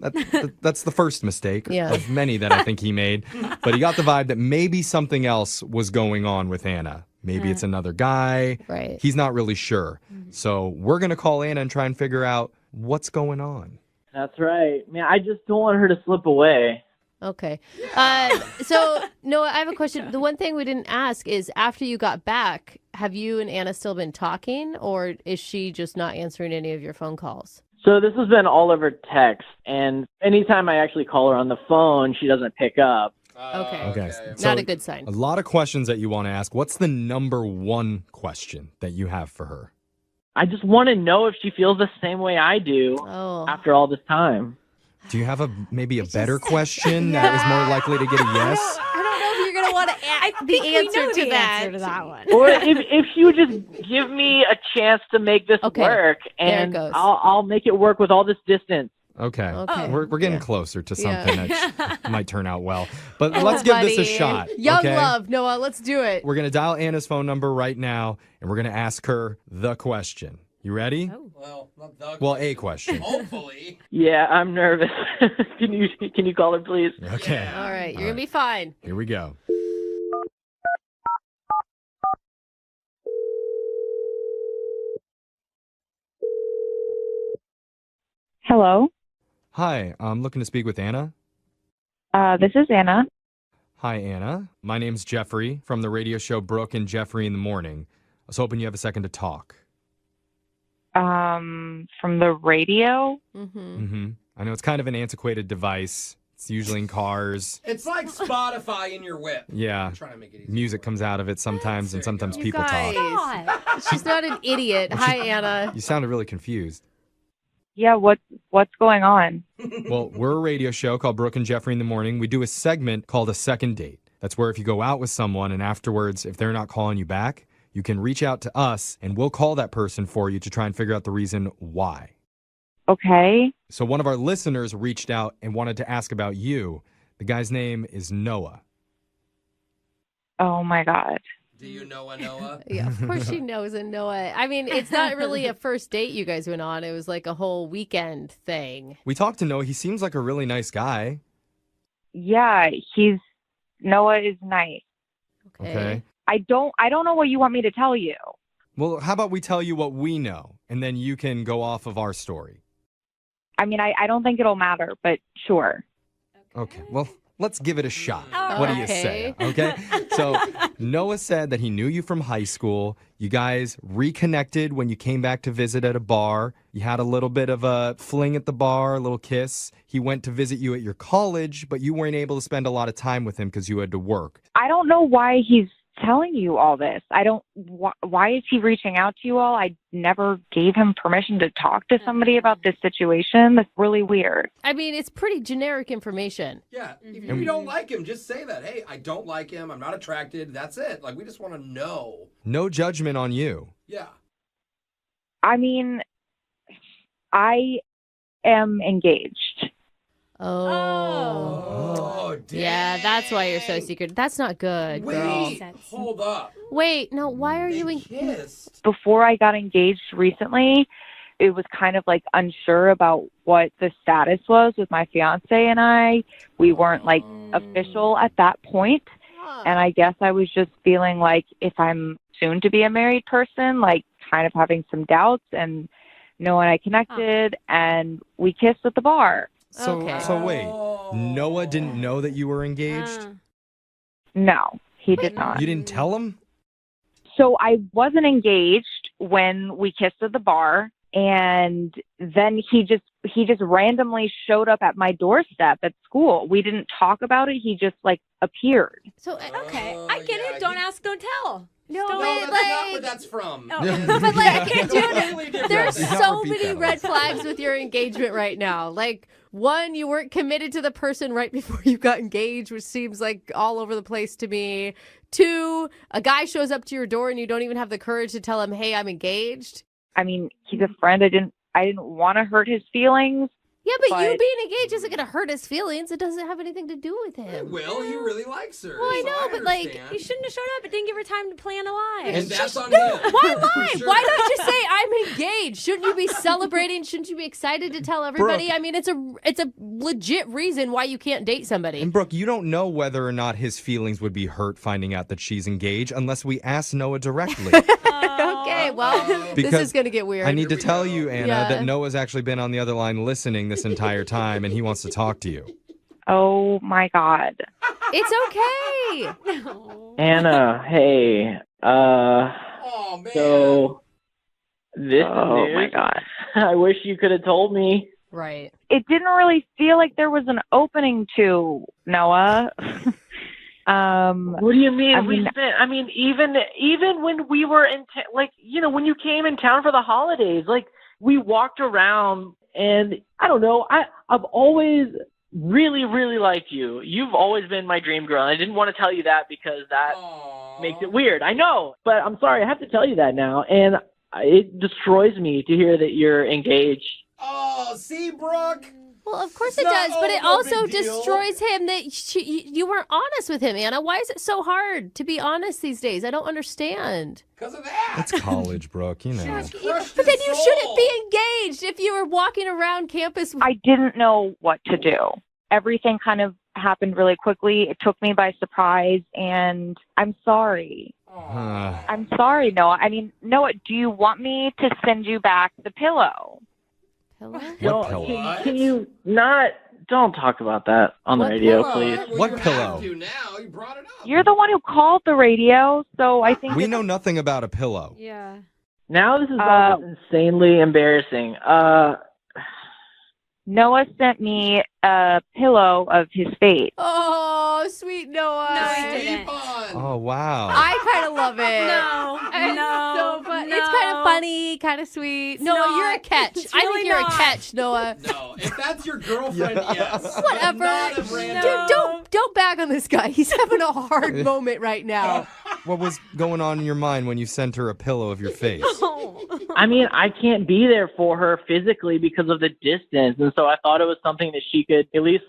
S10: that's the first mistake
S3: Yeah.
S10: of many that I think he made. But he got the vibe that maybe something else was going on with Anna. Maybe it's another guy.
S3: Right.
S10: He's not really sure. So we're going to call Anna and try and figure out what's going on.
S11: That's right. Man, I just don't want her to slip away.
S3: Okay. So, Noah, I have a question. The one thing we didn't ask is after you got back, have you and Anna still been talking, or is she just not answering any of your phone calls?
S11: So this has been all over text, and anytime I actually call her on the phone, she doesn't pick up.
S10: Okay.
S3: Not a good sign.
S10: A lot of questions that you want to ask. What's the number one question that you have for her?
S11: I just want to know if she feels the same way I do after all this time.
S10: Do you have maybe a better question that is more likely to get a yes?
S3: I don't know if you're going to want to the answer to that.
S20: one.
S11: Or if she would just give me a chance to make this work, and
S3: There it goes.
S11: I'll make it work with all this distance.
S10: Okay.
S3: Okay.
S10: We're getting closer to
S3: Yeah.
S10: something that might turn out well. But
S3: Oh,
S10: let's give this a
S3: buddy.
S10: shot.
S3: Young
S10: okay?
S3: love, Noah. Let's do it.
S10: We're going to dial Anna's phone number right now, and we're going to ask her the question. You ready?
S4: Well, not the
S10: Well, a question.
S4: Hopefully.
S11: Yeah, I'm nervous. Can you call her, please?
S10: Okay.
S3: All right. You're going to be fine.
S10: Here we go.
S13: Hello.
S10: Hi, I'm looking to speak with Anna.
S13: This is Anna.
S10: Hi, Anna. My name's Jeffrey from the radio show Brooke and Jeffrey in the Morning. I was hoping you have a second to talk.
S13: From the radio.
S10: I know it's kind of an antiquated device. It's usually in cars.
S4: It's like Spotify in your whip.
S10: Yeah.
S4: I'm trying to make it easy.
S10: Music comes out of it sometimes, and sometimes people talk.
S3: She's not an idiot. Hi, Anna.
S10: You sounded really confused.
S13: Yeah. What's going on?
S10: Well, we're a radio show called Brooke and Jeffrey in the Morning. We do a segment called a second date. That's where if you go out with someone and afterwards, if they're not calling you back, you can reach out to us and we'll call that person for you to try and figure out the reason why.
S13: Okay.
S10: So one of our listeners reached out and wanted to ask about you. The guy's name is Noah.
S13: Oh my God.
S4: Do you know a Noah?
S3: Yeah, of course she knows a Noah. I mean, it's not really a first date you guys went on. It was like a whole weekend thing.
S10: We talked to Noah. He seems like a really nice guy.
S13: Yeah, Noah is nice.
S10: Okay.
S13: I don't know what you want me to tell you.
S10: Well, how about we tell you what we know and then you can go off of our story.
S13: I mean, I don't think it'll matter, but sure.
S10: Okay. Well, let's give it a shot.
S13: All
S10: What do you say? Okay. So Noah said that he knew you from high school. You guys reconnected when you came back to visit at a bar. You had a little bit of a fling at the bar, a little kiss. He went to visit you at your college, but you weren't able to spend a lot of time with him because you had to work.
S13: I don't know why he's telling you all this. Why is he reaching out to you all? I never gave him permission to talk to somebody about this situation. That's really weird.
S3: I mean, it's pretty generic information.
S4: Yeah. If you don't like him, just say that. Hey, I don't like him. I'm not attracted. That's it. Like, we just want to know.
S10: No judgment on you.
S4: Yeah.
S13: I mean, I am engaged.
S3: Oh,
S4: dang.
S3: Yeah, that's why you're so secret. That's not good, girl.
S4: Wait, hold up.
S3: Wait, no, why are you
S4: kissed?
S13: Before I got engaged recently, it was kind of like unsure about what the status was with my fiance and I. We weren't like official at that point. And I guess I was just feeling like if I'm soon to be a married person, like kind of having some doubts, and Noah and I connected and we kissed at the bar.
S10: So wait, Noah didn't know that you were engaged?
S13: No, he did not.
S10: You didn't tell him?
S13: So I wasn't engaged when we kissed at the bar, and then he just randomly showed up at my doorstep at school. We didn't talk about it. He just like appeared.
S3: So
S21: Okay, I get it. Don't ask, don't tell.
S3: No,
S21: Don't-
S3: wait,
S4: That's not where that's from.
S3: But like,
S4: Totally
S3: dude,
S4: different.
S3: there's
S4: You gotta
S3: so
S4: repeat
S3: many
S4: that
S3: red flags with your engagement right now. Like, one, you weren't committed to the person right before you got engaged, which seems like all over the place to me. Two, a guy shows up to your door and you don't even have the courage to tell him, "Hey, I'm engaged."
S13: I mean, he's a friend. I didn't want to hurt his feelings.
S3: Yeah, but you being engaged isn't going to hurt his feelings. It doesn't have anything to do with him.
S4: Well, he really likes her.
S3: Well, I
S4: so
S3: know, but like,
S4: understand.
S21: You shouldn't have showed up. It didn't give her time to plan a lie.
S4: And that's on
S3: no,
S4: him.
S3: why lie?
S4: For sure.
S3: Why not just say I'm engaged? Shouldn't you be celebrating? Shouldn't you be excited to tell everybody?
S10: Brooke.
S3: I mean, it's a legit reason why you can't date somebody.
S10: And Brooke, you don't know whether or not his feelings would be hurt finding out that she's engaged unless we ask Noah directly.
S3: Okay, well, this
S10: Because
S3: is going to get weird.
S10: I need to tell you, Anna,
S3: Yeah.
S10: that Noah's actually been on the other line listening this entire time, and he wants to talk to you.
S13: Oh my God.
S3: It's okay.
S11: Anna, hey.
S4: Oh, man.
S11: So this
S13: Oh
S11: news,
S13: my God.
S11: I wish you could have told me.
S3: Right.
S13: It didn't really feel like there was an opening to Noah.
S11: What do you mean?
S13: I mean,
S11: Even when we were in, when you came in town for the holidays, like we walked around, and I don't know, I've always really, really liked you. You've always been my dream girl. And I didn't want to tell you that because that makes it weird. I know, but I'm sorry, I have to tell you that now, and it destroys me to hear that you're engaged.
S4: Oh, see, Brooke?
S3: Well, of course
S4: It's
S3: it does,
S4: not
S3: but it
S4: no
S3: also
S4: big deal.
S3: destroys him that you weren't honest with him, Anna. Why is it so hard to be honest these days? I don't understand.
S4: Because of that.
S10: It's college, Brooke, you know.
S3: But then you shouldn't be engaged if you were walking around campus.
S13: I didn't know what to do. Everything kind of happened really quickly. It took me by surprise, and I'm sorry. I'm sorry, Noah. I mean, Noah, do you want me to send you back the pillow?
S3: Pillow?
S10: What pillow?
S11: Can you not? Don't talk about that on the radio, please.
S10: What pillow?
S4: Now you brought it up.
S13: You're the one who called the radio, so I think
S10: We know nothing about a pillow.
S21: Yeah.
S11: Now this is all insanely embarrassing.
S13: Noah sent me a pillow of his face.
S3: Oh, sweet Noah.
S21: No, I didn't.
S10: Oh, wow.
S3: I kind of love it.
S21: No,
S3: It's
S21: no,
S3: so fun.
S21: no.
S3: It's kind of funny, kind of sweet. Noah,
S21: not.
S3: you're a catch.
S21: It's
S3: I
S21: really
S3: think you're
S21: not.
S3: a catch, Noah.
S4: No, if that's your girlfriend, yes.
S3: Whatever.
S4: Not a random.
S3: Dude, don't bag on this guy. He's having a hard moment right now.
S10: What was going on in your mind when you sent her a pillow of your face?
S11: I mean, I can't be there for her physically because of the distance, and so I thought it was something that she could at least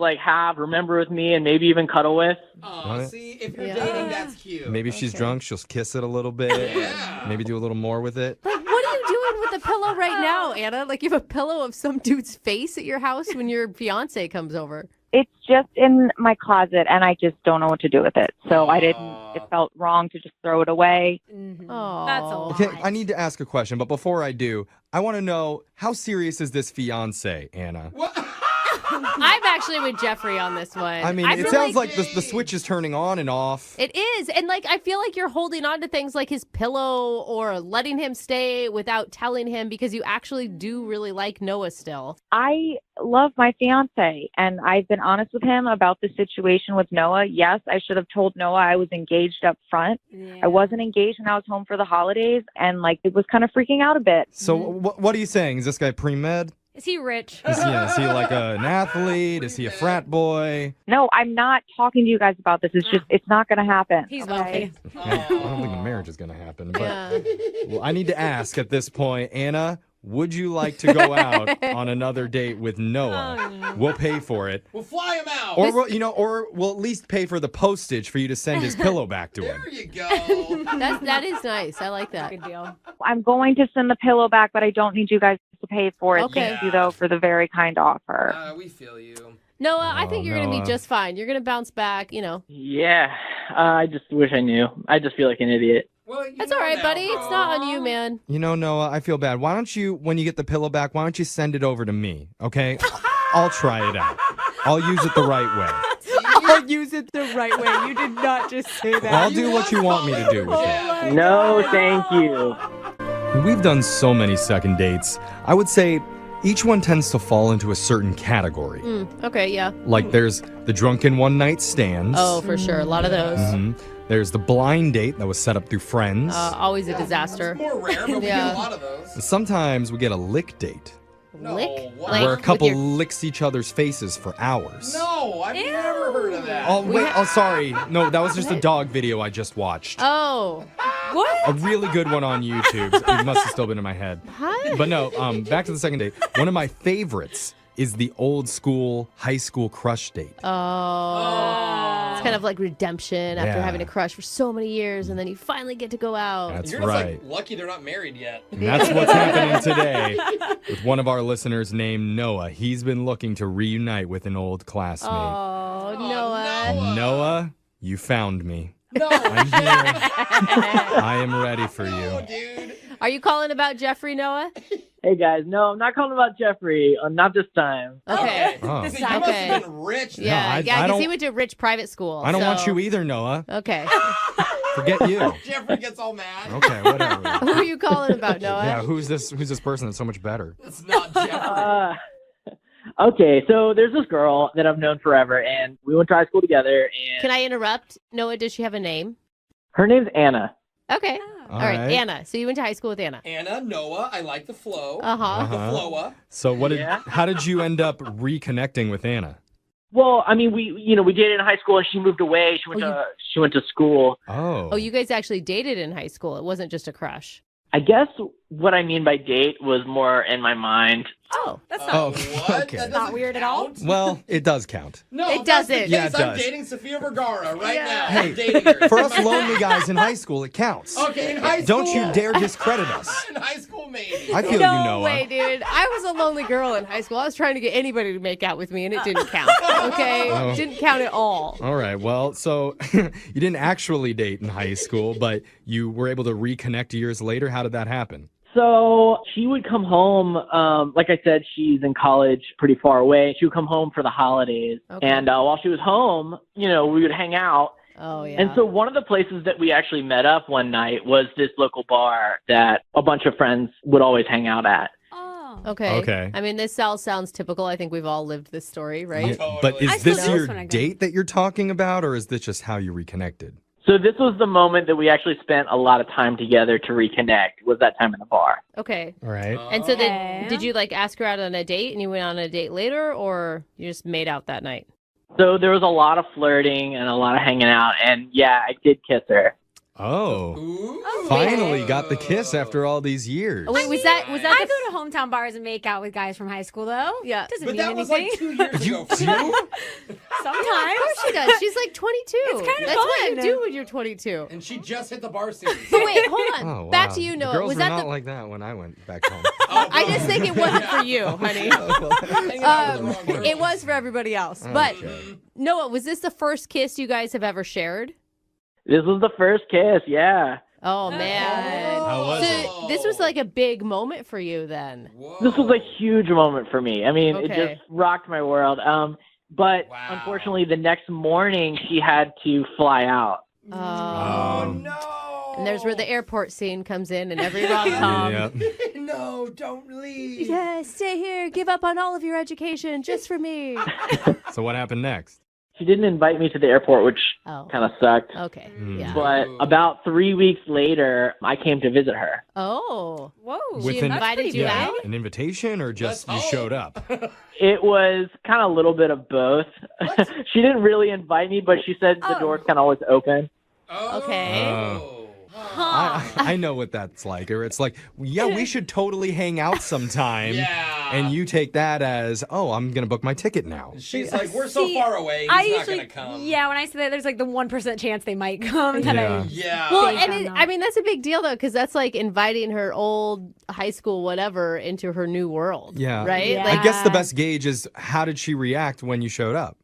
S11: remember with me, and maybe even cuddle with.
S4: Oh,
S10: What?
S4: see, if you're dating, that's cute.
S10: Maybe if she's drunk, she'll kiss it a little bit.
S4: Yeah.
S10: Maybe do a little more with it.
S3: Like, what are you doing with the pillow right now, Anna? Like, you have a pillow of some dude's face at your house when your fiance comes over.
S13: It's just in my closet, and I just don't know what to do with it. So I didn't. It felt wrong to just throw it away.
S3: Oh,
S21: That's a lot.
S10: Okay, I need to ask a question, but before I do, I want to know, how serious is this fiance, Anna?
S3: I'm actually with Jeffrey on this one.
S10: I mean, it sounds like the switch is turning on and off.
S3: It is. And, like, I feel like you're holding on to things like his pillow or letting him stay without telling him because you actually do really like Noah still.
S13: I love my fiance, and I've been honest with him about the situation with Noah. Yes, I should have told Noah I was engaged up front. I wasn't engaged when I was home for the holidays, and, it was kind of freaking out a bit.
S10: So what are you saying? Is this guy pre-med?
S21: Is he rich?
S10: Is he like an athlete? Is he a frat boy?
S13: No, I'm not talking to you guys about this. It's just, it's not going to happen.
S21: He's
S13: okay?
S21: wealthy.
S10: I don't think the marriage is going to happen. But
S3: Yeah.
S10: well, I need to ask at this point, Anna, would you like to go out on another date with Noah? We'll pay for it.
S4: We'll fly him out.
S10: Or we'll at least pay for the postage for you to send his pillow back to him.
S4: There you go.
S3: That is nice. I like that.
S21: Good deal.
S13: I'm going to send the pillow back, but I don't need you guys to pay for it.
S3: Okay.
S13: Thank you, though, for the very kind offer.
S4: We feel you.
S3: Noah, I think you're going to
S10: Noah.
S3: be just fine. You're going to bounce back,
S11: Yeah, I just wish I knew. I just feel like an idiot.
S4: Well,
S3: That's all right, buddy. It's not on you, man.
S10: Noah, I feel bad. Why don't you, when you get the pillow back, why don't you send it over to me, okay? I'll try it out. I'll use it the right way.
S3: I'll use it the right way. You did not just say that.
S10: I'll do what you want me to do with it.
S11: No, thank you.
S10: We've done so many second dates. I would say each one tends to fall into a certain category.
S3: Okay, yeah.
S10: Like there's the drunken one-night stands.
S3: Oh, for sure. A lot of those.
S10: Mhm. There's the blind date that was set up through friends.
S3: Always a disaster.
S4: More rare, but we get a lot of those.
S10: Sometimes we get a lick date,
S3: Lick?
S10: where a couple licks each other's faces for hours.
S4: No, I've never heard of that.
S10: Oh, wait. Oh, sorry. No, that was just a dog video I just watched.
S3: Oh. What?
S10: A really good one on YouTube. It must have still been in my head.
S3: What?
S10: But no, back to the second date. One of my favorites is the old school high school crush date.
S3: Oh. It's kind of like redemption after
S10: Yeah.
S3: having a crush for so many years, and then you finally get to go out.
S10: That's
S4: You're
S10: right.
S4: just lucky they're not married yet.
S10: And that's what's happening today with one of our listeners named Noah. He's been looking to reunite with an old classmate.
S3: Oh, Noah.
S10: Noah, you found me.
S4: No.
S10: I'm here. I am ready for you.
S4: Dude.
S3: Are you calling about Jeffrey, Noah?
S11: Hey, guys. No, I'm not calling about Jeffrey. Not this time.
S3: Okay.
S10: Oh.
S4: You must have been rich.
S3: Yeah,
S10: I
S3: because
S10: don't-
S3: he went to a rich private school.
S10: I don't want
S3: so-
S10: you either, Noah.
S3: Okay.
S10: Forget you.
S4: Jeffrey gets all mad.
S10: Okay, whatever.
S3: Who are you calling about, Noah?
S10: Yeah, who's this person that's so much better?
S4: It's not Jeffrey.
S11: Okay, so there's this girl that I've known forever, and we went to high school together, and
S3: Can I interrupt? Noah, does she have a name?
S11: her name's Anna.
S3: Okay.
S10: All
S3: All right,
S10: right.
S3: Anna. So you went to high school with Anna.
S4: Anna, Noah, I like the flow.
S3: Uh-huh.
S4: The flowa.
S10: So how did you end up reconnecting with Anna?
S11: Well, I mean, we dated in high school, and she moved away. She went to school.
S3: Oh, you guys actually dated in high school. It wasn't just a crush.
S11: I guess what I mean by date was more in my mind.
S3: Oh,
S21: that's
S10: not okay.
S21: That's not weird at all.
S10: Well, it does count.
S4: No,
S3: It
S4: that's the
S3: doesn't.
S4: case.
S10: Yeah, it
S4: I'm
S10: does.
S4: dating Sofia Vergara right now.
S10: Hey,
S4: I'm dating her.
S10: for us lonely guys in high school, it counts.
S4: Okay, in high school.
S10: Don't you dare discredit us.
S4: In high school, maybe.
S10: I feel
S3: no
S10: you, Noah.
S3: way, dude. I was a lonely girl in high school. I was trying to get anybody to make out with me, and it didn't count. Okay?
S10: Oh.
S3: Didn't count at all.
S10: All right. Well, so you didn't actually date in high school, but you were able to reconnect years later. How did that happen?
S11: So she would come home. Like I said, she's in college pretty far away. She would come home for the holidays.
S3: Okay.
S11: And while she was home, we would hang out.
S3: Oh, yeah.
S11: And so one of the places that we actually met up one night was this local bar that a bunch of friends would always hang out at.
S3: Okay.
S10: Okay.
S3: I mean, this all sounds typical. I think we've all lived this story, right?
S10: Yeah, but is this your date that you're talking about, or is this just how you reconnected?
S11: So this was the moment that we actually spent a lot of time together to reconnect, was that time in the bar.
S3: Okay.
S10: All right.
S3: And so did you ask her out on a date and you went on a date later, or you just made out that night?
S11: So there was a lot of flirting and a lot of hanging out, and yeah, I did kiss her.
S10: Oh. Finally got the kiss after all these years.
S3: Oh, wait, was that
S21: I go to hometown bars and make out with guys from high school, though.
S3: Yeah.
S21: Doesn't
S4: But
S21: mean
S4: that was
S21: anything.
S4: like 2 years ago.
S21: Sometimes.
S3: Of course she does. She's like 22.
S21: It's kind of
S3: That's what you
S21: fun.
S3: do when you're 22.
S4: And she just hit the bar scene.
S3: But wait, hold on.
S10: Oh, wow.
S3: Back to you,
S10: The
S3: Noah.
S10: girls
S3: Was
S10: were
S3: that
S10: not
S3: the?
S10: like that when I went back home.
S3: I just think it wasn't for you, honey. It was for everybody else. But Noah, was this the first kiss you guys have ever shared?
S11: This was the first kiss, yeah.
S3: Oh man.
S10: How was
S3: So this was like a big moment for you then.
S11: This was a huge moment for me. I mean, it
S3: Okay.
S11: just rocked my world. But unfortunately, the next morning, she had to fly out.
S3: Oh
S4: no.
S3: And there's where the airport scene comes in and every rom-com.
S10: Yeah.
S4: No, don't leave.
S3: Yeah, stay here. Give up on all of your education just for me.
S10: So what happened next?
S11: She didn't invite me to the airport, which kind of sucked.
S3: Okay.
S10: Hmm.
S3: Yeah.
S11: But about 3 weeks later, I came to visit her.
S3: Oh.
S21: Whoa.
S10: With
S3: She invited you out?
S10: An invitation, or just you showed up?
S11: It was kind of a little bit of both. She didn't really invite me, but she said the door's kind of always open.
S3: Okay.
S10: Oh. I know what that's like. Or it's like, yeah, we should totally hang out sometime. And you take that as, oh, I'm going to book my ticket now.
S4: She's like, we're so far away. He's not going to come.
S21: Yeah, when I say that, there's like the 1% chance they might come.
S3: Well, and I mean, that's a big deal, though, because that's like inviting her old high school whatever into her new world.
S10: Yeah.
S3: Right?
S10: Yeah. I guess the best gauge is how did she react when you showed up?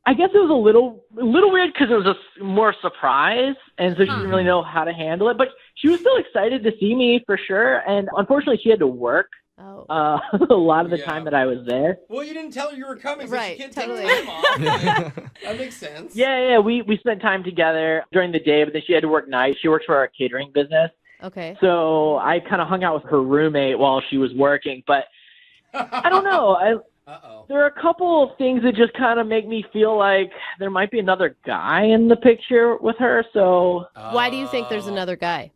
S11: I guess it was a little weird because it was a more surprise, and so she didn't really know how to handle it. But she was still excited to see me for sure, and unfortunately, she had to work a lot of the time that I was there.
S4: Well, you didn't tell her you were coming, so she can't
S3: totally.
S4: take time off. That makes sense.
S11: Yeah, we spent time together during the day, but then she had to work nights. She works for a catering business.
S3: Okay.
S11: So I kind of hung out with her roommate while she was working, but I don't know. There are a couple of things that just kind of make me feel like there might be another guy in the picture with her. So
S3: Why do you think there's another guy?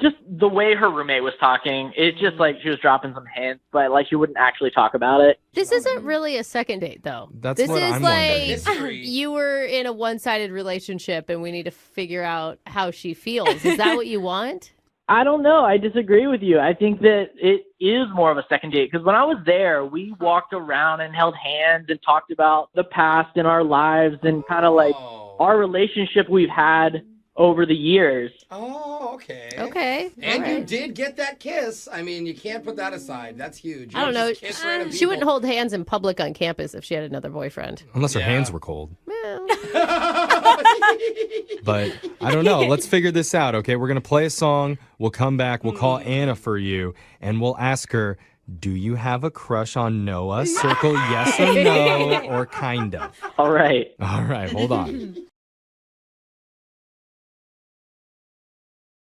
S11: Just the way her roommate was talking, it's just like she was dropping some hints, but like she wouldn't actually talk about it.
S3: This isn't really a second date, though.
S10: That's
S3: this
S10: what
S3: is
S10: I'm
S3: like
S10: wondering.
S3: you were in a one-sided relationship, and we need to figure out how she feels. Is that what you want?
S11: I don't know. I disagree with you. I think that it is more of a second date because when I was there, we walked around and held hands and talked about the past in our lives and kind of like our relationship we've had over the years.
S4: Oh, okay.
S3: Okay.
S4: And you did get that kiss. I mean, you can't put that aside. That's huge. You
S3: I don't know.
S4: just kiss random
S3: She wouldn't
S4: people.
S3: hold hands in public on campus if she had another boyfriend.
S10: Unless her hands were cold. But I don't know. Let's figure this out, okay? We're going to play a song. We'll come back. We'll call Anna for you, and we'll ask her, do you have a crush on Noah? Circle yes or no, or kind of.
S11: All right.
S10: All right, hold on.